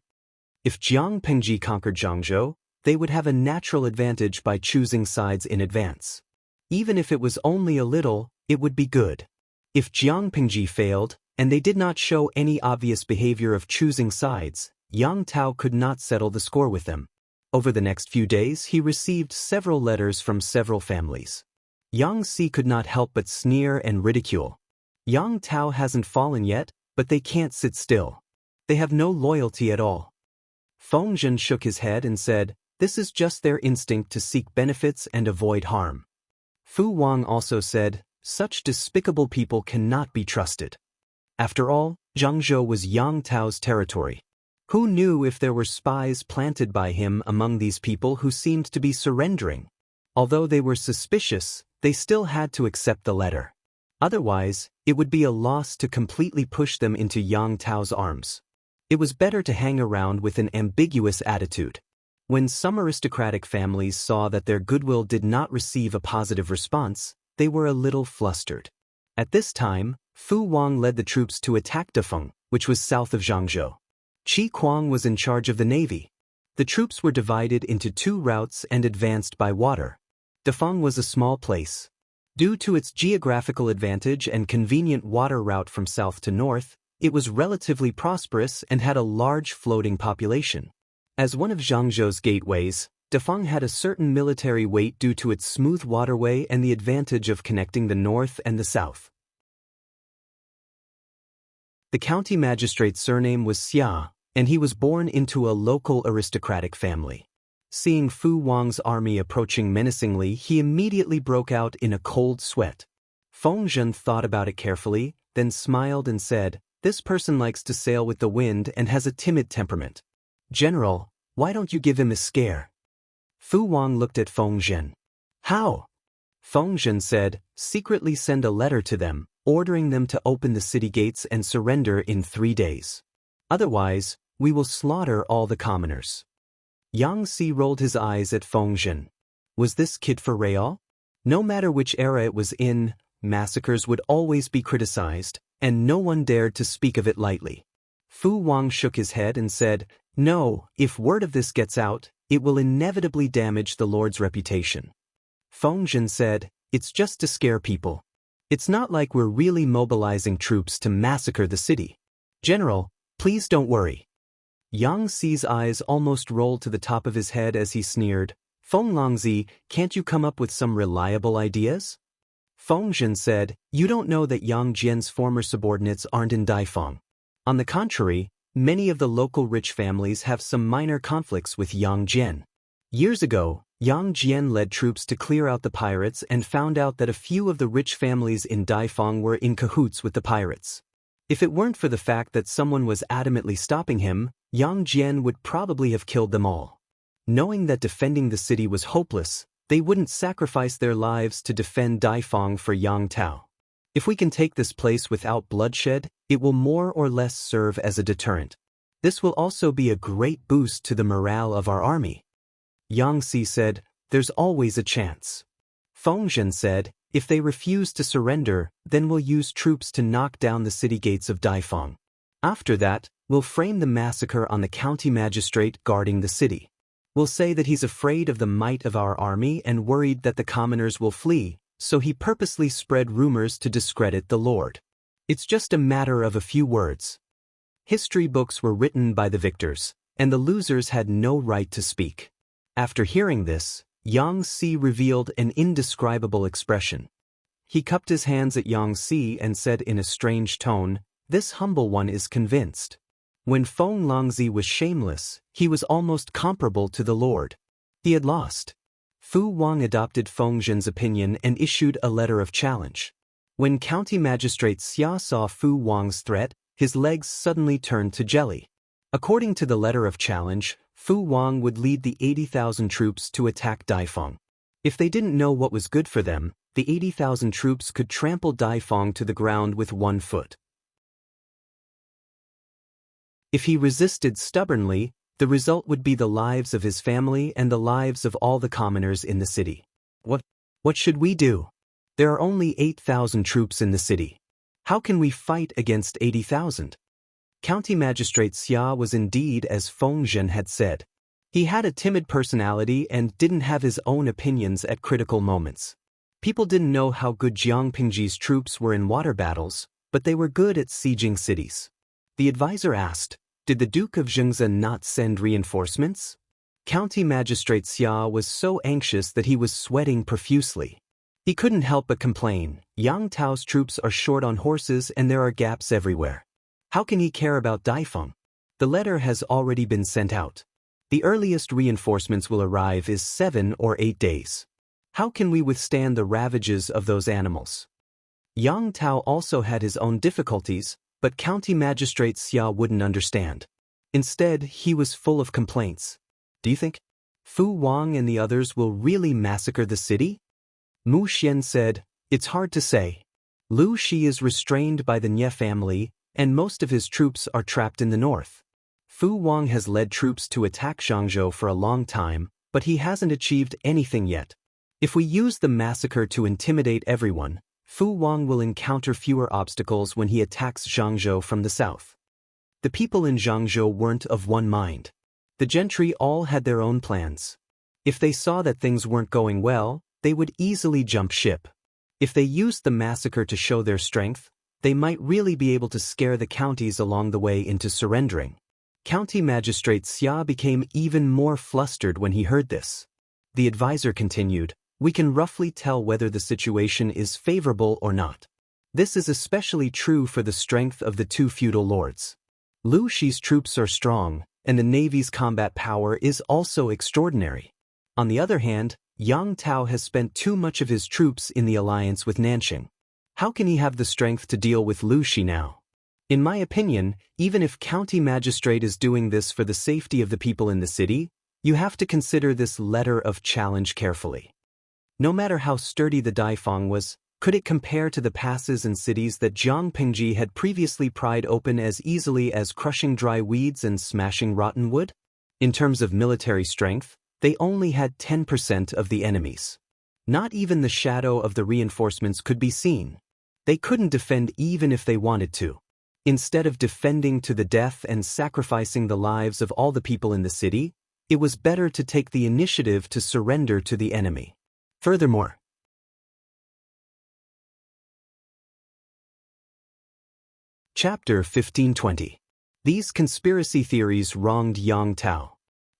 If Jiang Pingji conquered Zhangzhou, they would have a natural advantage by choosing sides in advance. Even if it was only a little, it would be good. If Jiang Pingji failed, and they did not show any obvious behavior of choosing sides, Yang Tao could not settle the score with them. Over the next few days he received several letters from several families. Yang Si could not help but sneer and ridicule. Yang Tao hasn't fallen yet, but they can't sit still. They have no loyalty at all. Feng Zhen shook his head and said, this is just their instinct to seek benefits and avoid harm. Fu Wang also said, such despicable people cannot be trusted. After all, Zhangzhou was Yang Tao's territory. Who knew if there were spies planted by him among these people who seemed to be surrendering? Although they were suspicious, they still had to accept the letter. Otherwise, it would be a loss to completely push them into Yang Tao's arms. It was better to hang around with an ambiguous attitude. When some aristocratic families saw that their goodwill did not receive a positive response, they were a little flustered. At this time, Fu Wang led the troops to attack Dafeng, which was south of Zhangzhou. Qi Kuang was in charge of the navy. The troops were divided into 2 routes and advanced by water. Dafeng was a small place. Due to its geographical advantage and convenient water route from south to north, it was relatively prosperous and had a large floating population. As one of Zhangzhou's gateways, Dafeng had a certain military weight due to its smooth waterway and the advantage of connecting the north and the south. The county magistrate's surname was Xia, and he was born into a local aristocratic family. Seeing Fu Wang's army approaching menacingly, he immediately broke out in a cold sweat. Feng Zhen thought about it carefully, then smiled and said, this person likes to sail with the wind and has a timid temperament. General, why don't you give him a scare? Fu Wang looked at Feng Zhen. How? Feng Zhen said, secretly send a letter to them, ordering them to open the city gates and surrender in 3 days. Otherwise, we will slaughter all the commoners. Yang Si rolled his eyes at Feng Zhen. Was this kid for real? No matter which era it was in, massacres would always be criticized, and no one dared to speak of it lightly. Fu Wang shook his head and said, no, if word of this gets out, it will inevitably damage the Lord's reputation. Feng Zhen said, it's just to scare people. It's not like we're really mobilizing troops to massacre the city. General, please don't worry. Yang Si's eyes almost rolled to the top of his head as he sneered, Feng Longzi, can't you come up with some reliable ideas? Feng Zhen said, you don't know that Yang Jian's former subordinates aren't in Daifang. On the contrary, many of the local rich families have some minor conflicts with Yang Jian. Years ago, Yang Jian led troops to clear out the pirates and found out that a few of the rich families in Daifang were in cahoots with the pirates. If it weren't for the fact that someone was adamantly stopping him, Yang Jian would probably have killed them all. Knowing that defending the city was hopeless, they wouldn't sacrifice their lives to defend Daifang for Yang Tao. If we can take this place without bloodshed, it will more or less serve as a deterrent. This will also be a great boost to the morale of our army. Yang Si said, there's always a chance. Feng Zhen said, if they refuse to surrender, then we'll use troops to knock down the city gates of Daifang. After that, we'll frame the massacre on the county magistrate guarding the city. We'll say that he's afraid of the might of our army and worried that the commoners will flee, so he purposely spread rumors to discredit the Lord. It's just a matter of a few words. History books were written by the victors, and the losers had no right to speak. After hearing this, Yang Si revealed an indescribable expression. He cupped his hands at Yang Si and said in a strange tone, this humble one is convinced. When Feng Longzi was shameless, he was almost comparable to the Lord. He had lost. Fu Wang adopted Feng Zhen's opinion and issued a letter of challenge. When County Magistrate Xia saw Fu Wang's threat, his legs suddenly turned to jelly. According to the letter of challenge, Fu Wang would lead the 80,000 troops to attack Daifang. If they didn't know what was good for them, the 80,000 troops could trample Daifang to the ground with 1 foot. If he resisted stubbornly, the result would be the lives of his family and the lives of all the commoners in the city. What should we do? There are only 8,000 troops in the city. How can we fight against 80,000? County Magistrate Xia was indeed as Feng Zhen had said. He had a timid personality and didn't have his own opinions at critical moments. People didn't know how good Jiang Pingji's troops were in water battles, but they were good at sieging cities. The advisor asked, did the Duke of Xianxia not send reinforcements? County Magistrate Xia was so anxious that he was sweating profusely. He couldn't help but complain, Yang Tao's troops are short on horses and there are gaps everywhere. How can he care about Daifeng? The letter has already been sent out. The earliest reinforcements will arrive is 7 or 8 days. How can we withstand the ravages of those animals? Yang Tao also had his own difficulties, but County Magistrate Xia wouldn't understand. Instead, he was full of complaints. Do you think Fu Wang and the others will really massacre the city? Mu Xian said, it's hard to say. Lu Shi is restrained by the Nie family, and most of his troops are trapped in the north. Fu Wang has led troops to attack Zhangzhou for a long time, but he hasn't achieved anything yet. If we use the massacre to intimidate everyone, Fu Wang will encounter fewer obstacles when he attacks Zhangzhou from the south. The people in Zhangzhou weren't of one mind. The gentry all had their own plans. If they saw that things weren't going well, they would easily jump ship. If they used the massacre to show their strength, they might really be able to scare the counties along the way into surrendering. County Magistrate Xia became even more flustered when he heard this. The advisor continued, we can roughly tell whether the situation is favorable or not. This is especially true for the strength of the two feudal lords. Lu Shi's troops are strong, and the navy's combat power is also extraordinary. On the other hand, Yang Tao has spent too much of his troops in the alliance with Nanxing. How can he have the strength to deal with Lu Shi now? In my opinion, even if County Magistrate is doing this for the safety of the people in the city, you have to consider this letter of challenge carefully. No matter how sturdy the Daifeng was, could it compare to the passes and cities that Jiang Pingji had previously pried open as easily as crushing dry weeds and smashing rotten wood? In terms of military strength, they only had 10% of the enemies. Not even the shadow of the reinforcements could be seen. They couldn't defend even if they wanted to. Instead of defending to the death and sacrificing the lives of all the people in the city, it was better to take the initiative to surrender to the enemy. Furthermore, Chapter 1520. These conspiracy theories wronged Yang Tao.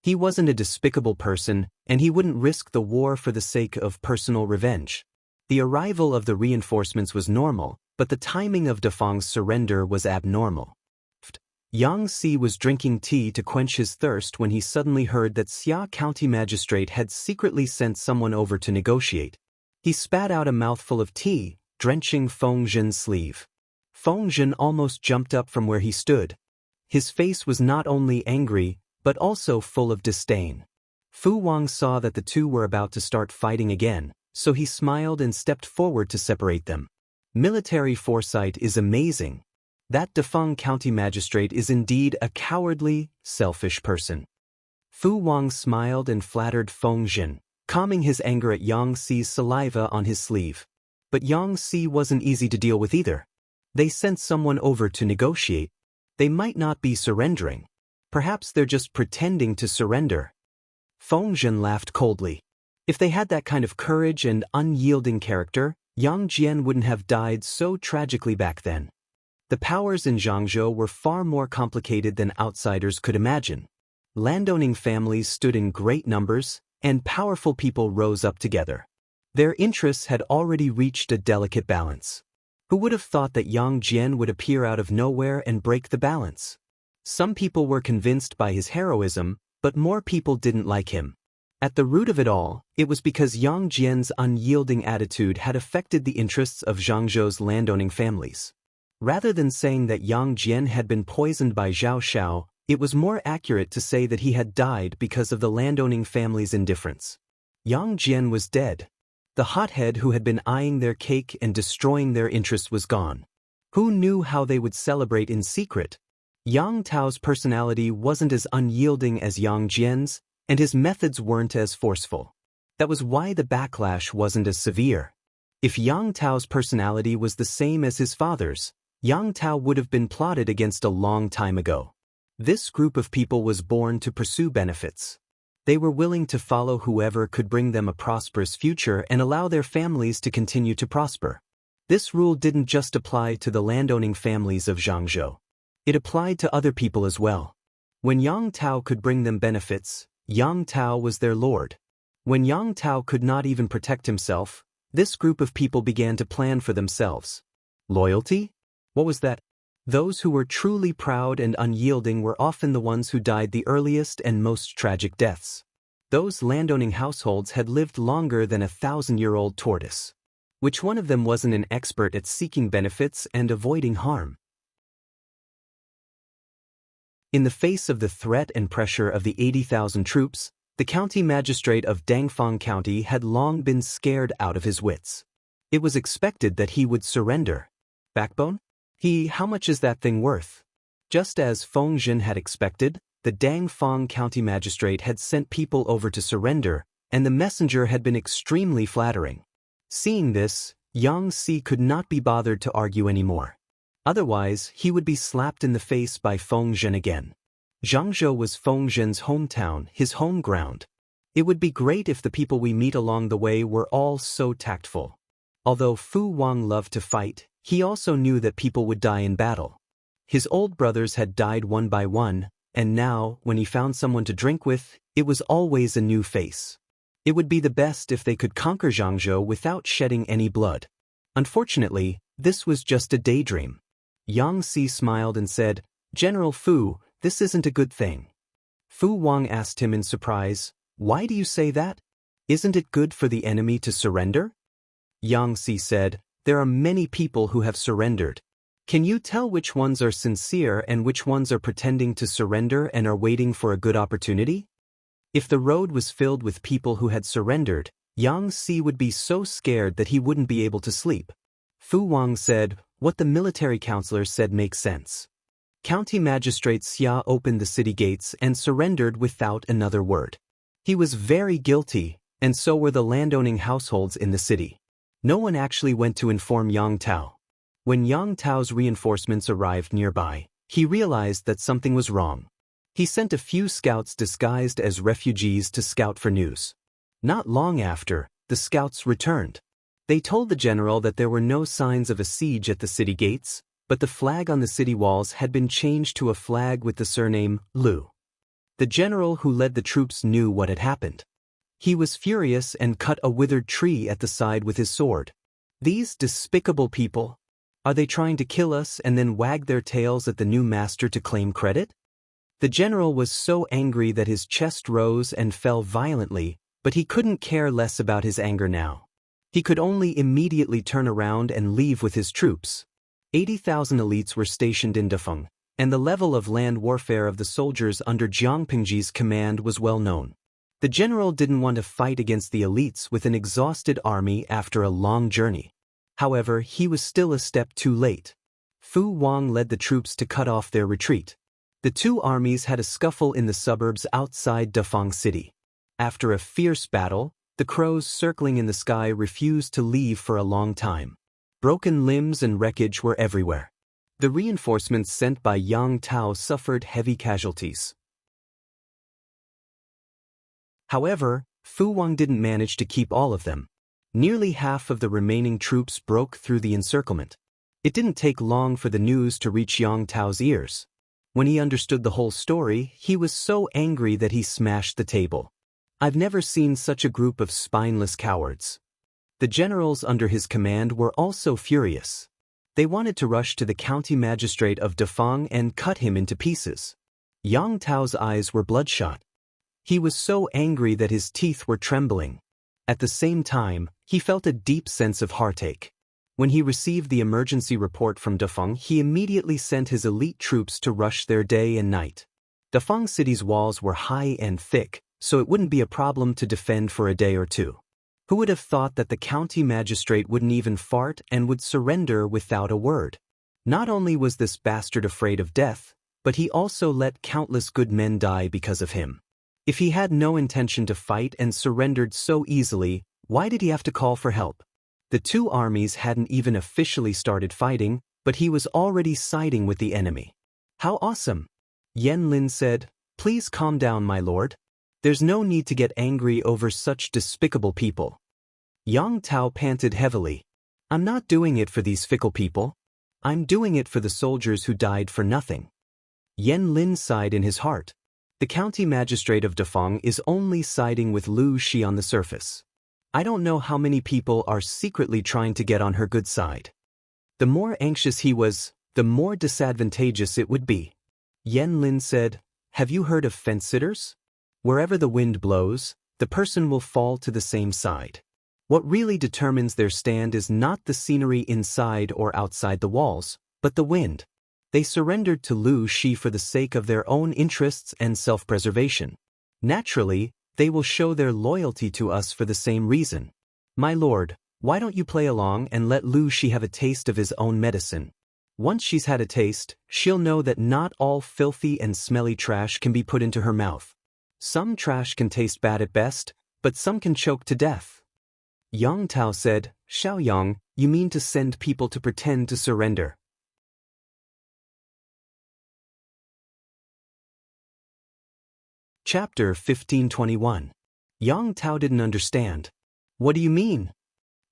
He wasn't a despicable person, and he wouldn't risk the war for the sake of personal revenge. The arrival of the reinforcements was normal, but the timing of Dafang's surrender was abnormal. Yang Si was drinking tea to quench his thirst when he suddenly heard that Xia County Magistrate had secretly sent someone over to negotiate. He spat out a mouthful of tea, drenching Feng Zhen's sleeve. Feng Zhen almost jumped up from where he stood. His face was not only angry, but also full of disdain. Fu Wang saw that the two were about to start fighting again, so he smiled and stepped forward to separate them. Military foresight is amazing. That Dafeng County Magistrate is indeed a cowardly, selfish person. Fu Wang smiled and flattered Feng Zhen, calming his anger at Yang Si's saliva on his sleeve. But Yang Si wasn't easy to deal with either. They sent someone over to negotiate. They might not be surrendering. Perhaps they're just pretending to surrender. Feng Zhen laughed coldly. If they had that kind of courage and unyielding character, Yang Jian wouldn't have died so tragically back then. The powers in Zhangzhou were far more complicated than outsiders could imagine. Landowning families stood in great numbers, and powerful people rose up together. Their interests had already reached a delicate balance. Who would have thought that Yang Jian would appear out of nowhere and break the balance? Some people were convinced by his heroism, but more people didn't like him. At the root of it all, it was because Yang Jian's unyielding attitude had affected the interests of Zhangzhou's landowning families. Rather than saying that Yang Jian had been poisoned by Zhao Xiao, it was more accurate to say that he had died because of the landowning family's indifference. Yang Jian was dead. The hothead who had been eyeing their cake and destroying their interests was gone. Who knew how they would celebrate in secret? Yang Tao's personality wasn't as unyielding as Yang Jian's, and his methods weren't as forceful. That was why the backlash wasn't as severe. If Yang Tao's personality was the same as his father's, Yang Tao would have been plotted against a long time ago. This group of people was born to pursue benefits. They were willing to follow whoever could bring them a prosperous future and allow their families to continue to prosper. This rule didn't just apply to the landowning families of Zhangzhou. It applied to other people as well. When Yang Tao could bring them benefits, Yang Tao was their lord. When Yang Tao could not even protect himself, This group of people began to plan for themselves. Loyalty? What was that? Those who were truly proud and unyielding were often the ones who died the earliest and most tragic deaths. Those landowning households had lived longer than a 1,000-year-old tortoise. Which one of them wasn't an expert at seeking benefits and avoiding harm? In the face of the threat and pressure of the 80,000 troops, the county magistrate of Dangfang County had long been scared out of his wits. It was expected that he would surrender. Backbone? How much is that thing worth? Just as Feng Zhen had expected, the Dangfang County magistrate had sent people over to surrender, and the messenger had been extremely flattering. Seeing this, Yang Si could not be bothered to argue anymore. Otherwise, he would be slapped in the face by Feng Zhen again. Zhangzhou was Feng Zhen's hometown, his home ground. It would be great if the people we meet along the way were all so tactful. Although Fu Wang loved to fight, he also knew that people would die in battle. His old brothers had died one by one, and now, when he found someone to drink with, it was always a new face. It would be the best if they could conquer Zhangzhou without shedding any blood. Unfortunately, this was just a daydream. Yang Si smiled and said, "General Fu, this isn't a good thing." Fu Wang asked him in surprise, "Why do you say that? Isn't it good for the enemy to surrender?" Yang Si said, "There are many people who have surrendered. Can you tell which ones are sincere and which ones are pretending to surrender and are waiting for a good opportunity?" If the road was filled with people who had surrendered, Yang Si would be so scared that he wouldn't be able to sleep. Fu Wang said, "What the military counselor said makes sense." County Magistrate Xia opened the city gates and surrendered without another word. He was very guilty, and so were the landowning households in the city. No one actually went to inform Yang Tao. When Yang Tao's reinforcements arrived nearby, he realized that something was wrong. He sent a few scouts disguised as refugees to scout for news. Not long after, the scouts returned. They told the general that there were no signs of a siege at the city gates, but the flag on the city walls had been changed to a flag with the surname Lu. The general who led the troops knew what had happened. He was furious and cut a withered tree at the side with his sword. These despicable people. Are they trying to kill us and then wag their tails at the new master to claim credit? The general was so angry that his chest rose and fell violently, but he couldn't care less about his anger now. He could only immediately turn around and leave with his troops. 80,000 elites were stationed in Dafeng, and the level of land warfare of the soldiers under Jiang Pingji's command was well known. The general didn't want to fight against the elites with an exhausted army after a long journey. However, he was still a step too late. Fu Wang led the troops to cut off their retreat. The two armies had a scuffle in the suburbs outside Dafeng City. After a fierce battle, the crows circling in the sky refused to leave for a long time. Broken limbs and wreckage were everywhere. The reinforcements sent by Yang Tao suffered heavy casualties. However, Fu Wang didn't manage to keep all of them. Nearly half of the remaining troops broke through the encirclement. It didn't take long for the news to reach Yang Tao's ears. When he understood the whole story, he was so angry that he smashed the table. "I've never seen such a group of spineless cowards." The generals under his command were also furious. They wanted to rush to the county magistrate of Dafeng and cut him into pieces. Yang Tao's eyes were bloodshot. He was so angry that his teeth were trembling. At the same time, he felt a deep sense of heartache. When he received the emergency report from Dafeng, he immediately sent his elite troops to rush there day and night. Dafeng City's walls were high and thick, so it wouldn't be a problem to defend for a day or two. Who would have thought that the county magistrate wouldn't even fart and would surrender without a word? Not only was this bastard afraid of death, but he also let countless good men die because of him. If he had no intention to fight and surrendered so easily, why did he have to call for help? The two armies hadn't even officially started fighting, but he was already siding with the enemy. "How awesome!" Wang Lin said, "Please calm down, my lord. There's no need to get angry over such despicable people." Yang Tao panted heavily. "I'm not doing it for these fickle people. I'm doing it for the soldiers who died for nothing." Wang Lin sighed in his heart. The county magistrate of Dafeng is only siding with Lu Shi on the surface. I don't know how many people are secretly trying to get on her good side. The more anxious he was, the more disadvantageous it would be. Wang Lin said, "Have you heard of fence-sitters? Wherever the wind blows, the person will fall to the same side. What really determines their stand is not the scenery inside or outside the walls, but the wind." They surrendered to Lu Shi for the sake of their own interests and self-preservation. Naturally, they will show their loyalty to us for the same reason. My lord, why don't you play along and let Lu Shi have a taste of his own medicine? Once she's had a taste, she'll know that not all filthy and smelly trash can be put into her mouth. Some trash can taste bad at best, but some can choke to death. Yang Tao said, "Xiaoyang, you mean to send people to pretend to surrender?" Chapter 1521. Yang Tao didn't understand. "What do you mean?"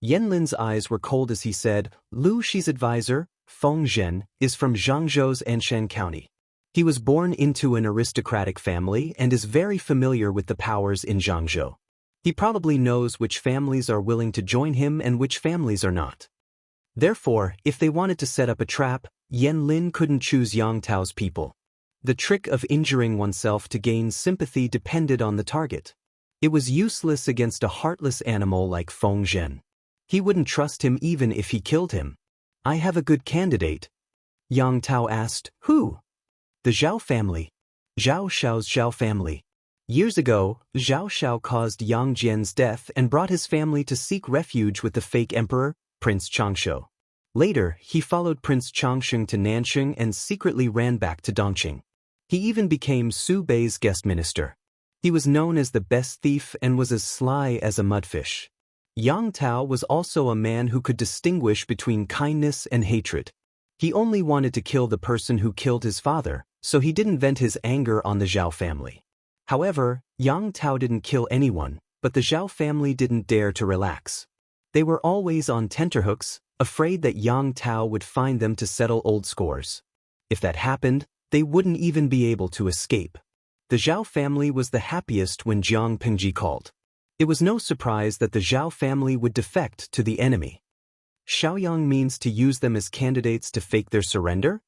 Yan Lin's eyes were cold as he said, "Lu Shi's advisor, Feng Zhen, is from Zhangzhou's Anshan County. He was born into an aristocratic family and is very familiar with the powers in Zhangzhou. He probably knows which families are willing to join him and which families are not. Therefore, if they wanted to set up a trap, Yan Lin couldn't choose Yang Tao's people. The trick of injuring oneself to gain sympathy depended on the target. It was useless against a heartless animal like Feng Zhen. He wouldn't trust him even if he killed him. I have a good candidate." Yang Tao asked, "Who?" "The Zhao family. Zhao Xiao's Zhao family. Years ago, Zhao Xiao caused Yang Jian's death and brought his family to seek refuge with the fake emperor, Prince Changshu. Later, he followed Prince Changsheng to Nanxing and secretly ran back to Dongqing. He even became Su Bei's guest minister. He was known as the best thief and was as sly as a mudfish. Yang Tao was also a man who could distinguish between kindness and hatred. He only wanted to kill the person who killed his father, so he didn't vent his anger on the Zhao family. However, Yang Tao didn't kill anyone, but the Zhao family didn't dare to relax. They were always on tenterhooks, afraid that Yang Tao would find them to settle old scores. If that happened, they wouldn't even be able to escape. The Zhao family was the happiest when Jiang Pingji called. It was no surprise that the Zhao family would defect to the enemy. "Xiaoyang means to use them as candidates to fake their surrender?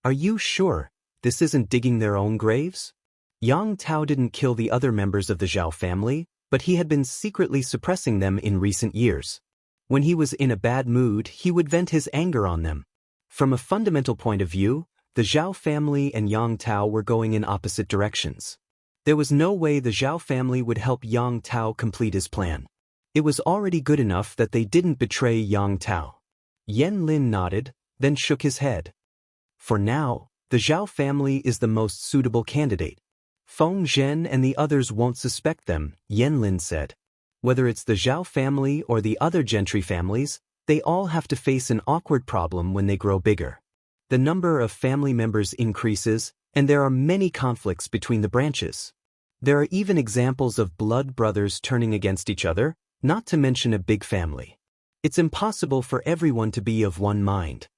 Are you sure this isn't digging their own graves?" Yang Tao didn't kill the other members of the Zhao family, but he had been secretly suppressing them in recent years. When he was in a bad mood, he would vent his anger on them. From a fundamental point of view, the Zhao family and Yang Tao were going in opposite directions. There was no way the Zhao family would help Yang Tao complete his plan. It was already good enough that they didn't betray Yang Tao. Yan Lin nodded, then shook his head. "For now, the Zhao family is the most suitable candidate. Feng Zhen and the others won't suspect them," Yan Lin said. "Whether it's the Zhao family or the other gentry families, they all have to face an awkward problem when they grow bigger. The number of family members increases, and there are many conflicts between the branches. There are even examples of blood brothers turning against each other, not to mention a big family. It's impossible for everyone to be of one mind."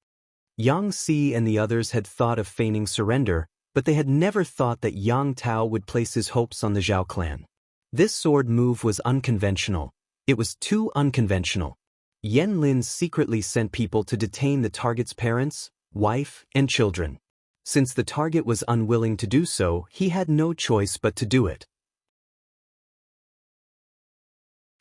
Yang Si and the others had thought of feigning surrender, but they had never thought that Yang Tao would place his hopes on the Zhao clan. This sword move was unconventional. It was too unconventional. Yan Lin secretly sent people to detain the target's parents, wife, and children. Since the target was unwilling to do so, he had no choice but to do it.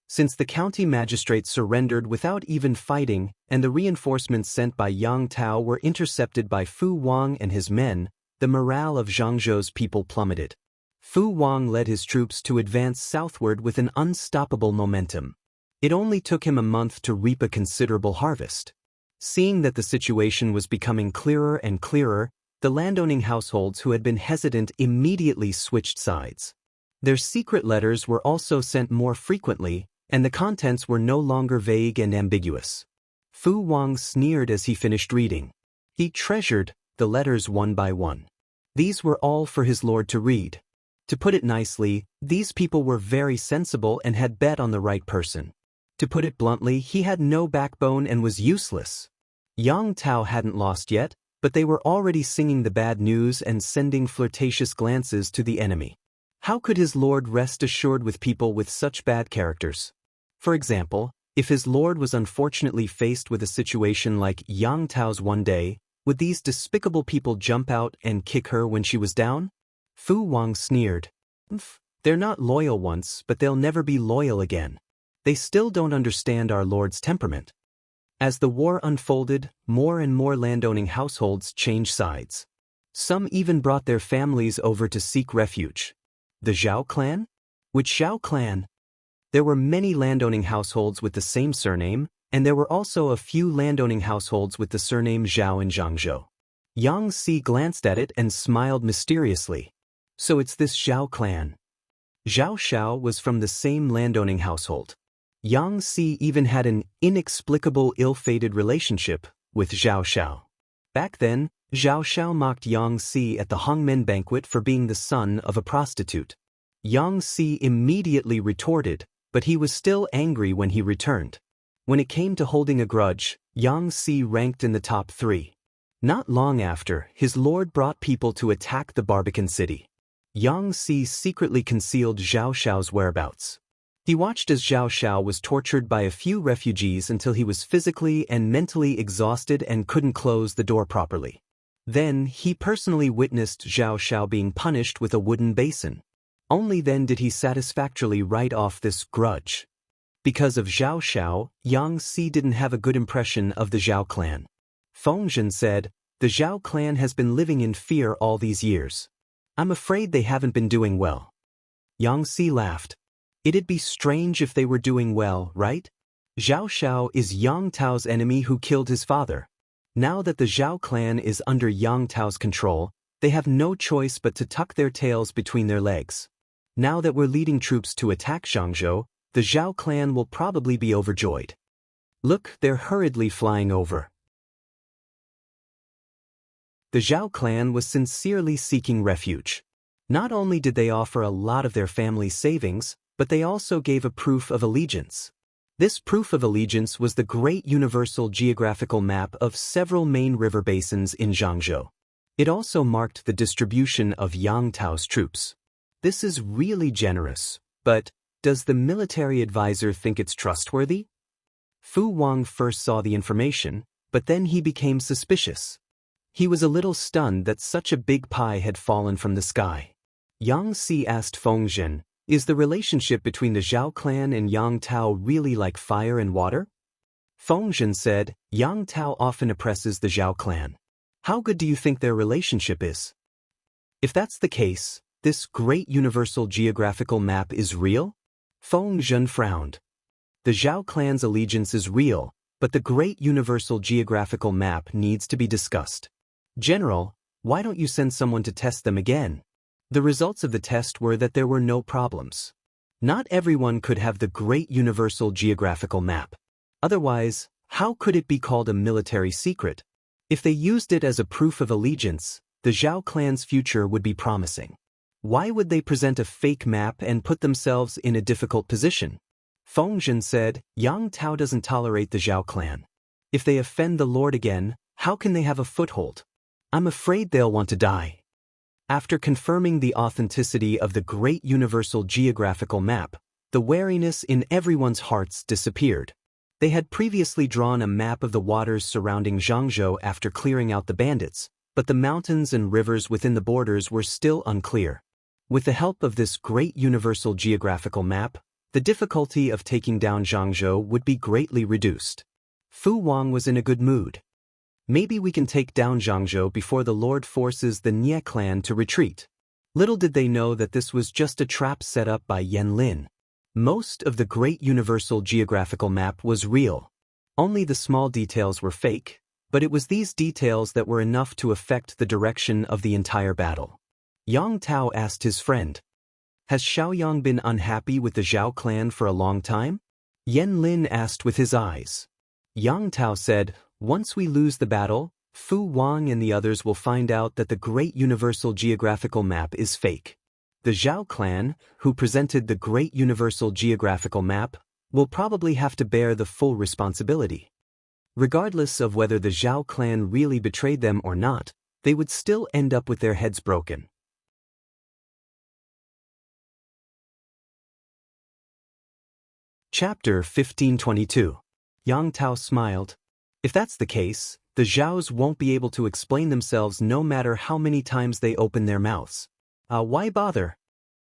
Since the county magistrate surrendered without even fighting, and the reinforcements sent by Yang Tao were intercepted by Fu Wang and his men, the morale of Zhangzhou's people plummeted. Fu Wang led his troops to advance southward with an unstoppable momentum. It only took him a month to reap a considerable harvest. Seeing that the situation was becoming clearer and clearer, the landowning households who had been hesitant immediately switched sides. Their secret letters were also sent more frequently, and the contents were no longer vague and ambiguous. Fu Wang sneered as he finished reading. He treasured the letters one by one. These were all for his lord to read. To put it nicely, these people were very sensible and had bet on the right person. To put it bluntly, he had no backbone and was useless. Yang Tao hadn't lost yet, but they were already singing the bad news and sending flirtatious glances to the enemy. How could his lord rest assured with people with such bad characters? For example, if his lord was unfortunately faced with a situation like Yang Tao's one day, would these despicable people jump out and kick her when she was down? Fu Wang sneered. They're not loyal once, but they'll never be loyal again. They still don't understand our lord's temperament. As the war unfolded, more and more landowning households changed sides. Some even brought their families over to seek refuge. The Zhao clan? Which Zhao clan? There were many landowning households with the same surname, and there were also a few landowning households with the surname Zhao in Zhangzhou. Yang Si glanced at it and smiled mysteriously. So it's this Zhao clan. Zhao Xiao was from the same landowning household. Yang Si even had an inexplicable ill-fated relationship with Zhao Xiao. Back then, Zhao Xiao mocked Yang Si at the Hongmen banquet for being the son of a prostitute. Yang Si immediately retorted, but he was still angry when he returned. When it came to holding a grudge, Yang Si ranked in the top 3. Not long after, his lord brought people to attack the Barbican city. Yang Si secretly concealed Zhao Xiao's whereabouts. He watched as Zhao Xiao was tortured by a few refugees until he was physically and mentally exhausted and couldn't close the door properly. Then, he personally witnessed Zhao Xiao being punished with a wooden basin. Only then did he satisfactorily write off this grudge. Because of Zhao Xiao, Yang Si didn't have a good impression of the Zhao clan. Fengzhen said, "The Zhao clan has been living in fear all these years. I'm afraid they haven't been doing well." Yang Si laughed. It'd be strange if they were doing well, right? Zhao Xiao is Yang Tao's enemy who killed his father. Now that the Zhao clan is under Yang Tao's control, they have no choice but to tuck their tails between their legs. Now that we're leading troops to attack Zhangzhou, the Zhao clan will probably be overjoyed. Look, they're hurriedly flying over. The Zhao clan was sincerely seeking refuge. Not only did they offer a lot of their family's savings, but they also gave a proof of allegiance. This proof of allegiance was the Great Universal Geographical Map of several main river basins in Zhangzhou. It also marked the distribution of Yang Tao's troops. This is really generous, but does the military advisor think it's trustworthy? Fu Wang first saw the information, but then he became suspicious. He was a little stunned that such a big pie had fallen from the sky. Yang Si asked Fengzhen, "Is the relationship between the Zhao clan and Yang Tao really like fire and water?" Fengzhen said, "Yang Tao often oppresses the Zhao clan. How good do you think their relationship is?" If that's the case, this Great Universal Geographical Map is real? Fengzhen frowned. The Zhao clan's allegiance is real, but the Great Universal Geographical Map needs to be discussed. General, why don't you send someone to test them again? The results of the test were that there were no problems. Not everyone could have the Great Universal Geographical Map. Otherwise, how could it be called a military secret? If they used it as a proof of allegiance, the Zhao clan's future would be promising. Why would they present a fake map and put themselves in a difficult position? Fengzhen said, "Yang Tao doesn't tolerate the Zhao clan. If they offend the Lord again, how can they have a foothold? I'm afraid they'll want to die." After confirming the authenticity of the Great Universal Geographical Map, the wariness in everyone's hearts disappeared. They had previously drawn a map of the waters surrounding Zhangzhou after clearing out the bandits, but the mountains and rivers within the borders were still unclear. With the help of this Great Universal Geographical Map, the difficulty of taking down Zhangzhou would be greatly reduced. Fu Wang was in a good mood. Maybe we can take down Zhangzhou before the Lord forces the Nie clan to retreat. Little did they know that this was just a trap set up by Wang Lin. Most of the Great Universal Geographical Map was real. Only the small details were fake, but it was these details that were enough to affect the direction of the entire battle. Yang Tao asked his friend, "Has Xiaoyang been unhappy with the Zhao clan for a long time?" Wang Lin asked with his eyes. Yang Tao said, "Once we lose the battle, Fu Wang and the others will find out that the Great Universal Geographical Map is fake. The Zhao clan, who presented the Great Universal Geographical Map, will probably have to bear the full responsibility. Regardless of whether the Zhao clan really betrayed them or not, they would still end up with their heads broken." Chapter 1522. Yang Tao smiled. If that's the case, the Zhaos won't be able to explain themselves no matter how many times they open their mouths. Why bother?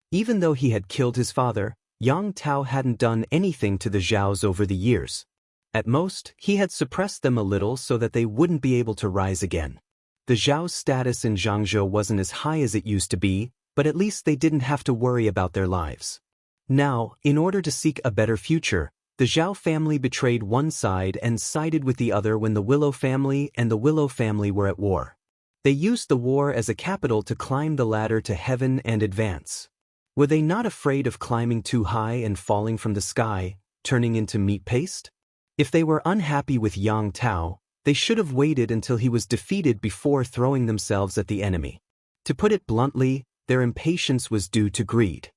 Even though he had killed his father, Yang Tao hadn't done anything to the Zhaos over the years. At most, he had suppressed them a little so that they wouldn't be able to rise again. The Zhao's status in Zhangzhou wasn't as high as it used to be, but at least they didn't have to worry about their lives. Now, in order to seek a better future, the Zhao family betrayed one side and sided with the other when the Willow family and the Willow family were at war. They used the war as a capital to climb the ladder to heaven and advance. Were they not afraid of climbing too high and falling from the sky, turning into meat paste? If they were unhappy with Yang Tao, they should have waited until he was defeated before throwing themselves at the enemy. To put it bluntly, their impatience was due to greed.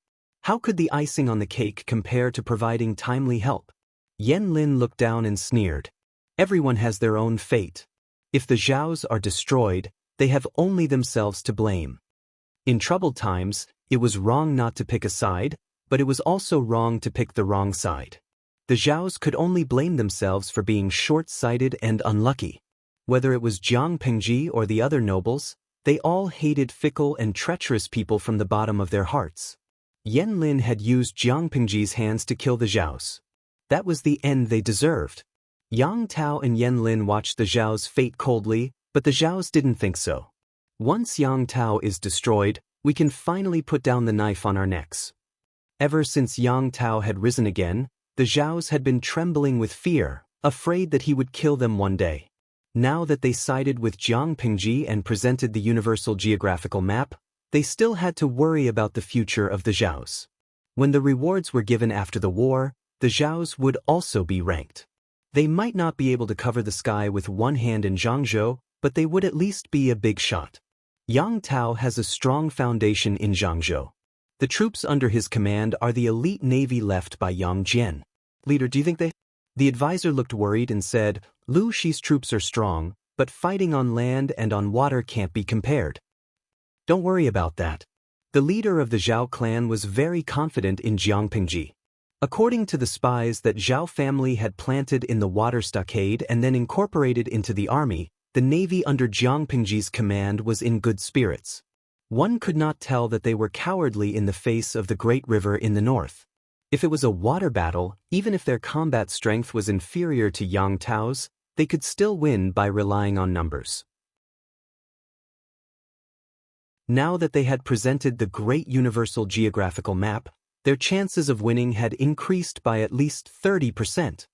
How could the icing on the cake compare to providing timely help? Wang Lin looked down and sneered. Everyone has their own fate. If the Zhaos are destroyed, they have only themselves to blame. In troubled times, it was wrong not to pick a side, but it was also wrong to pick the wrong side. The Zhaos could only blame themselves for being short-sighted and unlucky. Whether it was Jiang Pengji or the other nobles, they all hated fickle and treacherous people from the bottom of their hearts. Wang Lin had used Jiang Pengji's hands to kill the Zhaos. That was the end they deserved. Yang Tao and Wang Lin watched the Zhao's fate coldly, but the Zhaos didn't think so. Once Yang Tao is destroyed, we can finally put down the knife on our necks. Ever since Yang Tao had risen again, the Zhaos had been trembling with fear, afraid that he would kill them one day. Now that they sided with Jiang Pengji and presented the universal geographical map, they still had to worry about the future of the Zhaos. When the rewards were given after the war, the Zhaos would also be ranked. They might not be able to cover the sky with one hand in Zhangzhou, but they would at least be a big shot. Yang Tao has a strong foundation in Zhangzhou. The troops under his command are the elite navy left by Yang Jian. Leader, do you think they... The advisor looked worried and said, Lu Shi's troops are strong, but fighting on land and on water can't be compared. Don't worry about that. The leader of the Zhao clan was very confident in Jiang Pengji. According to the spies that Zhao family had planted in the water stockade and then incorporated into the army, the navy under Jiang Pengji's command was in good spirits. One could not tell that they were cowardly in the face of the great river in the north. If it was a water battle, even if their combat strength was inferior to Yang Tao's, they could still win by relying on numbers. Now that they had presented the great universal geographical map, their chances of winning had increased by at least 30%.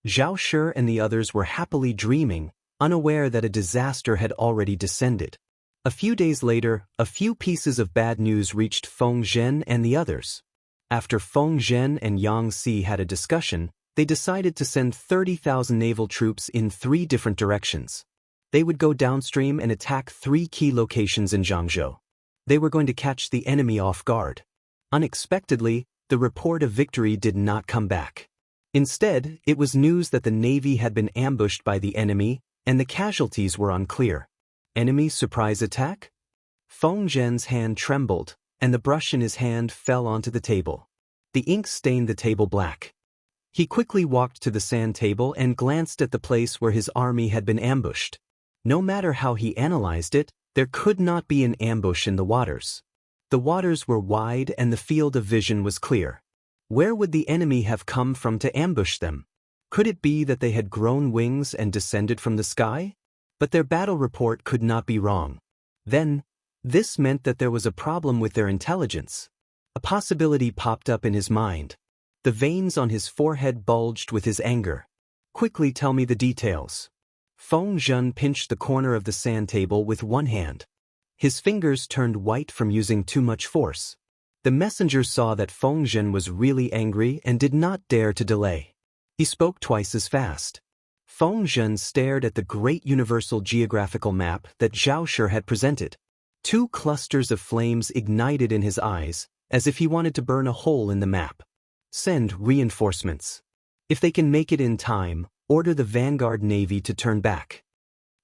Zhao Shi and the others were happily dreaming, unaware that a disaster had already descended. A few days later, a few pieces of bad news reached Feng Zhen and the others. After Feng Zhen and Yang Si had a discussion, they decided to send 30,000 naval troops in 3 different directions. They would go downstream and attack 3 key locations in Zhangzhou. They were going to catch the enemy off guard. Unexpectedly, the report of victory did not come back. Instead, it was news that the navy had been ambushed by the enemy, and the casualties were unclear. Enemy surprise attack? Feng Zhen's hand trembled, and the brush in his hand fell onto the table. The ink stained the table black. He quickly walked to the sand table and glanced at the place where his army had been ambushed. No matter how he analyzed it, there could not be an ambush in the waters. The waters were wide and the field of vision was clear. Where would the enemy have come from to ambush them? Could it be that they had grown wings and descended from the sky? But their battle report could not be wrong. Then, this meant that there was a problem with their intelligence. A possibility popped up in his mind. The veins on his forehead bulged with his anger. Quickly tell me the details. Feng Zhen pinched the corner of the sand table with one hand. His fingers turned white from using too much force. The messenger saw that Feng Zhen was really angry and did not dare to delay. He spoke twice as fast. Feng Zhen stared at the great universal geographical map that Zhao Shi had presented. 2 clusters of flames ignited in his eyes, as if he wanted to burn a hole in the map. Send reinforcements. If they can make it in time, order the Vanguard Navy to turn back.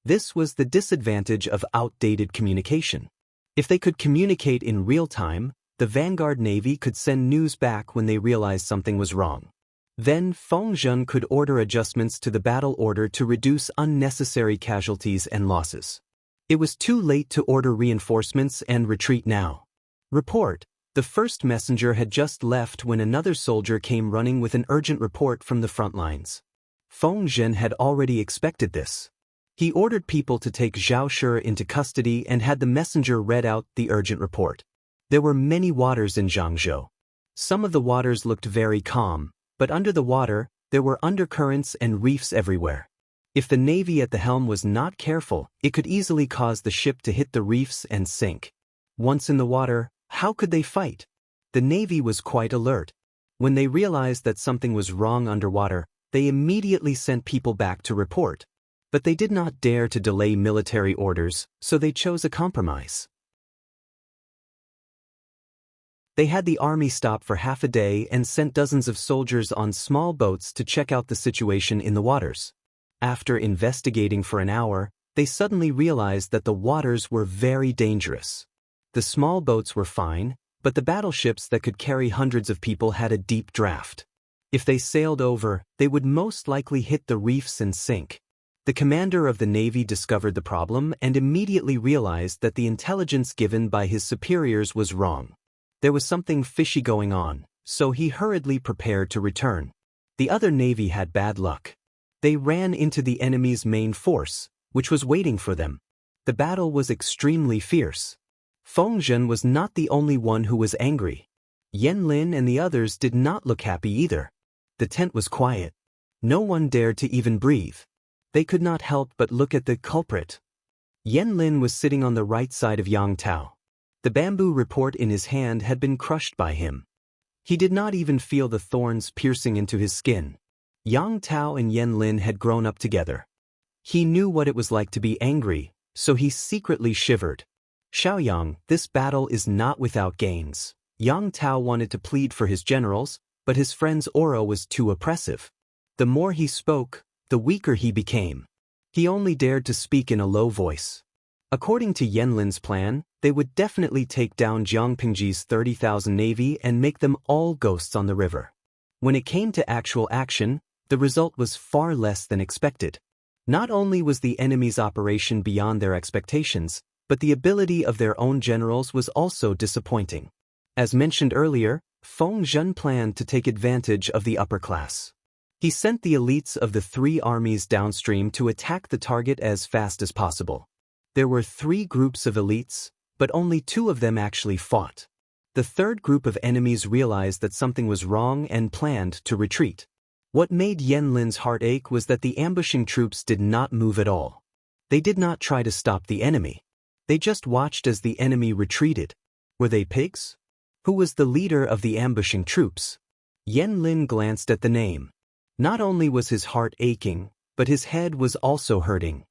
This was the disadvantage of outdated communication. If they could communicate in real time, the Vanguard Navy could send news back when they realized something was wrong. Then Feng Zhen could order adjustments to the battle order to reduce unnecessary casualties and losses. It was too late to order reinforcements and retreat now. Report: the first messenger had just left when another soldier came running with an urgent report from the front lines. Feng Zhen had already expected this. He ordered people to take Zhao Shi into custody and had the messenger read out the urgent report. There were many waters in Zhangzhou. Some of the waters looked very calm, but under the water, there were undercurrents and reefs everywhere. If the navy at the helm was not careful, it could easily cause the ship to hit the reefs and sink. Once in the water, how could they fight? The navy was quite alert. When they realized that something was wrong underwater, they immediately sent people back to report. But they did not dare to delay military orders, so they chose a compromise. They had the army stop for half a day and sent dozens of soldiers on small boats to check out the situation in the waters. After investigating for an hour, they suddenly realized that the waters were very dangerous. The small boats were fine, but the battleships that could carry hundreds of people had a deep draft. If they sailed over, they would most likely hit the reefs and sink. The commander of the navy discovered the problem and immediately realized that the intelligence given by his superiors was wrong. There was something fishy going on, so he hurriedly prepared to return. The other navy had bad luck. They ran into the enemy's main force, which was waiting for them. The battle was extremely fierce. Feng Zhen was not the only one who was angry. Wang Lin and the others did not look happy either. The tent was quiet. No one dared to even breathe. They could not help but look at the culprit. Wang Lin was sitting on the right side of Yang Tao. The bamboo report in his hand had been crushed by him. He did not even feel the thorns piercing into his skin. Yang Tao and Wang Lin had grown up together. He knew what it was like to be angry, so he secretly shivered. Xiaoyang, this battle is not without gains. Yang Tao wanted to plead for his generals, but his friend's aura was too oppressive. The more he spoke, the weaker he became. He only dared to speak in a low voice. According to Wang Lin's plan, they would definitely take down Jiang Pingji's 30,000 navy and make them all ghosts on the river. When it came to actual action, the result was far less than expected. Not only was the enemy's operation beyond their expectations, but the ability of their own generals was also disappointing. As mentioned earlier, Feng Zhen planned to take advantage of the upper class. He sent the elites of the three armies downstream to attack the target as fast as possible. There were 3 groups of elites, but only 2 of them actually fought. The third group of enemies realized that something was wrong and planned to retreat. What made Wang Lin's heart ache was that the ambushing troops did not move at all. They did not try to stop the enemy. They just watched as the enemy retreated. Were they pigs? Who was the leader of the ambushing troops? Wang Lin glanced at the name. Not only was his heart aching, but his head was also hurting.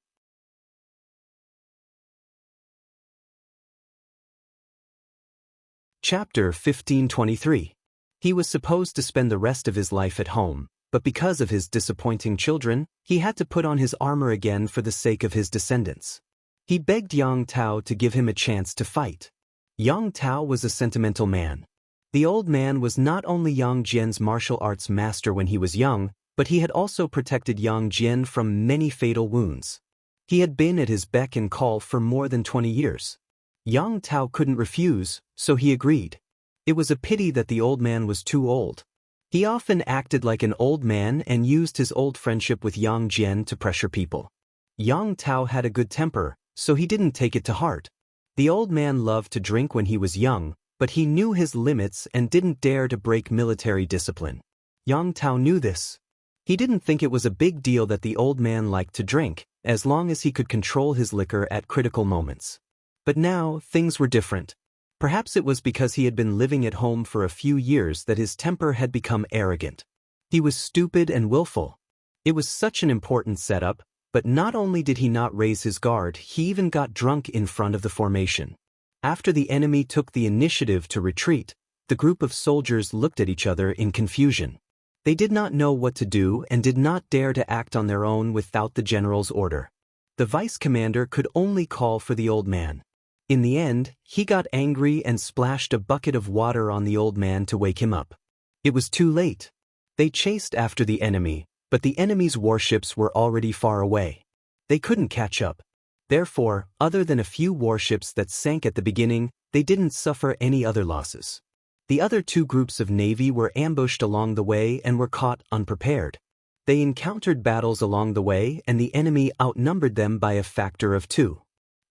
Chapter 1523. He was supposed to spend the rest of his life at home, but because of his disappointing children, he had to put on his armor again for the sake of his descendants. He begged Yang Tao to give him a chance to fight. Yang Tao was a sentimental man. The old man was not only Yang Jian's martial arts master when he was young, but he had also protected Yang Jian from many fatal wounds. He had been at his beck and call for more than 20 years. Yang Tao couldn't refuse, so he agreed. It was a pity that the old man was too old. He often acted like an old man and used his old friendship with Yang Jian to pressure people. Yang Tao had a good temper, so he didn't take it to heart. The old man loved to drink when he was young, but he knew his limits and didn't dare to break military discipline. Yang Tao knew this. He didn't think it was a big deal that the old man liked to drink, as long as he could control his liquor at critical moments. But now, things were different. Perhaps it was because he had been living at home for a few years that his temper had become arrogant. He was stupid and willful. It was such an important setup, but not only did he not raise his guard, he even got drunk in front of the formation. After the enemy took the initiative to retreat, the group of soldiers looked at each other in confusion. They did not know what to do and did not dare to act on their own without the general's order. The vice commander could only call for the old man. In the end, he got angry and splashed a bucket of water on the old man to wake him up. It was too late. They chased after the enemy, but the enemy's warships were already far away. They couldn't catch up. Therefore, other than a few warships that sank at the beginning, they didn't suffer any other losses. The other two groups of navy were ambushed along the way and were caught unprepared. They encountered battles along the way and the enemy outnumbered them by a factor of 2.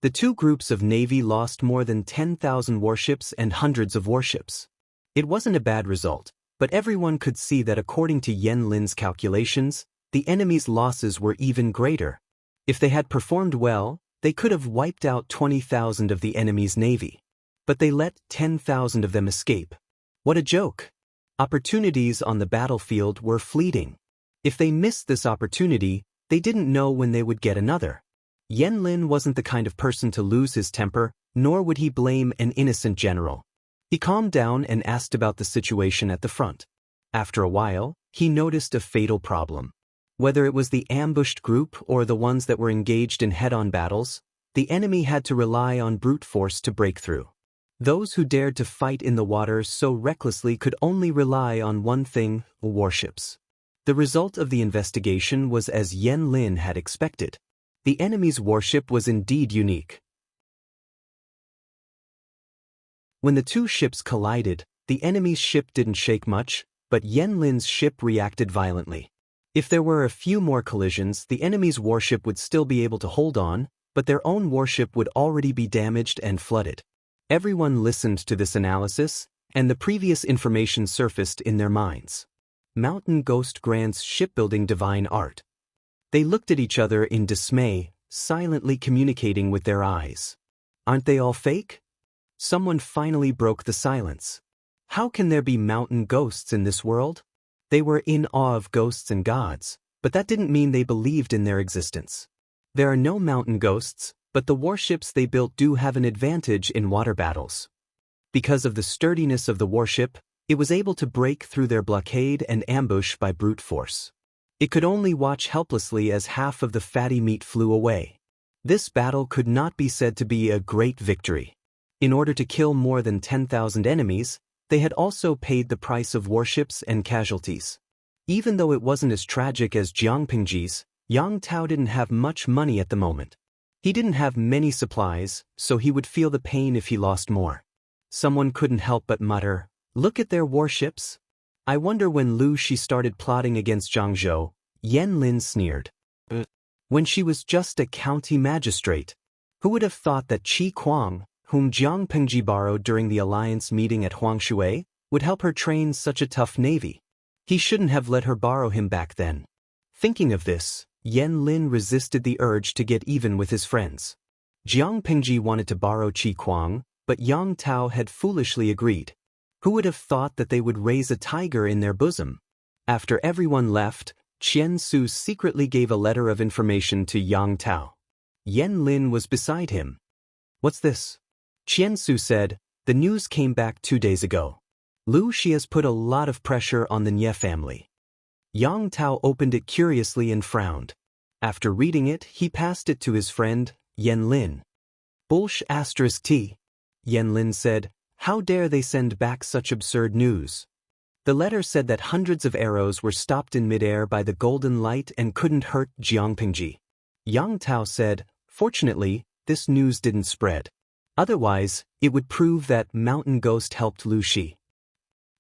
The two groups of navy lost more than 10,000 warships and hundreds of warships. It wasn't a bad result, but everyone could see that according to Wang Lin's calculations, the enemy's losses were even greater. If they had performed well, they could have wiped out 20,000 of the enemy's navy. But they let 10,000 of them escape. What a joke! Opportunities on the battlefield were fleeting. If they missed this opportunity, they didn't know when they would get another. Wang Lin wasn't the kind of person to lose his temper, nor would he blame an innocent general. He calmed down and asked about the situation at the front. After a while, he noticed a fatal problem. Whether it was the ambushed group or the ones that were engaged in head-on battles, the enemy had to rely on brute force to break through. Those who dared to fight in the water so recklessly could only rely on one thing: warships. The result of the investigation was as Wang Lin had expected. The enemy's warship was indeed unique. When the two ships collided, the enemy's ship didn't shake much, but Wang Lin's ship reacted violently. If there were a few more collisions, the enemy's warship would still be able to hold on, but their own warship would already be damaged and flooded. Everyone listened to this analysis, and the previous information surfaced in their minds. Mountain Ghost grants shipbuilding divine art. They looked at each other in dismay, silently communicating with their eyes. Aren't they all fake? Someone finally broke the silence. How can there be mountain ghosts in this world? They were in awe of ghosts and gods, but that didn't mean they believed in their existence. There are no mountain ghosts, but the warships they built do have an advantage in water battles. Because of the sturdiness of the warship, it was able to break through their blockade and ambush by brute force. It could only watch helplessly as half of the fatty meat flew away. This battle could not be said to be a great victory. In order to kill more than 10,000 enemies, they had also paid the price of warships and casualties. Even though it wasn't as tragic as Jiangpingji's, Yang Tao didn't have much money at the moment. He didn't have many supplies, so he would feel the pain if he lost more. Someone couldn't help but mutter, "Look at their warships." I wonder when Lu Shi started plotting against Zhangzhou, Wang Lin sneered. When she was just a county magistrate. Who would have thought that Qi Kuang, whom Jiang Pengji borrowed during the alliance meeting at Huangshui, would help her train such a tough navy? He shouldn't have let her borrow him back then. Thinking of this, Wang Lin resisted the urge to get even with his friends. Jiang Pengji wanted to borrow Qi Kuang, but Yang Tao had foolishly agreed. Who would have thought that they would raise a tiger in their bosom? After everyone left, Qian Su secretly gave a letter of information to Yang Tao. Wang Lin was beside him. "What's this?" Qian Su said, "The news came back 2 days ago. Lu Shi has put a lot of pressure on the Nye family." Yang Tao opened it curiously and frowned. After reading it, he passed it to his friend, Wang Lin. "T. Wang Lin said, "How dare they send back such absurd news?" The letter said that hundreds of arrows were stopped in midair by the golden light and couldn't hurt Jiangpingji. Yang Tao said, "Fortunately, this news didn't spread. Otherwise, it would prove that Mountain Ghost helped Lu Shi."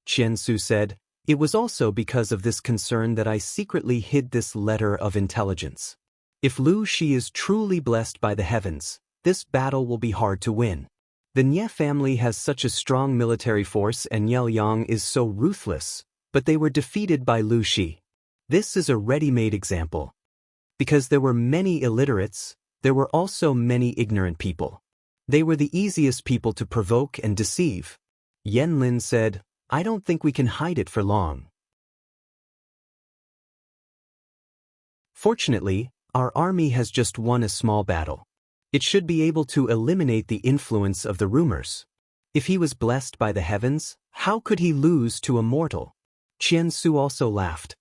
Qian Su said, "It was also because of this concern that I secretly hid this letter of intelligence. If Lu Shi is truly blessed by the heavens, this battle will be hard to win. The Nye family has such a strong military force and Liang is so ruthless, but they were defeated by Lu Shi. This is a ready-made example. Because there were many illiterates, there were also many ignorant people. They were the easiest people to provoke and deceive." Wang Lin said, "I don't think we can hide it for long. Fortunately, our army has just won a small battle. It should be able to eliminate the influence of the rumors. If he was blessed by the heavens, how could he lose to a mortal?" Qian Su also laughed.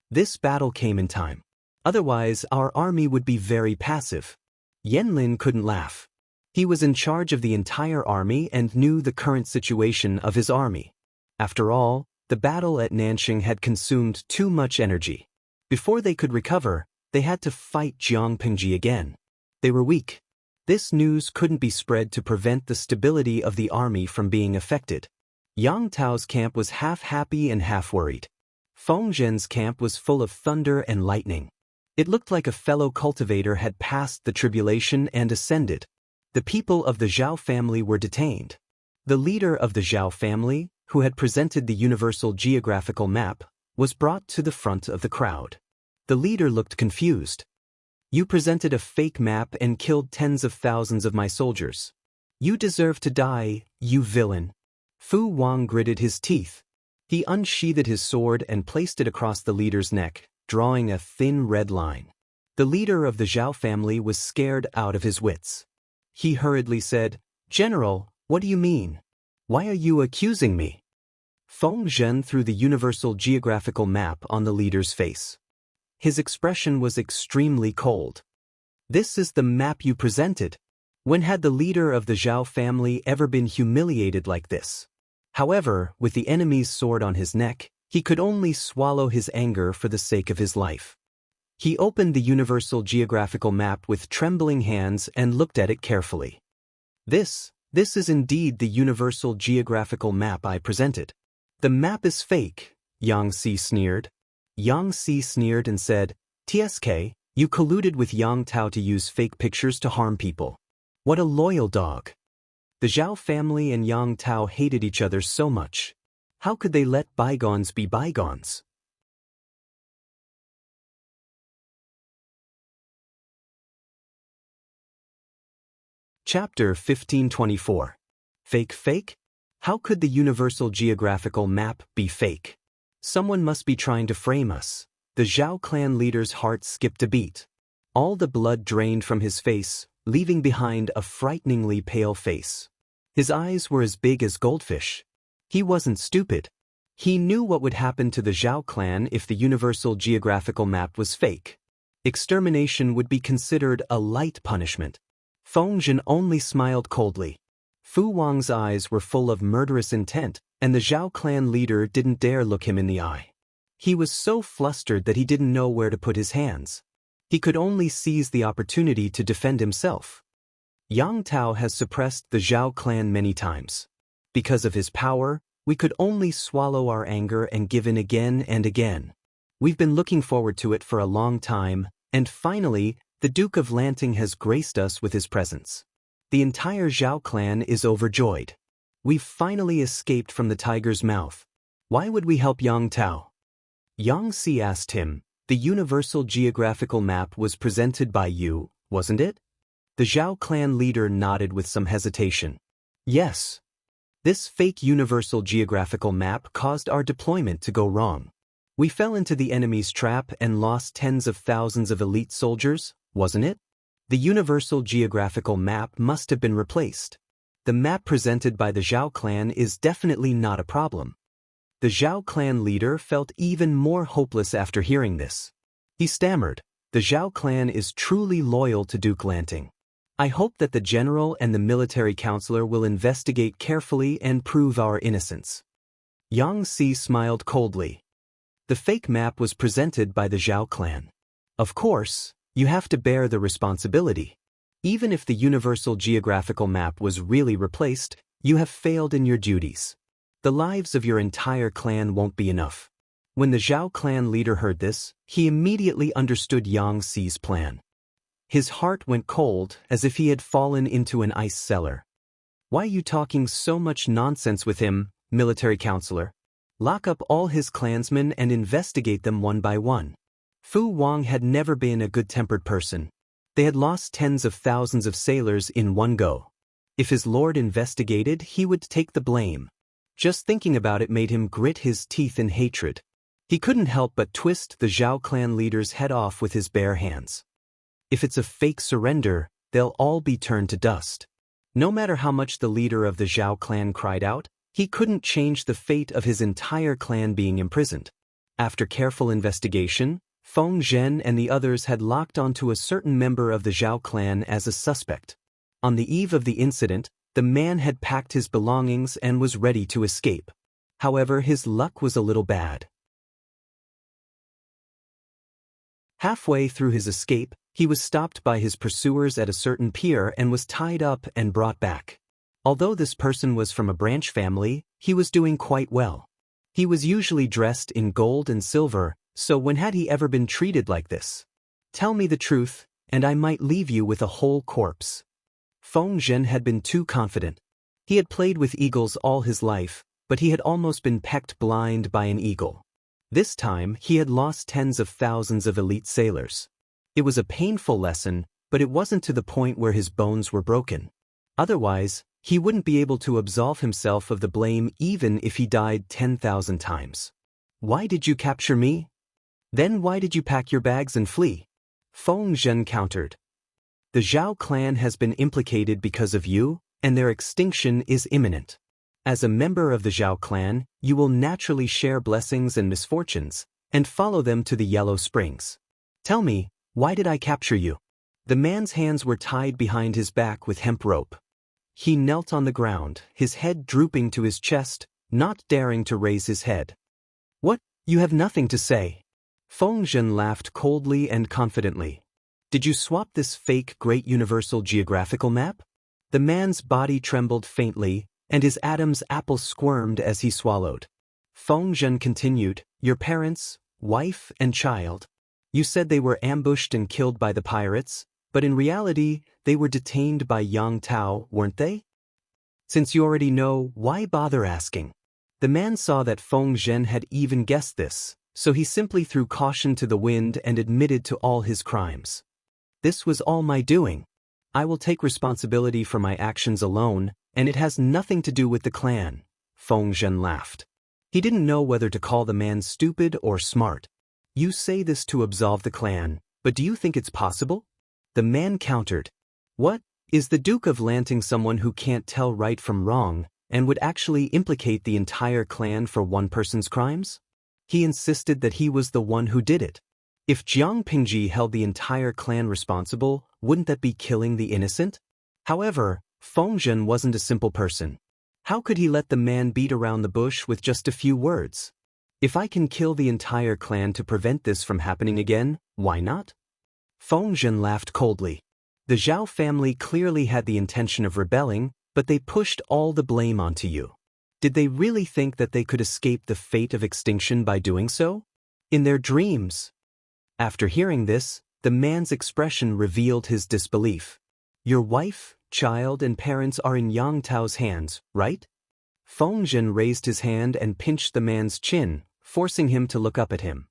"This battle came in time. Otherwise, our army would be very passive." Wang Lin couldn't laugh. He was in charge of the entire army and knew the current situation of his army. After all, The battle at Nanxing had consumed too much energy. Before they could recover, they had to fight Jiang Pingji again. They were weak. This news couldn't be spread to prevent the stability of the army from being affected. Yang Tao's camp was half happy and half worried. Feng Zhen's camp was full of thunder and lightning. It looked like a fellow cultivator had passed the tribulation and ascended. The people of the Zhao family were detained. The leader of the Zhao family, who had presented the universal geographical map, was brought to the front of the crowd. The leader looked confused. You presented a fake map and killed tens of thousands of my soldiers. You deserve to die, you villain. Fu Wang gritted his teeth. He unsheathed his sword and placed it across the leader's neck, drawing a thin red line. The leader of the Zhao family was scared out of his wits. He hurriedly said, "General, what do you mean? Why are you accusing me?" Feng Zhen threw the universal geographical map on the leader's face. His expression was extremely cold. "This is the map you presented. When had the leader of the Zhao family ever been humiliated like this?" However, with the enemy's sword on his neck, he could only swallow his anger for the sake of his life. He opened the universal geographical map with trembling hands and looked at it carefully. This is indeed the universal geographical map I presented. "The map is fake," Yang Si sneered. Yang Si sneered and said, "TSK, you colluded with Yang Tao to use fake pictures to harm people. What a loyal dog." The Zhao family and Yang Tao hated each other so much. How could they let bygones be bygones? Chapter 1524. Fake? How could the universal geographical map be fake? Someone must be trying to frame us. The Zhao clan leader's heart skipped a beat. All the blood drained from his face, leaving behind a frighteningly pale face. His eyes were as big as goldfish. He wasn't stupid. He knew what would happen to the Zhao clan if the universal geographical map was fake. Extermination would be considered a light punishment. Feng Zhen only smiled coldly. Fu Wang's eyes were full of murderous intent, and the Zhao clan leader didn't dare look him in the eye. He was so flustered that he didn't know where to put his hands. He could only seize the opportunity to defend himself. Yang Tao has suppressed the Zhao clan many times. Because of his power, we could only swallow our anger and give in again and again. We've been looking forward to it for a long time, and finally, the Duke of Lanting has graced us with his presence. The entire Zhao clan is overjoyed. We've finally escaped from the tiger's mouth. Why would we help Yang Tao? Yang Si asked him. The universal geographical map was presented by you, wasn't it? The Zhao clan leader nodded with some hesitation. Yes. This fake universal geographical map caused our deployment to go wrong. We fell into the enemy's trap and lost tens of thousands of elite soldiers, wasn't it? The universal geographical map must have been replaced. The map presented by the Zhao clan is definitely not a problem. The Zhao clan leader felt even more hopeless after hearing this. He stammered, "The Zhao clan is truly loyal to Duke Lanting. I hope that the general and the military counselor will investigate carefully and prove our innocence." Yang Si smiled coldly. The fake map was presented by the Zhao clan. Of course, you have to bear the responsibility. Even if the universal geographical map was really replaced, you have failed in your duties. The lives of your entire clan won't be enough. When the Zhao clan leader heard this, he immediately understood Yang Si's plan. His heart went cold as if he had fallen into an ice cellar. "Why are you talking so much nonsense with him, military counselor? Lock up all his clansmen and investigate them one by one." Fu Wang had never been a good-tempered person. They had lost tens of thousands of sailors in one go. If his lord investigated, he would take the blame. Just thinking about it made him grit his teeth in hatred. He couldn't help but twist the Zhao clan leader's head off with his bare hands. If it's a fake surrender, they'll all be turned to dust. No matter how much the leader of the Zhao clan cried out, he couldn't change the fate of his entire clan being imprisoned. After careful investigation, Feng Zhen and the others had locked onto a certain member of the Zhao clan as a suspect. On the eve of the incident, the man had packed his belongings and was ready to escape. However, his luck was a little bad. Halfway through his escape, he was stopped by his pursuers at a certain pier and was tied up and brought back. Although this person was from a branch family, he was doing quite well. He was usually dressed in gold and silver, so when had he ever been treated like this? Tell me the truth, and I might leave you with a whole corpse. Feng Zhen had been too confident. He had played with eagles all his life, but he had almost been pecked blind by an eagle. This time, he had lost tens of thousands of elite sailors. It was a painful lesson, but it wasn't to the point where his bones were broken. Otherwise, he wouldn't be able to absolve himself of the blame even if he died 10,000 times. Why did you capture me? Then why did you pack your bags and flee? Feng Zhen countered. The Zhao clan has been implicated because of you, and their extinction is imminent. As a member of the Zhao clan, you will naturally share blessings and misfortunes, and follow them to the Yellow Springs. Tell me, why did I capture you? The man's hands were tied behind his back with hemp rope. He knelt on the ground, his head drooping to his chest, not daring to raise his head. What? You have nothing to say? Feng Zhen laughed coldly and confidently. Did you swap this fake Great Universal Geographical map? The man's body trembled faintly, and his Adam's apple squirmed as he swallowed. Feng Zhen continued, your parents, wife and child. You said they were ambushed and killed by the pirates, but in reality, they were detained by Yang Tao, weren't they? Since you already know, why bother asking? The man saw that Feng Zhen had even guessed this, so he simply threw caution to the wind and admitted to all his crimes. This was all my doing. I will take responsibility for my actions alone, and it has nothing to do with the clan. Feng Zhen laughed. He didn't know whether to call the man stupid or smart. You say this to absolve the clan, but do you think it's possible? The man countered. What? Is the Duke of Lanting someone who can't tell right from wrong, and would actually implicate the entire clan for one person's crimes? He insisted that he was the one who did it. If Jiang Pingji held the entire clan responsible, wouldn't that be killing the innocent? However, Feng Zhen wasn't a simple person. How could he let the man beat around the bush with just a few words? If I can kill the entire clan to prevent this from happening again, why not? Feng Zhen laughed coldly. The Zhao family clearly had the intention of rebelling, but they pushed all the blame onto you. Did they really think that they could escape the fate of extinction by doing so? In their dreams. After hearing this, the man's expression revealed his disbelief. Your wife, child and parents are in Yang Tao's hands, right? Feng Zhen raised his hand and pinched the man's chin, forcing him to look up at him.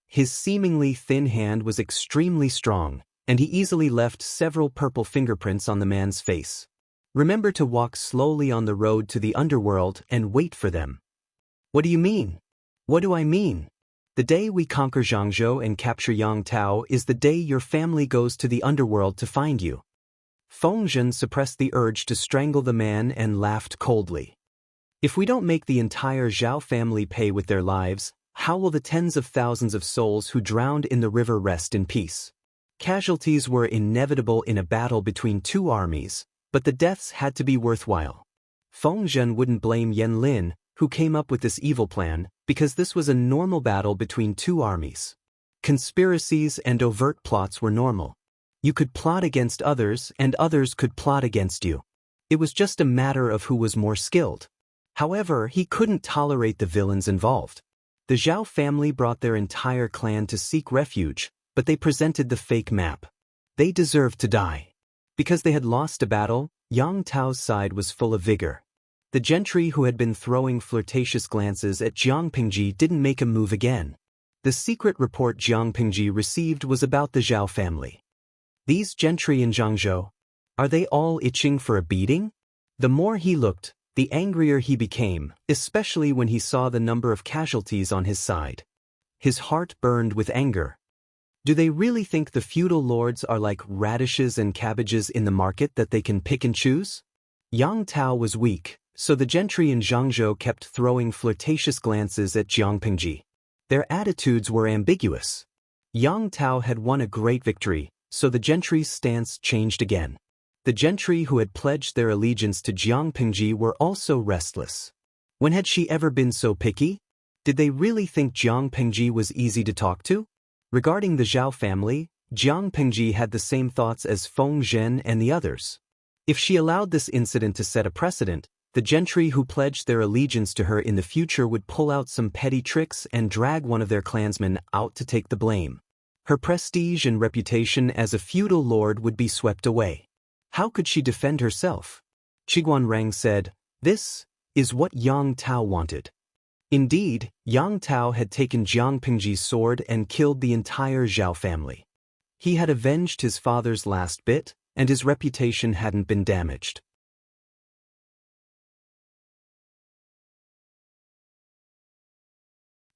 His seemingly thin hand was extremely strong, and he easily left several purple fingerprints on the man's face. Remember to walk slowly on the road to the underworld and wait for them. What do you mean? What do I mean? The day we conquer Zhangzhou and capture Yang Tao is the day your family goes to the underworld to find you. Feng Zhen suppressed the urge to strangle the man and laughed coldly. If we don't make the entire Zhao family pay with their lives, how will the tens of thousands of souls who drowned in the river rest in peace? Casualties were inevitable in a battle between two armies, but the deaths had to be worthwhile. Feng Zhen wouldn't blame Wang Lin, who came up with this evil plan, because this was a normal battle between two armies. Conspiracies and overt plots were normal. You could plot against others and others could plot against you. It was just a matter of who was more skilled. However, he couldn't tolerate the villains involved. The Zhao family brought their entire clan to seek refuge, but they presented the fake map. They deserved to die. Because they had lost a battle, Yang Tao's side was full of vigor. The gentry who had been throwing flirtatious glances at Jiang Pingji didn't make a move again. The secret report Jiang Pingji received was about the Zhao family. These gentry in Zhangzhou, are they all itching for a beating? The more he looked, the angrier he became, especially when he saw the number of casualties on his side. His heart burned with anger. Do they really think the feudal lords are like radishes and cabbages in the market that they can pick and choose? Yang Tao was weak, so the gentry in Zhangzhou kept throwing flirtatious glances at Jiang Pingji. Their attitudes were ambiguous. Yang Tao had won a great victory, so the gentry's stance changed again. The gentry who had pledged their allegiance to Jiang Pingji were also restless. When had she ever been so picky? Did they really think Jiang Pingji was easy to talk to? Regarding the Zhao family, Jiang Pingji had the same thoughts as Feng Zhen and the others. If she allowed this incident to set a precedent, the gentry who pledged their allegiance to her in the future would pull out some petty tricks and drag one of their clansmen out to take the blame. Her prestige and reputation as a feudal lord would be swept away. How could she defend herself? Qiguanrang said, "This is what Yang Tao wanted." Indeed, Yang Tao had taken Jiang Pingji's sword and killed the entire Zhao family. He had avenged his father's last bit, and his reputation hadn't been damaged.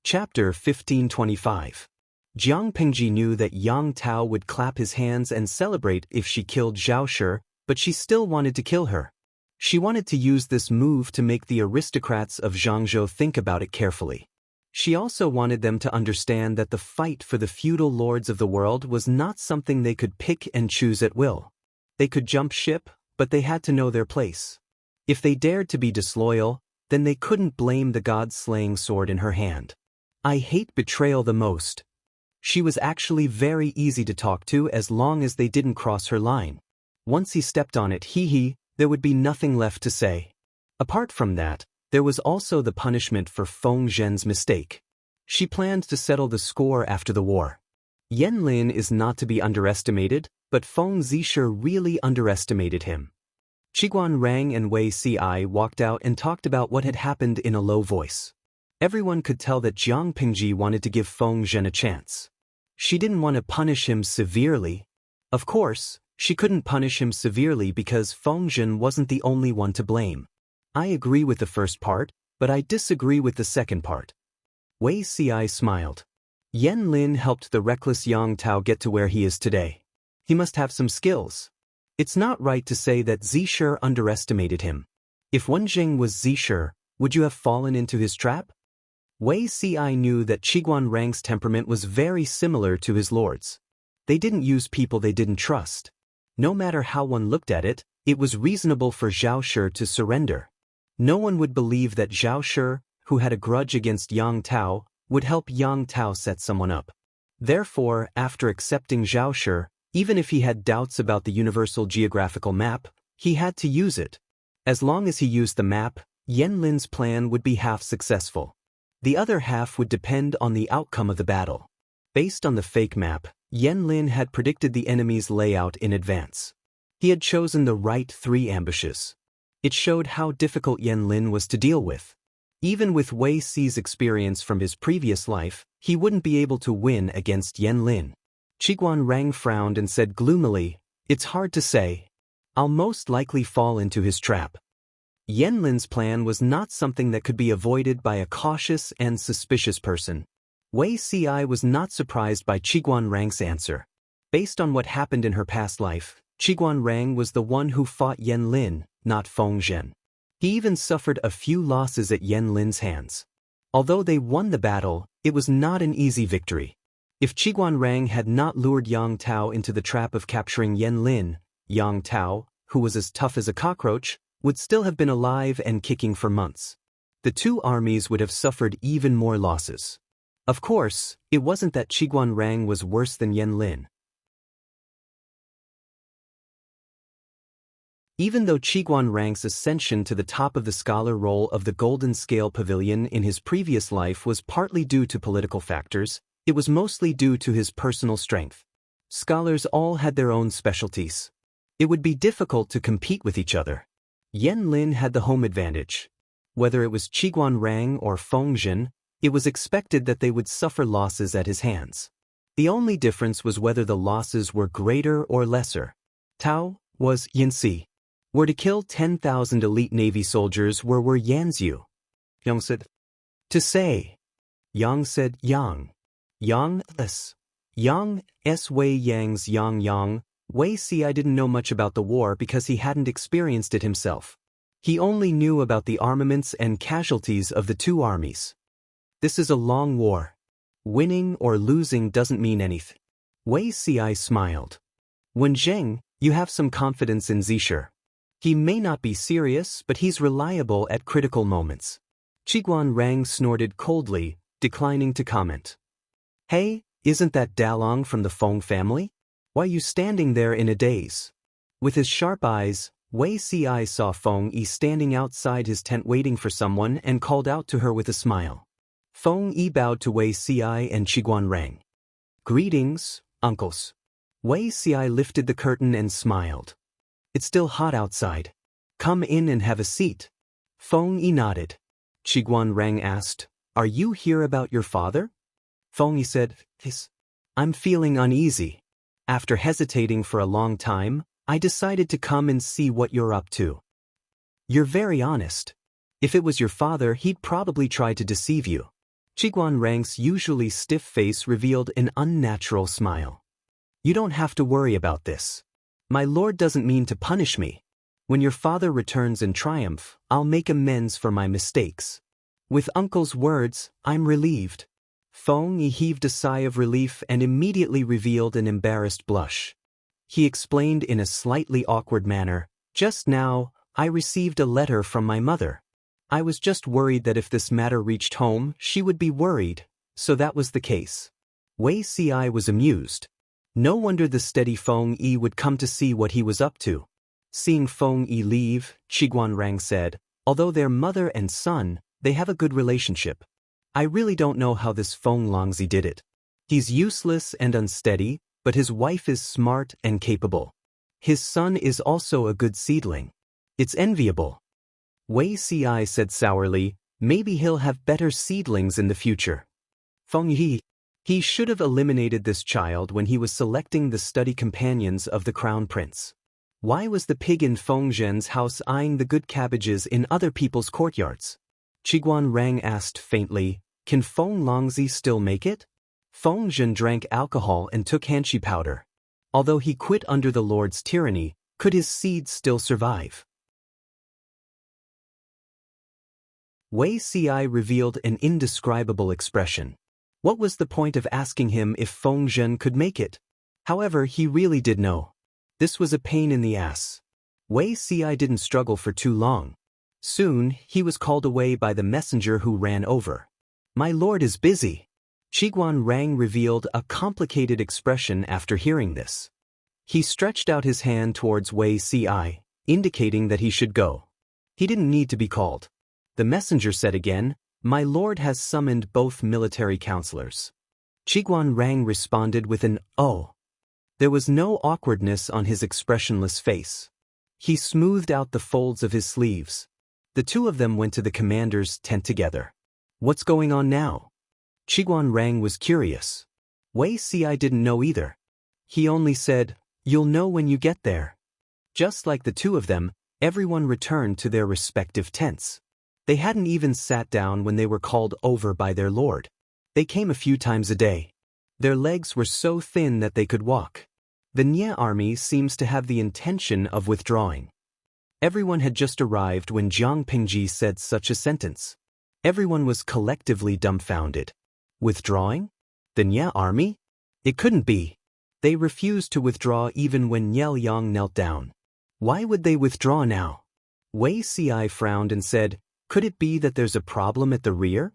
Chapter 1525. Jiang Pingji knew that Yang Tao would clap his hands and celebrate if she killed Zhao Shi, but she still wanted to kill her. She wanted to use this move to make the aristocrats of Zhangzhou think about it carefully. She also wanted them to understand that the fight for the feudal lords of the world was not something they could pick and choose at will. They could jump ship, but they had to know their place. If they dared to be disloyal, then they couldn't blame the god-slaying sword in her hand. "I hate betrayal the most." She was actually very easy to talk to as long as they didn't cross her line. Once he stepped on it, there would be nothing left to say. Apart from that, there was also the punishment for Feng Zhen's mistake. She planned to settle the score after the war. Wang Lin is not to be underestimated, but Feng Zixi really underestimated him. Qiguanrang and Wei Ci walked out and talked about what had happened in a low voice. Everyone could tell that Jiang Pingji wanted to give Feng Zhen a chance. She didn't want to punish him severely. Of course, she couldn't punish him severely because Feng Zhen wasn't the only one to blame. "I agree with the first part, but I disagree with the second part." Wei Ci smiled. Wang Lin helped the reckless Yang Tao get to where he is today. He must have some skills. It's not right to say that Zixi underestimated him. If Wenjing was Zixi, would you have fallen into his trap? Wei Ci knew that Qiguanrang's temperament was very similar to his lord's. They didn't use people they didn't trust. No matter how one looked at it, it was reasonable for Zhao Shi to surrender. No one would believe that Zhao Shi, who had a grudge against Yang Tao, would help Yang Tao set someone up. Therefore, after accepting Zhao Shi, even if he had doubts about the universal geographical map, he had to use it. As long as he used the map, Wang Lin's plan would be half successful. The other half would depend on the outcome of the battle. Based on the fake map, Wang Lin had predicted the enemy's layout in advance. He had chosen the right 3 ambushes. It showed how difficult Wang Lin was to deal with. Even with Wei Ci's experience from his previous life, he wouldn't be able to win against Wang Lin. Qiguanrang frowned and said gloomily, "It's hard to say. I'll most likely fall into his trap." Wang Lin's plan was not something that could be avoided by a cautious and suspicious person. Wei Ci was not surprised by Qiguanrang's answer. Based on what happened in her past life, Qiguanrang was the one who fought Wang Lin, not Feng Zhen. He even suffered a few losses at Wang Lin's hands. Although they won the battle, it was not an easy victory. If Qiguanrang had not lured Yang Tao into the trap of capturing Wang Lin, Yang Tao, who was as tough as a cockroach, would still have been alive and kicking for months. The 2 armies would have suffered even more losses. Of course, it wasn't that Qiguanrang was worse than Wang Lin. Even though Qiguanrang's ascension to the top of the scholar roll of the Golden Scale Pavilion in his previous life was partly due to political factors, it was mostly due to his personal strength. Scholars all had their own specialties. It would be difficult to compete with each other. Wang Lin had the home advantage. Whether it was Qiguanrang or Feng Zhen, it was expected that they would suffer losses at his hands. The only difference was whether the losses were greater or lesser. Tao was Yanxi. Were to kill 10,000 elite Navy soldiers were Yanzhu. Yang said, "To say." Yang said, "Yang." Yang s. Yang s. Wei Yang's Yang. Wei Ci didn't know much about the war because he hadn't experienced it himself. He only knew about the armaments and casualties of the 2 armies. This is a long war. Winning or losing doesn't mean anything. Wei Ci smiled. When Zheng, You have some confidence in Zisher. He may not be serious, but he's reliable at critical moments. Qiguan Rang snorted coldly, declining to comment. Hey, isn't that Dalong from the Feng family? Why are you standing there in a daze? With his sharp eyes, Wei Ci saw Feng Yi standing outside his tent waiting for someone and called out to her with a smile. Feng Yi bowed to Wei Ci and Qiguan Rang. Greetings, uncles. Wei Ci lifted the curtain and smiled. It's still hot outside. Come in and have a seat. Feng Yi nodded. Qiguan Rang asked, Are you here about your father? Feng Yi said, Yes. I'm feeling uneasy. After hesitating for a long time, I decided to come and see what you're up to. You're very honest. If it was your father, he'd probably try to deceive you. Qiguan Rang's usually stiff face revealed an unnatural smile. You don't have to worry about this. My lord doesn't mean to punish me. When your father returns in triumph, I'll make amends for my mistakes. With uncle's words, I'm relieved. Feng Yi heaved a sigh of relief and immediately revealed an embarrassed blush. He explained in a slightly awkward manner, Just now, I received a letter from my mother. I was just worried that if this matter reached home, she would be worried, so that was the case. Wei Ci was amused. No wonder the steady Feng Yi would come to see what he was up to. Seeing Feng Yi leave, Qiguan Rang said, Although they're mother and son, they have a good relationship. I really don't know how this Feng Longzi did it. He's useless and unsteady, but his wife is smart and capable. His son is also a good seedling. It's enviable. Wei Ci said sourly, Maybe he'll have better seedlings in the future. Feng Yi. He should have eliminated this child when he was selecting the study companions of the crown prince. Why was the pig in Feng Zhen's house eyeing the good cabbages in other people's courtyards? Qiguan Rang asked faintly, Can Feng Longzi still make it? Feng Zhen drank alcohol and took hanshi powder. Although he quit under the Lord's tyranny, could his seeds still survive? Wei Ci revealed an indescribable expression. What was the point of asking him if Feng Zhen could make it? However, he really did know. This was a pain in the ass. Wei Ci didn't struggle for too long. Soon, he was called away by the messenger who ran over. My lord is busy. Qiguan Rang revealed a complicated expression after hearing this. He stretched out his hand towards Wei Ci, indicating that he should go. He didn't need to be called. The messenger said again, My lord has summoned both military counselors. Qiguan Rang responded with an oh. There was no awkwardness on his expressionless face. He smoothed out the folds of his sleeves. The two of them went to the commander's tent together. What's going on now? Qiguan Rang was curious. Wei Ci didn't know either. He only said, You'll know when you get there. Just like the two of them, everyone returned to their respective tents. They hadn't even sat down when they were called over by their lord. They came a few times a day. Their legs were so thin that they could walk. The Nie army seems to have the intention of withdrawing. Everyone had just arrived when Jiang Pingji said such a sentence. Everyone was collectively dumbfounded. Withdrawing? The Nie army? It couldn't be. They refused to withdraw even when Nie Liang knelt down. Why would they withdraw now? Wei Ci frowned and said, Could it be that there's a problem at the rear?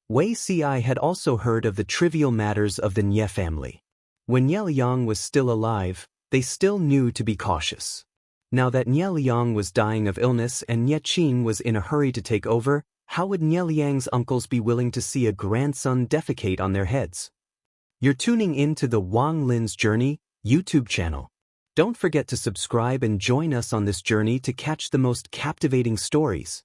Wei Ci had also heard of the trivial matters of the Nie family. When Nie Liang was still alive, they still knew to be cautious. Now that Nie Liang was dying of illness and Nie Qin was in a hurry to take over, how would Nie Liang's uncles be willing to see a grandson defecate on their heads? You're tuning in to the Wang Lin's Journey YouTube channel. Don't forget to subscribe and join us on this journey to catch the most captivating stories.